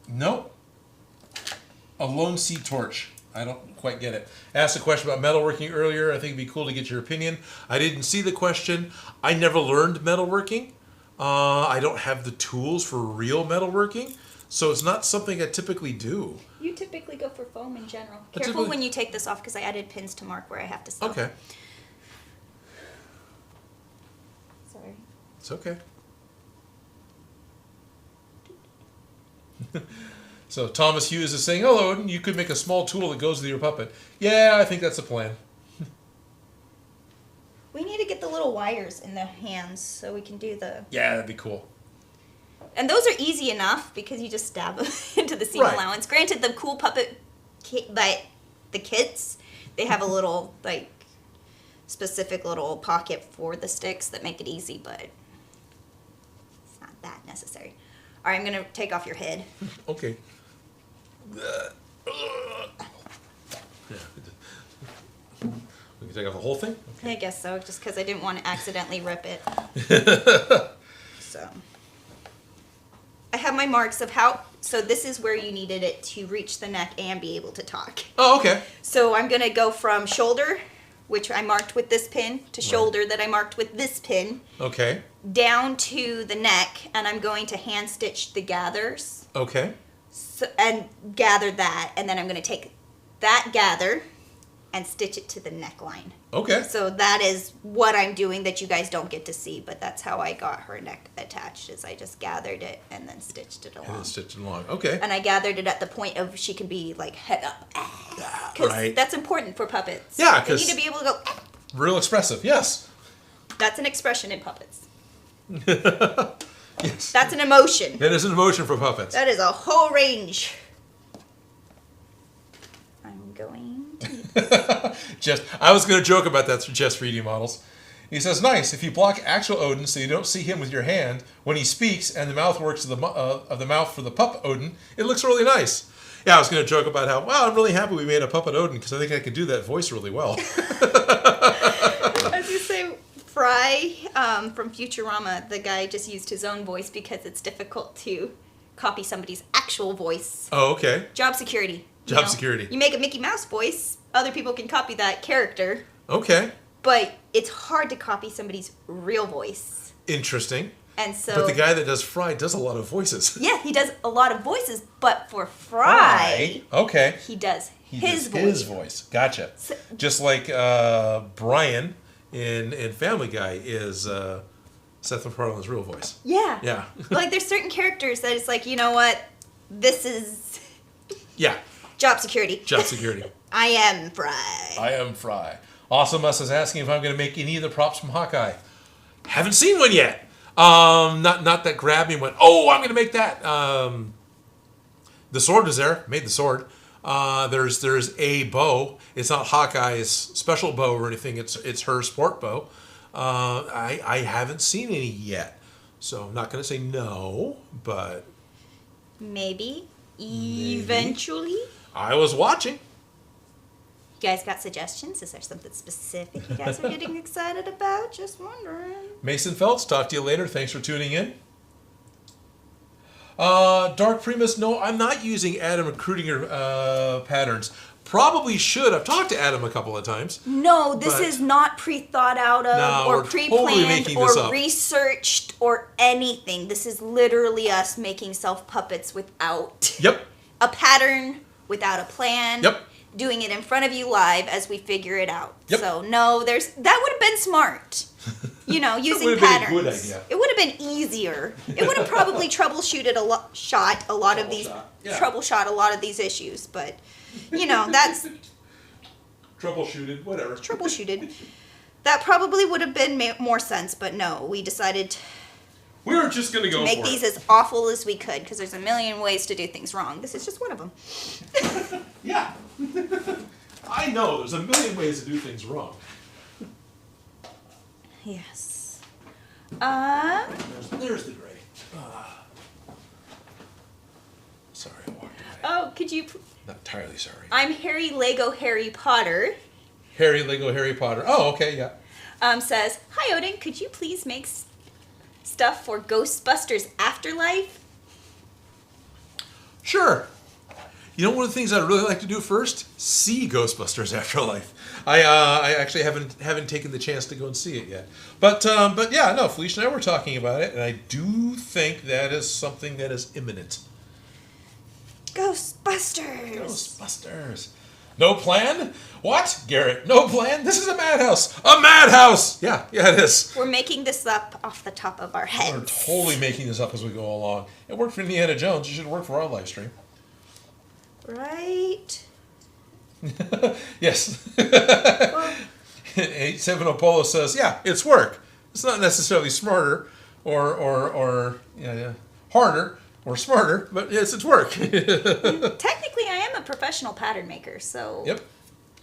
Nope. A lone sea torch. I don't quite get it. Asked a question about metalworking earlier. I think it'd be cool to get your opinion. I didn't see the question. I never learned metalworking. I don't have the tools for real metalworking, so it's not something I typically do. You typically go for foam in general. Careful when you take this off because I added pins to mark where I have to stop. Okay. Sorry. It's okay. So Thomas Hughes is saying, hello, Odin, you could make a small tool that goes with your puppet. Yeah, I think that's the plan. We need to get the little wires in the hands so we can do the... Yeah, that'd be cool. And those are easy enough because you just stab them into the seam allowance. Granted, the cool puppet kit, but the kits, they have a little, like, specific little pocket for the sticks that make it easy, but it's not that necessary. All right, I'm going to take off your head. Okay. We can take off the whole thing? Okay. I guess so, just because I didn't want to accidentally rip it. So. I have my marks of how, so this is where you needed it to reach the neck and be able to talk. Oh, okay. So I'm going to go from shoulder, which I marked with this pin, to shoulder that I marked with this pin. Okay. Down to the neck, and I'm going to hand stitch the gathers. Okay. So, and gather that, and then I'm going to take that gather and stitch it to the neckline. Okay. So that is what I'm doing that you guys don't get to see, but that's how I got her neck attached, is I just gathered it and then stitched it along. And then stitched it along. Okay. And I gathered it at the point of she can be like head up. Because that's important for puppets. Yeah, because they need to be able to go. Real expressive, yes. That's an expression in puppets. Yes. That's an emotion. That is an emotion for puppets. That is a whole range. I'm going to... I was going to joke about that just 3D models. He says, nice, if you block actual Odin so you don't see him with your hand, when he speaks and the mouth works of the mouth for the pup Odin, it looks really nice. Yeah, I was going to joke about how, wow, I'm really happy we made a puppet Odin because I think I could do that voice really well. As you say, Fry from Futurama, the guy just used his own voice because it's difficult to copy somebody's actual voice. Oh, okay. Job security. Job security. You make a Mickey Mouse voice, other people can copy that character. Okay. But it's hard to copy somebody's real voice. Interesting. And so, but the guy that does Fry does a lot of voices. Yeah, he does a lot of voices, but for Fry, okay, he does his voice. Gotcha. So, just like Brian in Family Guy is Seth MacFarlane's real voice. Yeah. Yeah. Like there's certain characters that it's like, you know what, this is. Yeah. Job security. Job security. I am Fry. I am Fry. Awesome Us is asking if I'm going to make any of the props from Hawkeye. Haven't seen one yet. Not that grabbed me and went, oh, I'm going to make that. The sword is there. Made the sword. There's a bow. It's not Hawkeye's special bow or anything. It's her sport bow. I haven't seen any yet. So I'm not going to say no, but... Maybe. Eventually. I was watching. You guys got suggestions? Is there something specific you guys are getting excited about? Just wondering. Mason Phelps, talk to you later. Thanks for tuning in. Dark Primus, no, I'm not using Adam recruiting patterns. Probably should. I've talked to Adam a couple of times. No, this is not pre-thought out of or pre-planned or researched or anything. This is literally us making self-puppets without a pattern, without a plan. Yep. Doing it in front of you live as we figure it out. Yep. So no, that would have been smart. You know, using patterns. Been a good idea. It would have been easier. It would have probably troubleshot a lot of these issues, but you know, that's troubleshooted, whatever. Troubleshooted. That probably would have been more sense, but no, we decided we were just going to go make for these it. as awful as we could because there's a million ways to do things wrong. This is just one of them. Yeah. I know, there's a million ways to do things wrong. Yes. There's the gray. Sorry, I walked away. Oh, could you... Not entirely sorry. I'm Harry Lego Harry Potter. Harry Lego Harry Potter. Oh, okay, yeah. Says, hi Odin, could you please make stuff for Ghostbusters Afterlife? Sure. You know, one of the things I'd really like to do first, see Ghostbusters Afterlife. I actually haven't taken the chance to go and see it yet. But yeah, no, Felicia and I were talking about it, and I do think that is something that is imminent. Ghostbusters. Ghostbusters. No plan? What, Garrett? No plan? This is a madhouse. A madhouse! Yeah, it is. We're making this up off the top of our heads. We're totally making this up as we go along. It worked for Indiana Jones. It should work for our live stream. Right. Yes. 870 Polo says, yeah, it's work. It's not necessarily smarter or harder or smarter, but yes, it's work. Technically, I am a professional pattern maker, so... Yep.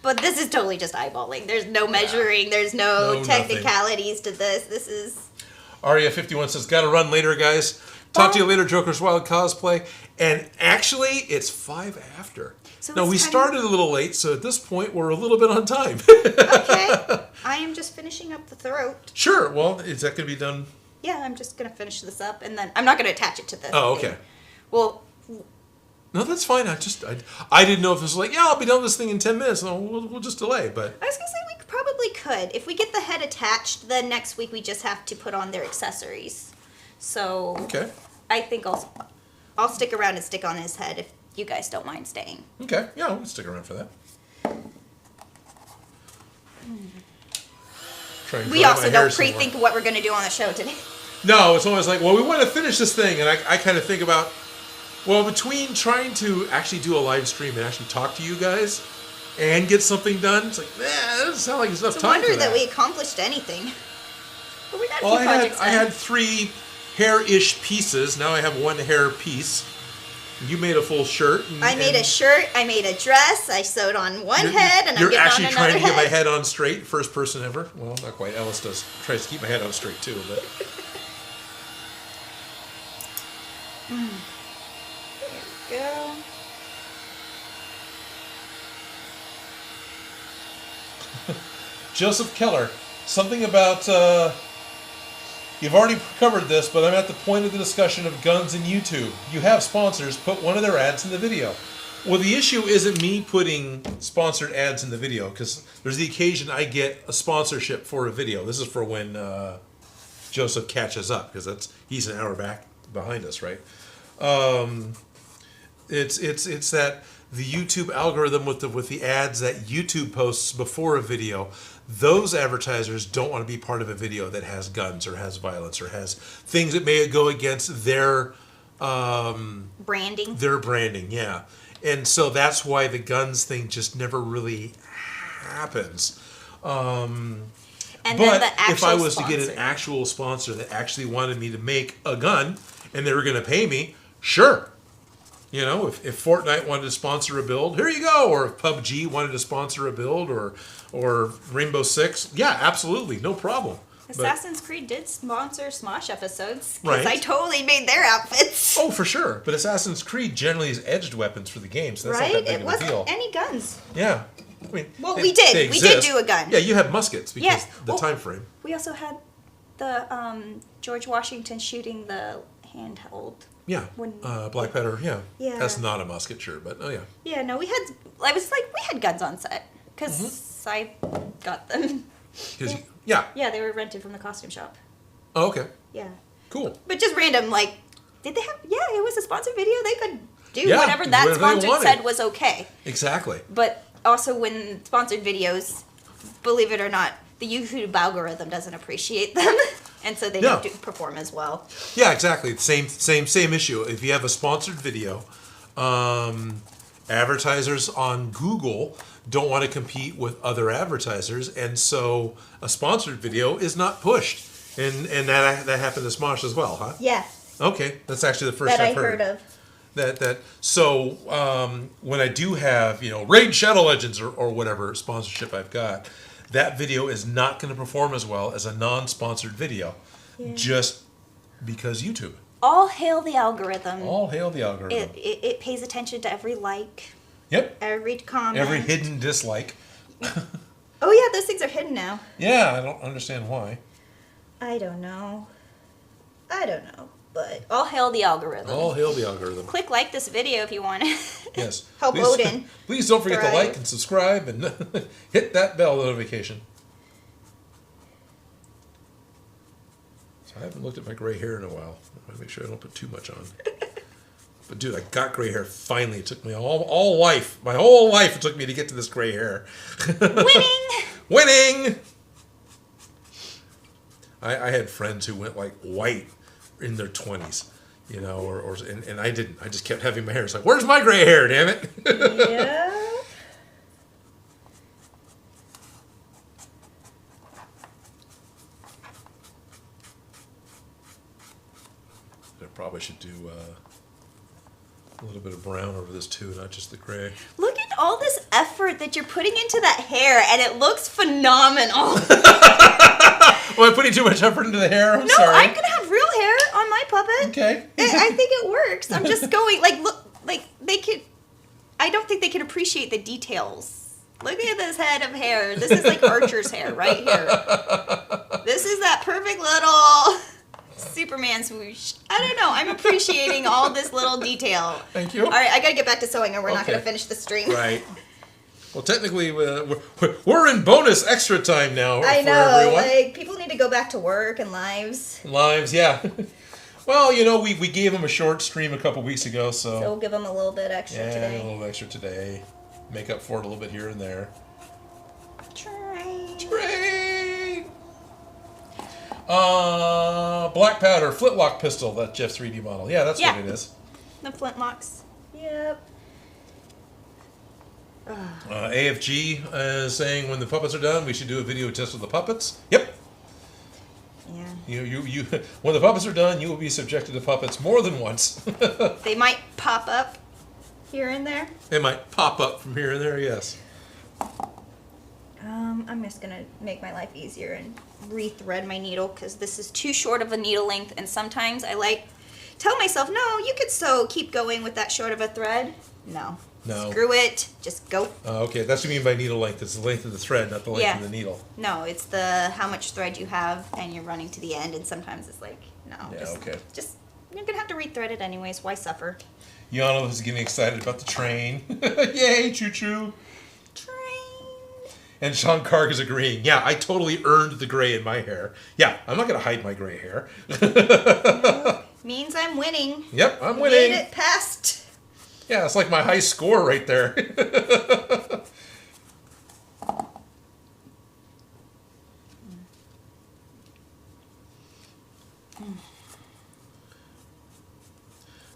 But this is totally just eyeballing. There's no measuring. There's no technicalities to this. This is... Aria51 says, gotta run later, guys. Talk to you later, Joker's Wild Cosplay. And actually, it's 5 after. So now, we started a little late, so at this point, we're a little bit on time. Okay. I am just finishing up the throat. Sure. Well, is that going to be done Yeah, I'm just going to finish this up, and then I'm not going to attach it to the Oh, okay. thing. Well... No, that's fine. I didn't know if it was like, yeah, I'll be done with this thing in 10 minutes. No, we'll just delay, but... I was going to say we probably could. If we get the head attached, then next week we just have to put on their accessories. So... Okay. I think I'll stick around and stick on his head if you guys don't mind staying. Okay. Yeah, we'll stick around for that. We also don't pre-think what we're going to do on the show today. No, it's always like, well, we want to finish this thing. And I kind of think about, well, between trying to actually do a live stream and actually talk to you guys and get something done, it's like, that doesn't sound like there's enough time for that. It's a wonder that we accomplished anything. But we got a few projects done. I had 3 hair-ish pieces. Now I have 1 hair piece. You made a full shirt. I made a shirt. I made a dress. I sewed on one head, and I'm getting on another head. You're actually trying to get my head on straight, first person ever. Well, not quite. Alice tries to keep my head on straight too, but. There we go. Joseph Keller, something about. You've already covered this, but I'm at the point of the discussion of guns and YouTube. You have sponsors, put one of their ads in the video. Well, the issue isn't me putting sponsored ads in the video, because there's the occasion I get a sponsorship for a video. This is for when Joseph catches up, because he's an hour back behind us, right? It's that the YouTube algorithm with the ads that YouTube posts before a video. Those advertisers don't want to be part of a video that has guns or has violence or has things that may go against their branding. Their branding, yeah. And so that's why the guns thing just never really happens. And but then the actual if I was sponsor. to get an actual sponsor that actually wanted me to make a gun and they were going to pay me, sure. You know, if Fortnite wanted to sponsor a build, here you go. Or if PUBG wanted to sponsor a build, or Rainbow Six, yeah, absolutely, no problem. Assassin's Creed did sponsor Smosh episodes right? Because I totally made their outfits. Oh, for sure. But Assassin's Creed generally is edged weapons for the game, so that's right? not that big It of a deal. wasn't any guns. Yeah, I mean, well, we did. We did do a gun. Yeah, you had muskets because the time frame. We also had the George Washington shooting the handheld. Yeah, Black Panther, yeah. Yeah. That's not a musket, sure, but oh yeah. Yeah, no, we had guns on set, because I got them. Yeah, they were rented from the costume shop. Oh, okay. Yeah. Cool. But just random, did they have, it was a sponsored video, they could do whatever that sponsor said was okay. Exactly. But also when sponsored videos, believe it or not, the YouTube algorithm doesn't appreciate them. And so they don't perform as well. Yeah, exactly. Same issue. If you have a sponsored video, advertisers on Google don't want to compete with other advertisers, and so a sponsored video is not pushed. And that happened to Smosh as well, huh? Yeah. Okay, that's actually the first I've heard of. So when I do have Raid Shadow Legends or whatever sponsorship I've got. That video is not going to perform as well as a non-sponsored video, just because YouTube. All hail the algorithm. All hail the algorithm. It pays attention to every like. Yep. Every comment. Every hidden dislike. Oh yeah, those things are hidden now. Yeah, I don't understand why. I don't know. But all hail the algorithm. All hail the algorithm. Click like this video if you want to. Yes. Help Odin. Please don't forget to like and subscribe and hit that bell notification. So I haven't looked at my gray hair in a while. I want to make sure I don't put too much on. But dude, I got gray hair finally. It took me all life. My whole life it took me to get to this gray hair. Winning! I had friends who went white in their 20s, and I didn't. I just kept having my hair. It's like, where's my gray hair, damn it? Yeah. I probably should do a little bit of brown over this too, not just the gray. Look at all this effort that you're putting into that hair, and it looks phenomenal. Am I putting too much effort into the hair? I'm sorry. No, I'm gonna have real hair on my puppet. Okay. I think it works. I'm just going they could. I don't think they can appreciate the details. Look at this head of hair. This is like Archer's hair right here. This is that perfect little. Superman swoosh. I don't know. I'm appreciating all this little detail. Thank you. All right, I gotta get back to sewing, or we're not gonna finish the stream. Right. Well, technically, we're in bonus extra time now. I know. Everyone. Like, people need to go back to work and lives. Lives, yeah. Well, you know, we gave them a short stream a couple weeks ago, so we'll give them a little bit extra today. A little extra today. Make up for it a little bit here and there. Train. Black powder flintlock pistol. That Jeff 3D model. Yeah, that's what it is. The flintlocks. Yep. AFG is saying when the puppets are done, we should do a video test of the puppets. Yep. Yeah. You. When the puppets are done, you will be subjected to puppets more than once. They might pop up here and there. They might pop up from here and there. Yes. I'm just gonna make my life easier and rethread my needle because this is too short of a needle length, and sometimes I tell myself, no, you could keep going with that short of a thread. No. Screw it. Just go. Okay, that's what you mean by needle length. It's the length of the thread, not the length of the needle. No, it's how much thread you have, and you're running to the end, and sometimes it's like, no. Yeah, Just, you're going to have to rethread it anyways. Why suffer? Yano is getting excited about the train. Yay, choo-choo. Train. And Sean Karg is agreeing. Yeah, I totally earned the gray in my hair. Yeah, I'm not going to hide my gray hair. Means I'm winning. Yep, I'm winning. Made it past... Yeah, it's like my high score right there.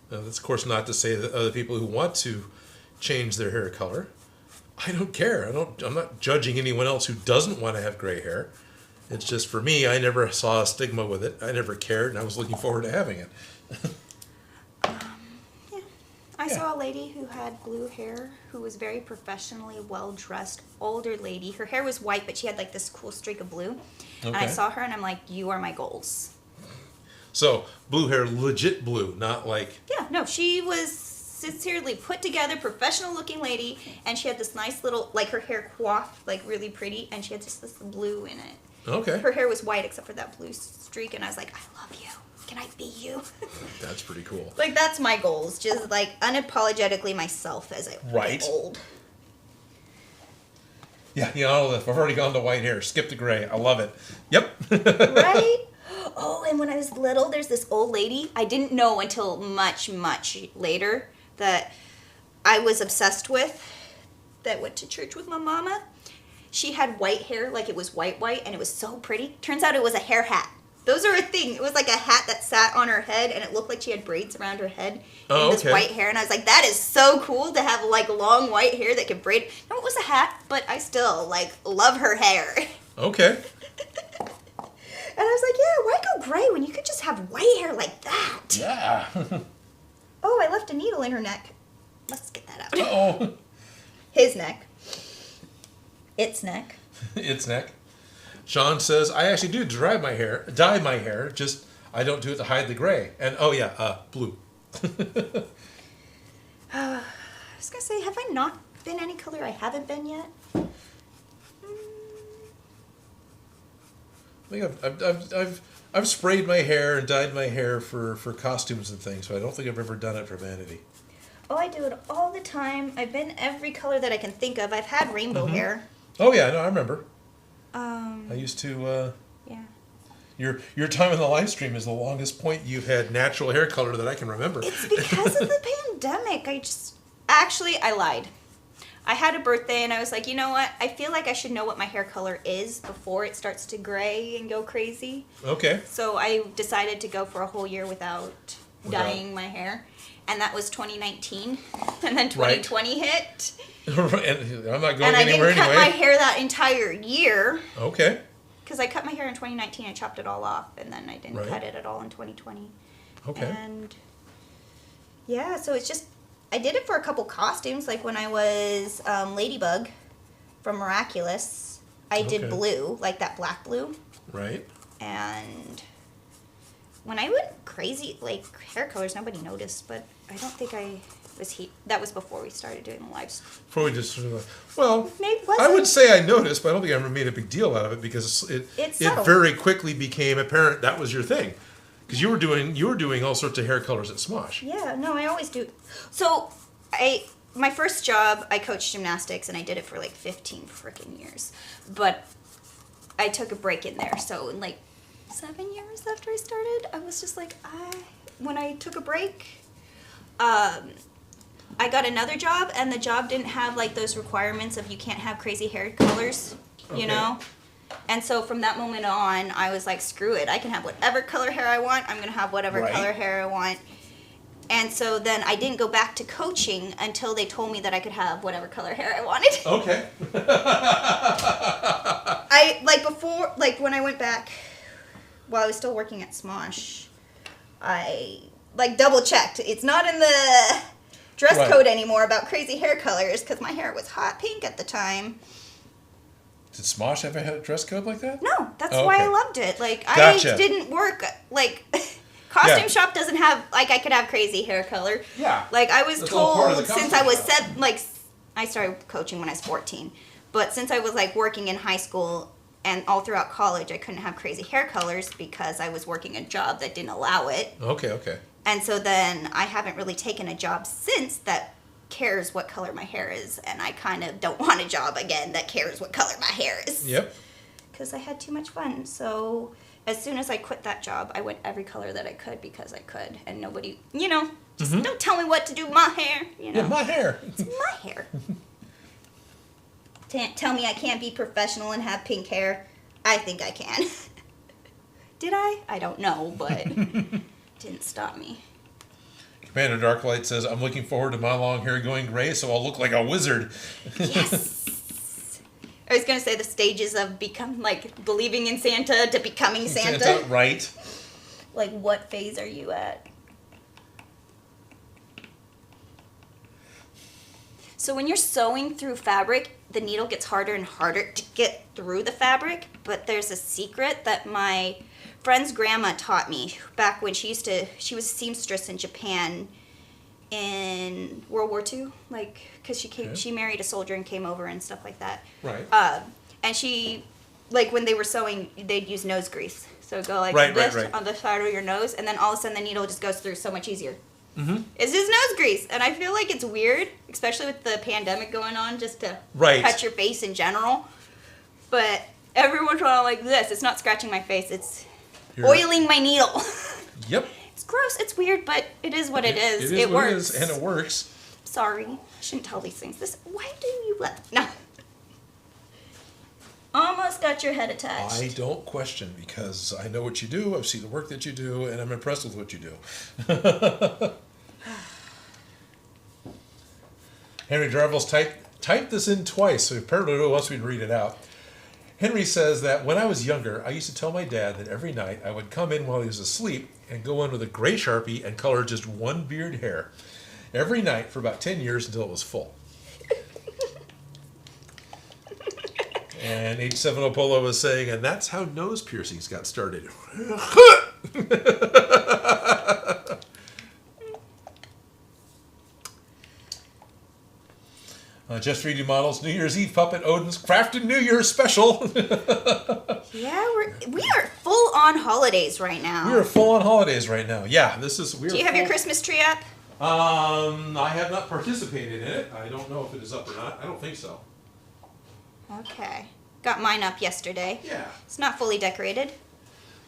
That's of course not to say that other people who want to change their hair color. I don't care. I'm not judging anyone else who doesn't want to have gray hair. It's just for me, I never saw a stigma with it. I never cared, and I was looking forward to having it. I saw a lady who had blue hair who was very professionally well-dressed, older lady. Her hair was white, but she had like this cool streak of blue. Okay. And I saw her and I'm like, you are my goals. So, blue hair, legit blue, not like... Yeah, no, she was sincerely put together, professional-looking lady, and she had this nice little, like her hair coiffed, like really pretty, and she had just this blue in it. Okay. Her hair was white except for that blue streak, and I was like, I love you. Can I be you? That's pretty cool. Like, that's my goals. Just, like, unapologetically myself as I get old. Yeah, you know, I've already gone to white hair. Skip the gray. I love it. Yep. Right? Oh, and when I was little, there's this old lady. I didn't know until much, much later that I was obsessed with, that went to church with my mama. She had white hair, like it was white, and it was so pretty. Turns out it was a hair hat. Those are a thing. It was like a hat that sat on her head, and it looked like she had braids around her head and this white hair. And I was like, that is so cool to have like long white hair that could braid. No, it was a hat, but I still like love her hair. Okay. And I was like, yeah, why go gray when you could just have white hair like that? Yeah. Oh, I left a needle in her neck. Let's get that out. Uh-oh. His neck. Its neck. Its neck. Sean says, I actually do dye my hair, just I don't do it to hide the gray. And, blue. I was going to say, have I not been any color I haven't been yet? I think I've sprayed my hair and dyed my hair for costumes and things, but I don't think I've ever done it for vanity. Oh, I do it all the time. I've been every color that I can think of. I've had rainbow hair. Oh, yeah, no, I remember. I used to, Your time in the live stream is the longest point you've had natural hair color that I can remember. It's because of the pandemic. I lied. I had a birthday and I was like, you know what? I feel like I should know what my hair color is before it starts to gray and go crazy. Okay. So I decided to go for a whole year without dyeing my hair. And that was 2019. And then 2020 hit. And I'm not going anywhere anyway. And I didn't cut my hair that entire year. Okay. Because I cut my hair in 2019 and chopped it all off. And then I didn't cut it at all in 2020. Okay. And yeah, so it's just, I did it for a couple costumes. Like when I was Ladybug from Miraculous, I did blue, like that black blue. Right. And when I went crazy, like hair colors, nobody noticed. But I don't think I was that was before we started doing the live stream. Before we just I would say I noticed, but I don't think I ever made a big deal out of it because it very quickly became apparent that was your thing. Because you were doing all sorts of hair colors at Smosh. Yeah, no, I always do. So, my first job, I coached gymnastics, and I did it for like 15 freaking years. But I took a break in there. So, in like 7 years after I started, I was just like, when I took a break, I got another job, and the job didn't have like those requirements of you can't have crazy hair colors, you know? And so from that moment on, I was like, screw it. I can have whatever color hair I want. I'm going to have whatever color hair I want. And so then I didn't go back to coaching until they told me that I could have whatever color hair I wanted. Okay. When I went back, while I was still working at Smosh, I double checked. It's not in the dress code anymore about crazy hair colors because my hair was hot pink at the time. Did Smosh ever have a dress code like that? No, that's why I loved it. Like, Gotcha. I didn't work, like, costume shop doesn't have, like, I could have crazy hair color. Yeah. Like, I was That's all part of told the since I was costume I started coaching when I was 14. But since I was, like, working in high school and all throughout college, I couldn't have crazy hair colors because I was working a job that didn't allow it. Okay. And so then I haven't really taken a job since that cares what color my hair is, and I kind of don't want a job again that cares what color my hair is. Yep. Because I had too much fun. So as soon as I quit that job, I went every color that I could because I could, and nobody, just don't tell me what to do with my hair. Yeah, my hair. It's my hair. Can't tell me I can't be professional and have pink hair. I think I can. Did I? I don't know, but didn't stop me. Commander Darklight says, I'm looking forward to my long hair going gray so I'll look like a wizard. Yes. I was going to say the stages of believing in Santa to becoming Santa. Right. Like, what phase are you at? So when you're sewing through fabric, the needle gets harder and harder to get through the fabric, but there's a secret that my friend's grandma taught me back when she was a seamstress in Japan in World War II, because she married a soldier and came over and stuff like that. Right. And she, when they were sewing, they'd use nose grease. So go this on the side of your nose, and then all of a sudden the needle just goes through so much easier. Mm-hmm. It's just nose grease, and I feel like it's weird, especially with the pandemic going on, just to touch your face in general. But every once in a while, like this, it's not scratching my face, it's oiling my needle. Yep. It's gross. It's weird, but it is what it is. It works. It is, and it works. Sorry. I shouldn't tell these things. Why do you let... No. Almost got your head attached. I don't question because I know what you do, I've seen the work that you do, and I'm impressed with what you do. Henry Jarville's typed this in twice, so apparently he wants me to read it out. Henry says that when I was younger, I used to tell my dad that every night I would come in while he was asleep and go in with a gray Sharpie and color just one beard hair. Every night for about 10 years until it was full. And H70 Polo was saying, and that's how nose piercings got started. Just 3D Models, New Year's Eve Puppet, Odin's Crafted New Year's Special. Yeah, we are full on holidays right now. We are full on holidays right now. Yeah, Do you have your Christmas tree up? I have not participated in it. I don't know if it is up or not. I don't think so. Okay. Got mine up yesterday. Yeah. It's not fully decorated.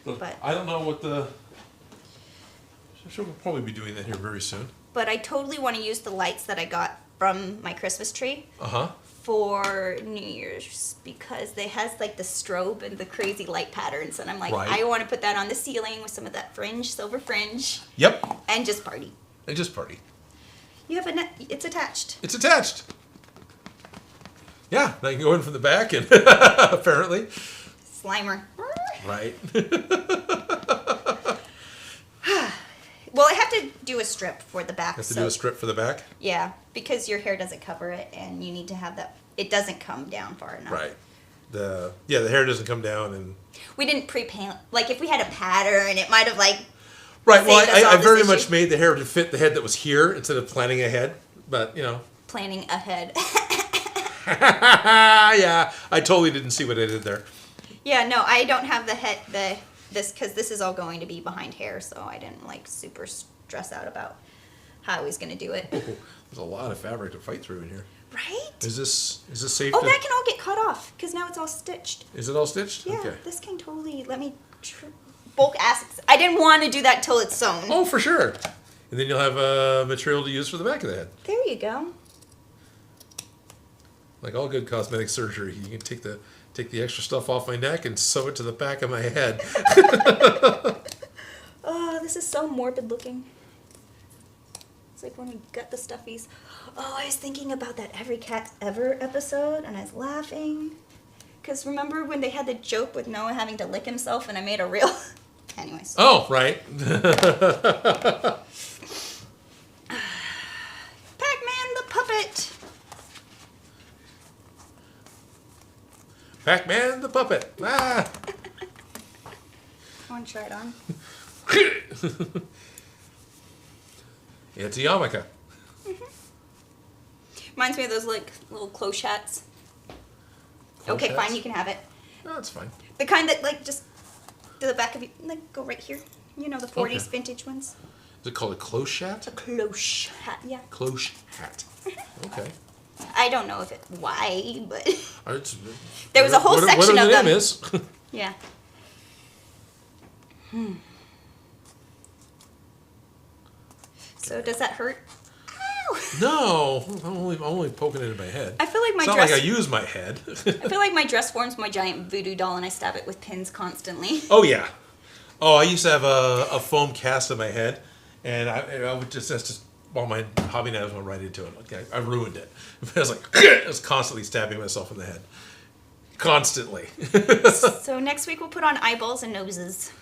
Look, but I don't know what the... We'll probably be doing that here very soon. But I totally want to use the lights that I got from my Christmas tree for New Year's because they has the strobe and the crazy light patterns, and I'm like, I want to put that on the ceiling with some of that fringe, silver fringe. Yep. And just party. You have it's attached. It's attached. Yeah, I can go in from the back and apparently. Slimer. Right. Well, I have to do a strip for the back. Do a strip for the back? Yeah, because your hair doesn't cover it, and you need to have that. It doesn't come down far enough. Right. The hair doesn't come down, and we didn't pre-paint. If we had a pattern, it might have Right. Well, I very much made the hair to fit the head that was here instead of planning ahead. But planning ahead. Yeah, I totally didn't see what I did there. Yeah, no, I don't have the this, because this is all going to be behind hair, so I didn't like super stress out about how I was going to do it. Ooh, there's a lot of fabric to fight through in here. Right? Is this safe? Oh, that can all get cut off because now it's all stitched. Is it all stitched? Yeah, Okay. this can totally let me bulk assets. I didn't want to do that till it's sewn. Oh, for sure. And then you'll have material to use for the back of the head. There you go. Like all good cosmetic surgery, you can take the extra stuff off my neck and sew it to the back of my head. Oh, this is so morbid looking. It's like when we gut the stuffies. Oh, I was thinking about that Every Cat Ever episode, and I was laughing. Because remember when they had the joke with Noah having to lick himself, and I made a reel? Anyways. Oh, right. Pac-Man the puppet. Pac-Man the puppet. Ah. I want to try it on. It's a yarmulke. Reminds me of those like little cloche hats. Cloche Okay, hats? fine, you can have it. No, that's fine. The kind that like just to the back of you, like go right here. You know, the 40s Okay. vintage ones. Is it called a cloche hat? A cloche hat, yeah. Cloche hat. Okay. I don't know if it why, but It's, there was a whole section whatever of the them. name is. Yeah. So does that hurt? Ow! No, I'm only poking it in my head. I feel like my it's not dress. like I use my head. I feel like my dress forms my giant voodoo doll, and I stab it with pins constantly. Oh yeah. Oh, I used to have a foam cast on my head, and I would that's just all my hobby knives went right into it. Okay, I ruined it. I was like, I was constantly stabbing myself in the head. Constantly. So next week we'll put on eyeballs and noses.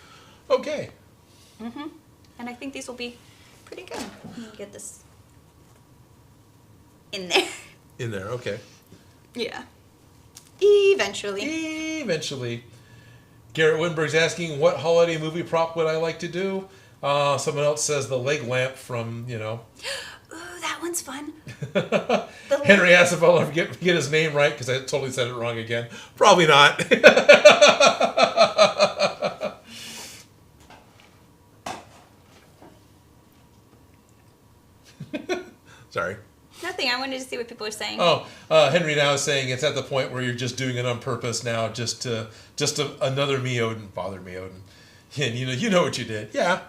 Okay. And I think these will be pretty good. Let me get this in there. In there, okay. Yeah. Eventually. Eventually. Garrett Winberg's asking, what holiday movie prop would I like to do? Someone else says the leg lamp from, Ooh, that one's fun. Henry asked if I'll ever get his name right, because I totally said it wrong again. Probably not. Sorry. Nothing. I wanted to see what people are saying. Oh, Henry now is saying it's at the point where you're just doing it on purpose now, just another me Odin, bother me Odin, and you know what you did. Yeah.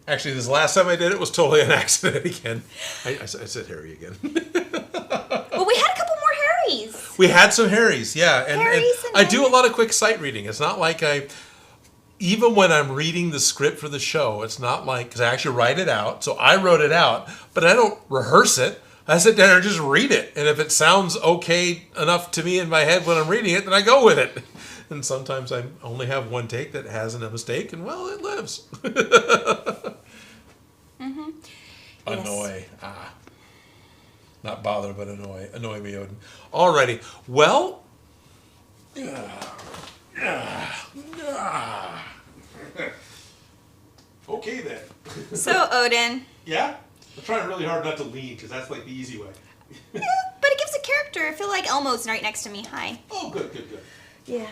Actually, this last time I did it was totally an accident again. I said Harry again. Well, we had a couple more Harrys. We had some Harrys, yeah, and Harrys and I do a lot of quick sight reading. It's not like even when I'm reading the script for the show, it's not like, because I actually write it out. So I wrote it out, but I don't rehearse it. I sit down and just read it. And if it sounds okay enough to me in my head when I'm reading it, then I go with it. And sometimes I only have one take that hasn't a mistake, and well, it lives. Annoy. Yes. Not bother, but annoy. Annoy me, Odin. Alrighty. Well. Okay then. So, Odin. Yeah? I'm trying really hard not to lean, because that's like the easy way. Yeah, but it gives a character. I feel like Elmo's right next to me. Hi. Oh, good. Yeah.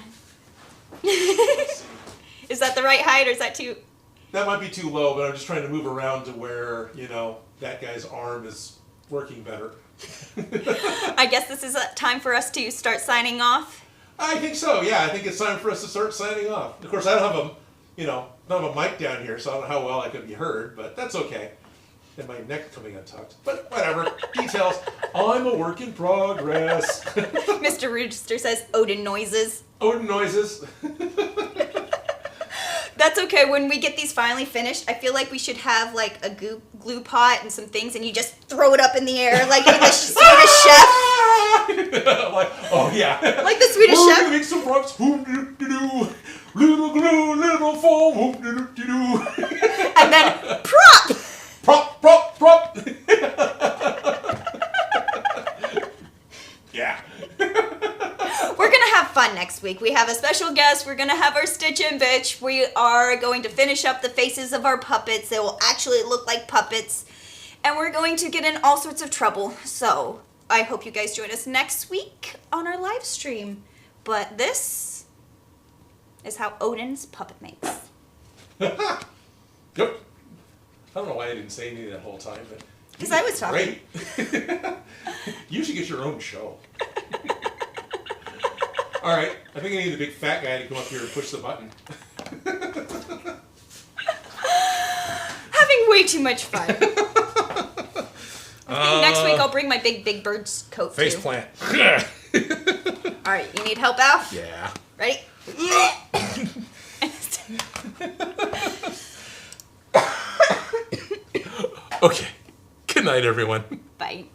Is that the right height, or is that too... That might be too low, but I'm just trying to move around to where, that guy's arm is working better. I guess this is a time for us to start signing off. I think so, yeah. I think it's time for us to start signing off. Of course, I don't have not have a mic down here, so I don't know how well I could be heard, but that's okay. And my neck coming untucked. But whatever. Details. I'm a work in progress. Mr. Rooster says Odin noises. Odin noises. That's okay. When we get these finally finished, I feel like we should have like a glue pot and some things, and you just throw it up in the air like the Swedish chef. Like, oh yeah. Like the Swedish We're chef. gonna make some props. Little glue, little foam. And then prop. Prop. Yeah. We're going to have fun next week. We have a special guest. We're going to have our Stitch and Bitch. We are going to finish up the faces of our puppets. They will actually look like puppets. And we're going to get in all sorts of trouble. So I hope you guys join us next week on our live stream. But this is how Odin's puppet makes. Yep. I don't know why I didn't say anything that whole time, but because I was talking. Great. You should get your own show. All right, I think I need the big fat guy to come up here and push the button. Having way too much fun. I think next week I'll bring my big bird's coat Face too. plant. All right, you need help, Al? Yeah. Ready? Okay. Good night, everyone. Bye.